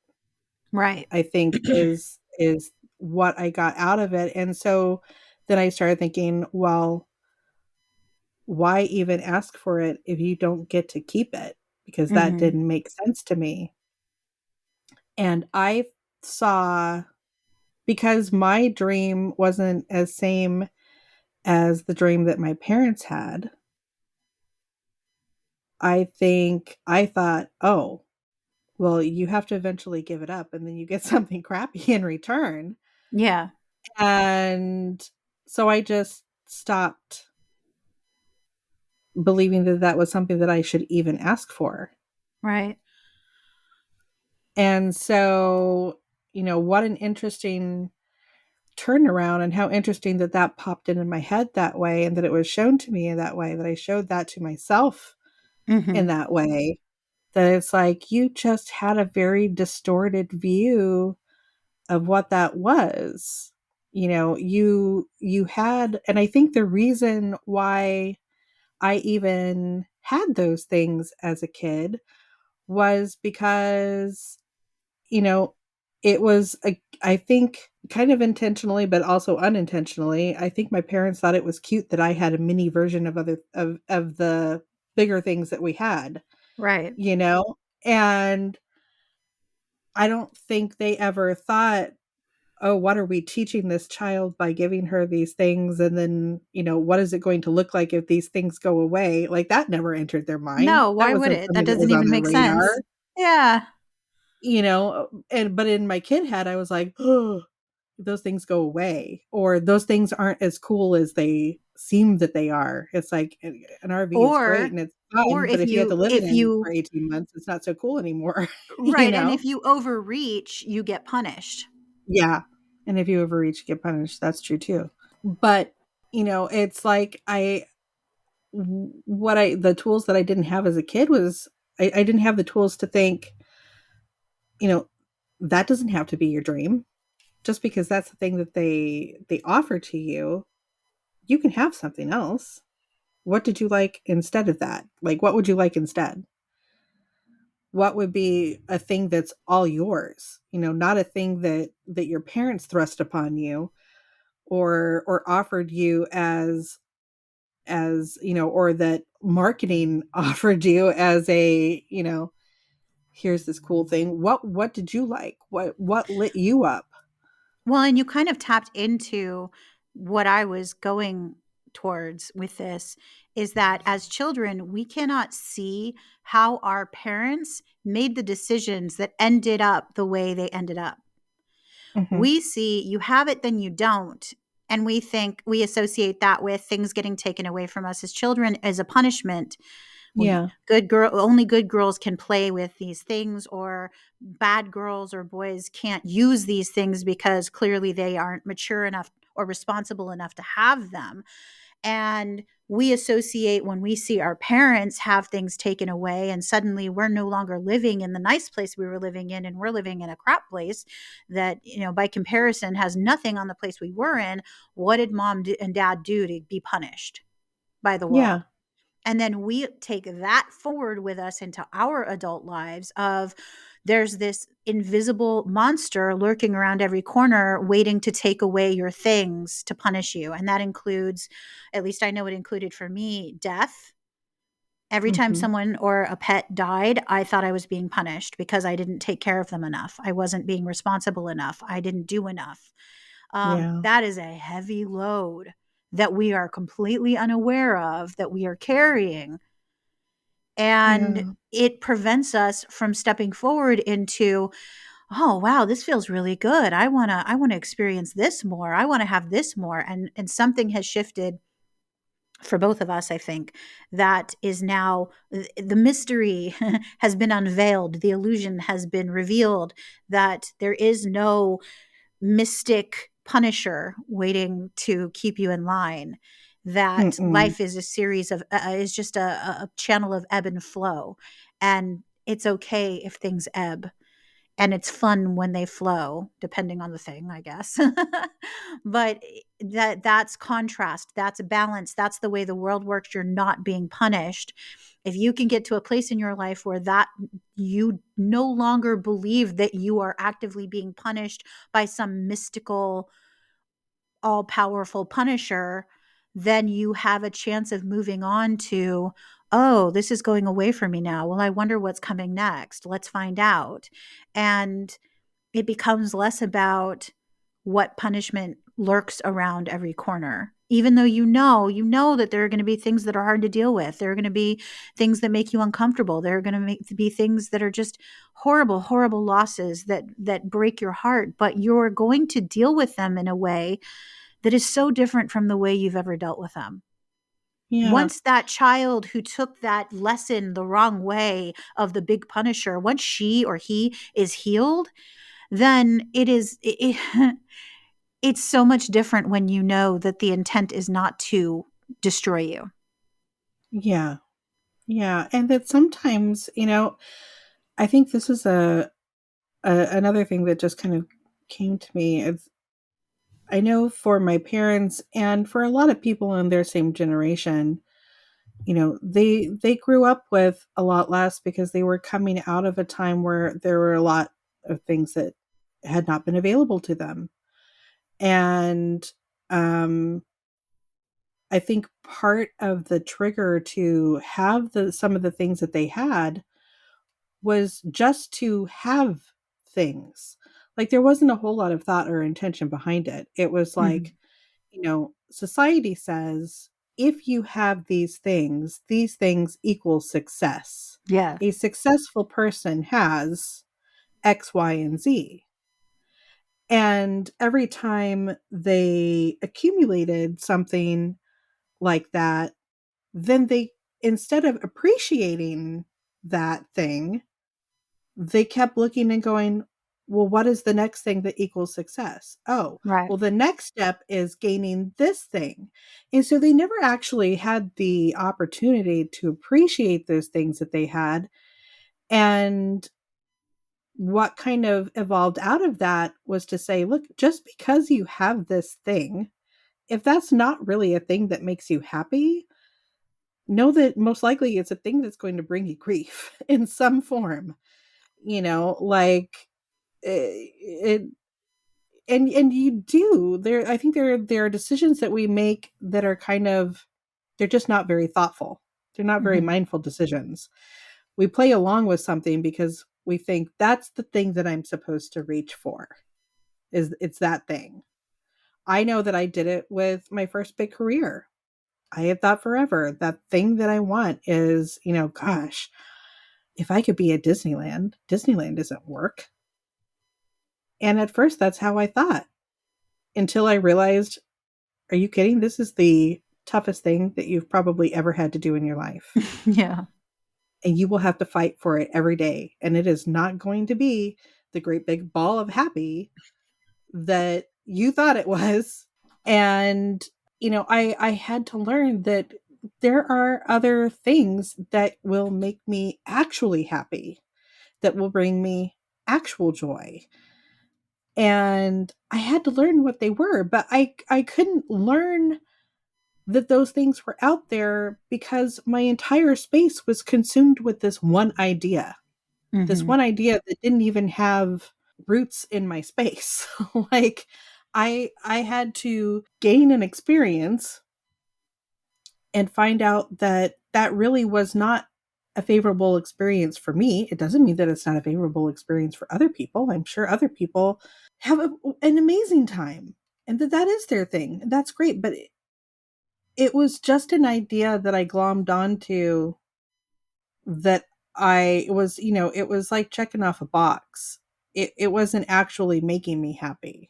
[SPEAKER 2] Right.
[SPEAKER 1] I think is what I got out of it. And so then I started thinking, well, why even ask for it if you don't get to keep it? Because that
[SPEAKER 2] Mhm.
[SPEAKER 1] didn't make sense to me. And I saw, because my dream wasn't as same as the dream that my parents had, I think I thought, oh, well, you have to eventually give it up and then you get something crappy in return.
[SPEAKER 2] Yeah.
[SPEAKER 1] And so I just stopped believing that that was something that I should even ask for.
[SPEAKER 2] Right.
[SPEAKER 1] And so, what an interesting turnaround, and how interesting that that popped into my head that way, and that it was shown to me in that way, that I showed that to myself in
[SPEAKER 2] Mhm.
[SPEAKER 1] that way. That it's like you just had a very distorted view of what that was. You had, and I think the reason why I even had those things as a kid was because, you know, it was I think kind of intentionally, but also unintentionally. I think my parents thought it was cute that I had a mini version of other of the bigger things that we had,
[SPEAKER 2] Right.
[SPEAKER 1] you know? And I don't think they ever thought, oh, what are we teaching this child by giving her these things? And then, what is it going to look like if these things go away? Like that never entered their mind.
[SPEAKER 2] No,
[SPEAKER 1] That
[SPEAKER 2] why would
[SPEAKER 1] wasn't
[SPEAKER 2] it? That
[SPEAKER 1] something that
[SPEAKER 2] doesn't
[SPEAKER 1] was on
[SPEAKER 2] even
[SPEAKER 1] their
[SPEAKER 2] make
[SPEAKER 1] radar,
[SPEAKER 2] sense. Yeah.
[SPEAKER 1] and but in my kid head, I was like, oh, those things go away, or those things aren't as cool as they seem that they are. It's like an RV is great
[SPEAKER 2] Or
[SPEAKER 1] and it's
[SPEAKER 2] or
[SPEAKER 1] fun, but
[SPEAKER 2] if
[SPEAKER 1] if you have to
[SPEAKER 2] you
[SPEAKER 1] live in
[SPEAKER 2] if
[SPEAKER 1] it
[SPEAKER 2] you
[SPEAKER 1] for 18 months, it's not so cool anymore, you
[SPEAKER 2] right, and
[SPEAKER 1] know?
[SPEAKER 2] if you overreach, you get punished.
[SPEAKER 1] Yeah. And if you overreach, you get punished. That's true too. But, it's like the tools that I didn't have as a kid was, I didn't have the tools to think, you know, that doesn't have to be your dream. Just because that's the thing that they offer to you, you can have something else. What did you like instead of that? Like, what would you like instead? What would be a thing that's all yours? Not a thing that your parents thrust upon you, or offered you as or that marketing offered you as a, here's this cool thing. What did you like? What lit you up?
[SPEAKER 2] Well, and you kind of tapped into what I was going towards with this is that as children, we cannot see how our parents made the decisions that ended up the way they ended up.
[SPEAKER 1] Hmm.
[SPEAKER 2] We see you have it, then you don't. And we think we associate that with things getting taken away from us as children as a punishment. We
[SPEAKER 1] Yeah.
[SPEAKER 2] good girl only good girls can play with these things, or bad girls or boys can't use these things because clearly they aren't mature enough or responsible enough to have them. And we associate when we see our parents have things taken away and suddenly we're no longer living in the nice place we were living in and we're living in a crap place that, by comparison has nothing on the place we were in. What did and dad do to be punished by the
[SPEAKER 1] Yeah.
[SPEAKER 2] world? And then we take that forward with us into our adult lives of there's this invisible monster lurking around every corner waiting to take away your things to punish you. And that includes, at least I know it included for me, death. Every time
[SPEAKER 1] Hmm.
[SPEAKER 2] someone or a pet died, I thought I was being punished because I didn't take care of them enough. I wasn't being responsible enough. I didn't do enough.
[SPEAKER 1] Yeah.
[SPEAKER 2] That is a heavy load that we are completely unaware of that we are carrying, and
[SPEAKER 1] Yeah.
[SPEAKER 2] it prevents us from stepping forward into, oh wow, this feels really good. I want to experience this more. I want to have this more. And something has shifted for both of us, I think, that is now the mystery has been unveiled. The illusion has been revealed that there is no mystic punisher waiting to keep you in line, that
[SPEAKER 1] Mm-mm.
[SPEAKER 2] life is a series of is just a channel of ebb and flow, and it's okay if things ebb, and it's fun when they flow, depending on the thing, I guess. But that's contrast, that's a balance, that's the way the world works. You're not being punished. If you can get to a place in your life where that you no longer believe that you are actively being punished by some mystical all powerful punisher, then you have a chance of moving on to, oh, this is going away from me now. Well, I wonder what's coming next. Let's find out. And it becomes less about what punishment lurks around every corner. Even though you know that there are going to be things that are hard to deal with. There are going to be things that make you uncomfortable. There are going to be things that are just horrible, horrible losses that break your heart. But you're going to deal with them in a way that is so different from the way you've ever dealt with them.
[SPEAKER 1] Yeah.
[SPEAKER 2] Once that child who took that lesson the wrong way of the big punisher, once she or he is healed, then it's so much different when you know that the intent is not to destroy you.
[SPEAKER 1] Yeah. Yeah. And that sometimes, I think this is another thing that just kind of came to me. I know for my parents and for a lot of people in their same generation, they grew up with a lot less because they were coming out of a time where there were a lot of things that had not been available to them. And um I think part of the trigger to have the some of the things that they had was just to have things. Like there wasn't a whole lot of thought or intention behind it. It was
[SPEAKER 2] Mhm.
[SPEAKER 1] like, society says if you have these things equal success.
[SPEAKER 2] Yeah.
[SPEAKER 1] A successful person has X, Y, and Z. And every time they accumulated something like that, then they, instead of appreciating that thing, they kept looking and going, well, what is the next thing that equals success? Oh,
[SPEAKER 2] Right.
[SPEAKER 1] well, the next step is gaining this thing. And so they never actually had the opportunity to appreciate those things that they had. And what kind of evolved out of that was to say, look, just because you have this thing, if that's not really a thing that makes you happy, know that most likely it's a thing that's going to bring you grief in some form, like it, and you do there. I think there are decisions that we make that are kind of, they're just not very thoughtful. They're not very
[SPEAKER 2] Mhm.
[SPEAKER 1] mindful decisions. We play along with something because we think that's the thing that I'm supposed to reach for, is it's that thing. I know that I did it with my first big career. I had thought forever that thing that I want is, gosh, if I could be at Disneyland, Disneyland doesn't work. And at first, that's how I thought, until I realized, are you kidding? This is the toughest thing that you've probably ever had to do in your life.
[SPEAKER 2] Yeah.
[SPEAKER 1] And you will have to fight for it every day. And it is not going to be the great big ball of happy that you thought it was. And, I had to learn that there are other things that will make me actually happy, that will bring me actual joy. And I had to learn what they were, but I couldn't learn that those things were out there because my entire space was consumed with this
[SPEAKER 2] Mhm.
[SPEAKER 1] one idea that didn't even have roots in my space. Like I had to gain an experience and find out that that really was not a favorable experience for me. It doesn't mean that it's not a favorable experience for other people. I'm sure other people have an amazing time and that is their thing. That's great. But it was just an idea that I glommed onto, that it was like checking off a box. It wasn't actually making me happy.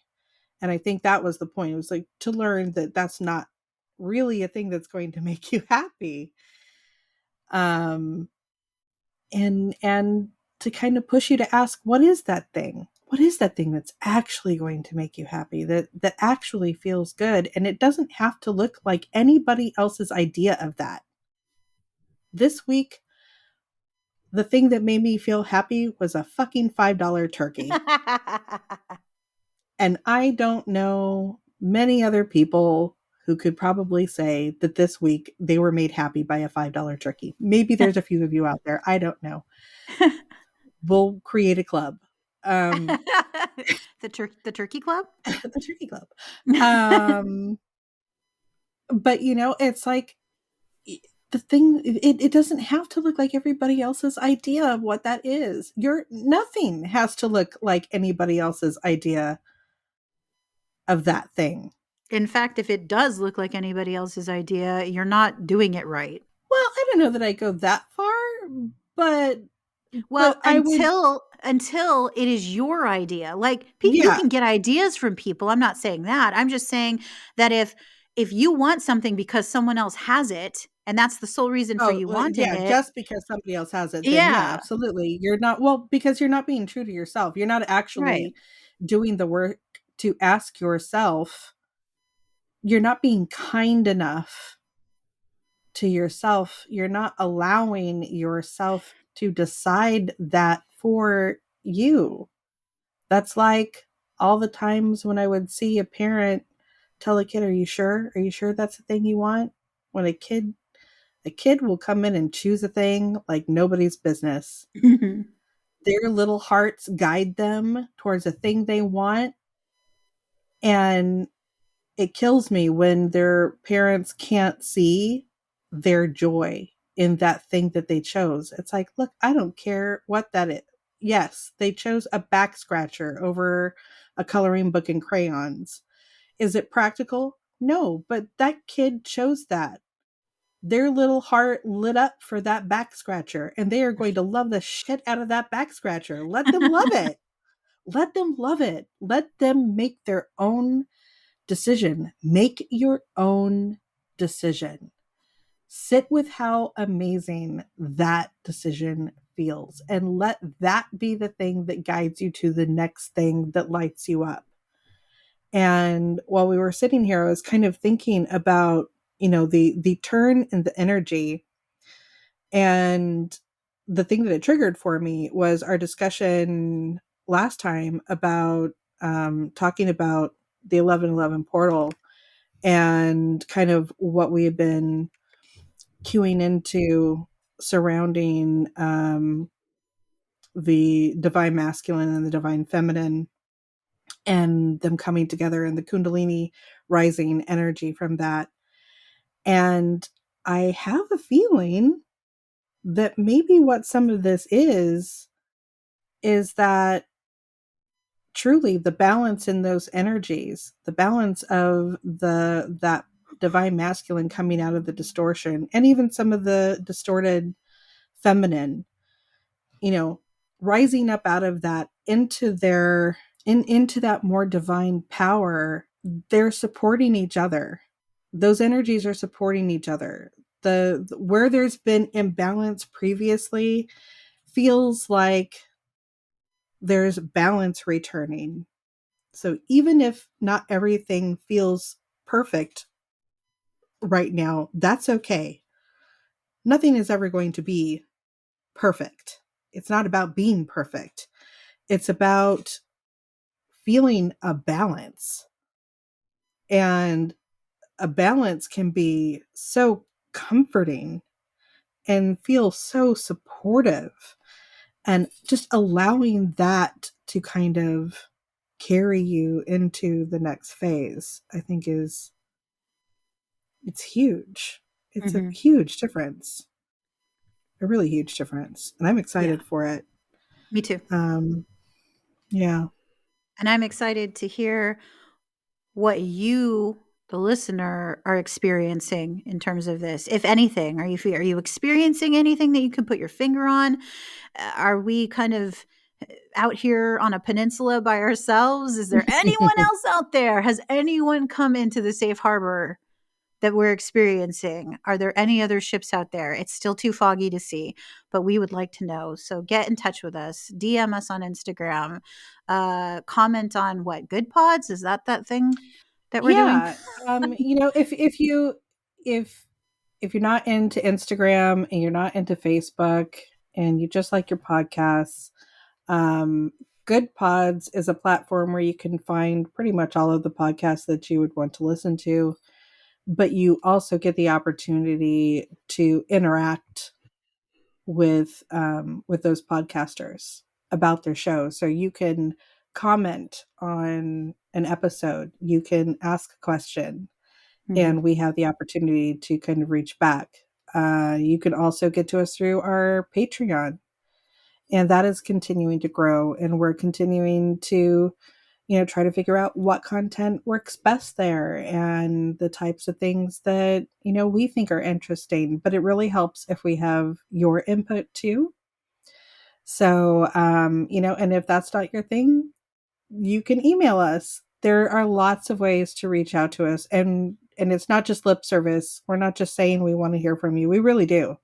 [SPEAKER 1] And I think that was the point. It was like to learn that that's not really a thing that's going to make you happy. Um, and to kind of push you to ask, what is that thing? what is that thing that's actually going to make you happy, that actually feels good, and it doesn't have to look like anybody else's idea of that. This week, the thing that made me feel happy was a fucking $5 turkey. And I don't know many other people who could probably say that this week they were made happy by a $5 turkey. Maybe there's a few of you out there. I don't know. We'll create a club. Um,
[SPEAKER 2] The turkey club?
[SPEAKER 1] the turkey club. Um, but it's like the thing, it doesn't have to look like everybody else's idea of what that is. Nothing has to look like anybody else's idea of that thing.
[SPEAKER 2] In fact, if it does look like anybody else's idea, you're not doing it right.
[SPEAKER 1] Well, I don't know that I go that far, but
[SPEAKER 2] Well,
[SPEAKER 1] I would,
[SPEAKER 2] until it is your idea. Like you
[SPEAKER 1] yeah.
[SPEAKER 2] can get ideas from people. I'm not saying that. I'm just saying that if you want something because someone else has it and that's the sole reason for
[SPEAKER 1] Oh,
[SPEAKER 2] you
[SPEAKER 1] well,
[SPEAKER 2] wanting
[SPEAKER 1] yeah,
[SPEAKER 2] it.
[SPEAKER 1] just because somebody else has it, then yeah,
[SPEAKER 2] Yeah,
[SPEAKER 1] absolutely. You're not, well, because you're not being true to yourself. You're not
[SPEAKER 2] right.
[SPEAKER 1] actually doing the work to ask yourself. You're not being kind enough to yourself. You're not allowing yourself to decide that for you. That's like all the times when I would see a parent tell a kid, "Are you sure? Are you sure that's the thing you want?" When a kid will come in and choose a thing like nobody's business. Their little hearts guide them towards a thing they want, and it kills me when their parents can't see their joy in that thing that they chose. It's like, look, I don't care what that is. Yes, they chose a back scratcher over a coloring book and crayons. Is it practical? No, but that kid chose that. Their little heart lit up for that back scratcher, and they are going to love the shit out of that back scratcher. Let them love it. Let them love it. Let them make their own decision. Make your own decision. Sit with how amazing that decision feels and let that be the thing that guides you to the next thing that lights you up. And while we were sitting here, I was kind of thinking about, the turn in the energy. And the thing that it triggered for me was our discussion last time about talking about the 1111 portal and kind of what we had been queuing into surrounding the divine masculine and the divine feminine and them coming together and the kundalini rising energy from that. And I have a feeling that maybe what some of this is that truly the balance in those energies, the balance of that divine masculine coming out of the distortion and even some of the distorted feminine, you know, rising up out of that into that more divine power. They're supporting each other. Those energies are supporting each other. The where there's been imbalance previously feels like there's balance returning. So even if not everything feels perfect right now, that's okay. Nothing is ever going to be perfect. It's not about being perfect. It's about feeling a balance. And a balance can be so comforting and feel so supportive. And just allowing that to kind of carry you into the next phase, I think it's huge. It's a
[SPEAKER 2] Hmm.
[SPEAKER 1] huge difference, a really huge difference. And I'm
[SPEAKER 2] Yeah,
[SPEAKER 1] excited for it.
[SPEAKER 2] me too.
[SPEAKER 1] Um, yeah.
[SPEAKER 2] And I'm excited to hear what you, the listener, are experiencing in terms of this. If anything, are you experiencing anything that you can put your finger on? Are we kind of out here on a peninsula by ourselves? Is there anyone else out there? Has anyone come into the safe harbor that we're experiencing? Are there any other ships out there? It's still too foggy to see, but we would like to know. So get in touch with us, DM us on Instagram, comment on what Good Pods is that thing that we're doing?
[SPEAKER 1] Yeah. If if you're not into Instagram and you're not into Facebook and you just like your podcasts, um, Good Pods is a platform where you can find pretty much all of the podcasts that you would want to listen to, but you also get the opportunity to interact with those podcasters about their show. So you can comment on an episode, you can ask a question,
[SPEAKER 2] Mhm.
[SPEAKER 1] and we have the opportunity to kind of reach back. You can also get to us through our Patreon, and that is continuing to grow, and we're continuing to try to figure out what content works best there and the types of things that we think are interesting. But it really helps if we have your input too. So and if that's not your thing, you can email us. There are lots of ways to reach out to us, and it's not just lip service. We're not just saying we want to hear from you. We really do,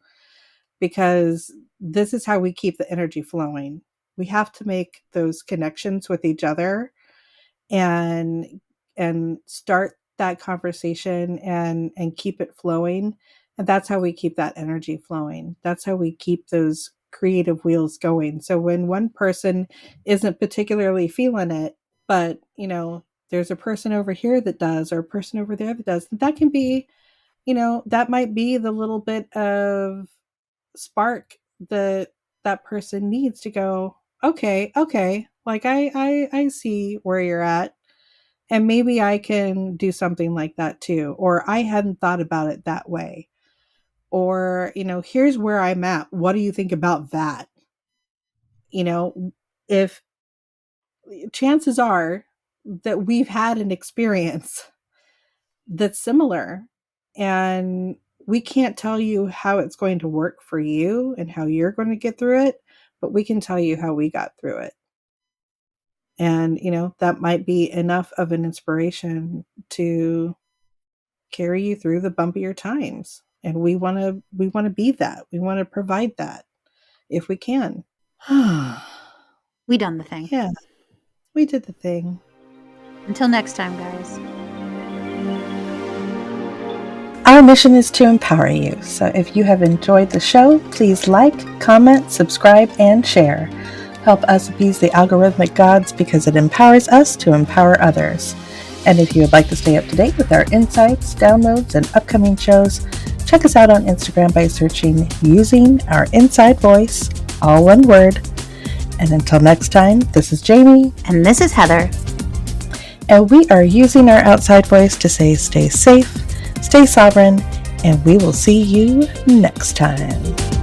[SPEAKER 1] because this is how we keep the energy flowing. We have to make those connections with each other and start that conversation and keep it flowing, and that's how we keep that energy flowing. That's how we keep those creative wheels going. So when one person isn't particularly feeling it, but there's a person over here that does, or a person over there that does, that can be, that might be the little bit of spark that that person needs to go, okay, like I see where you're at, and maybe I can do something like that too, or I hadn't thought about it that way, or here's where I'm at, what do you think about that? If chances are that we've had an experience that's similar, and we can't tell you how it's going to work for you and how you're going to get through it, but we can tell you how we got through it. And that might be enough of an inspiration to carry you through the bumpier times, and we want to be that. We want to provide that if we can.
[SPEAKER 2] We done the thing.
[SPEAKER 1] Yeah, we did the thing.
[SPEAKER 2] Until next time, guys.
[SPEAKER 1] Our mission is to empower you. So if you have enjoyed the show, please like, comment, subscribe, and share. Help us appease the algorithmic gods, because it empowers us to empower others. And if you would like to stay up to date with our insights, downloads, and upcoming shows, check us out on Instagram by searching Using Our Inside Voice, all one word. And until next time, this is Jamie.
[SPEAKER 2] And this is Heather.
[SPEAKER 1] And we are using our outside voice to say stay safe, stay sovereign, and we will see you next time.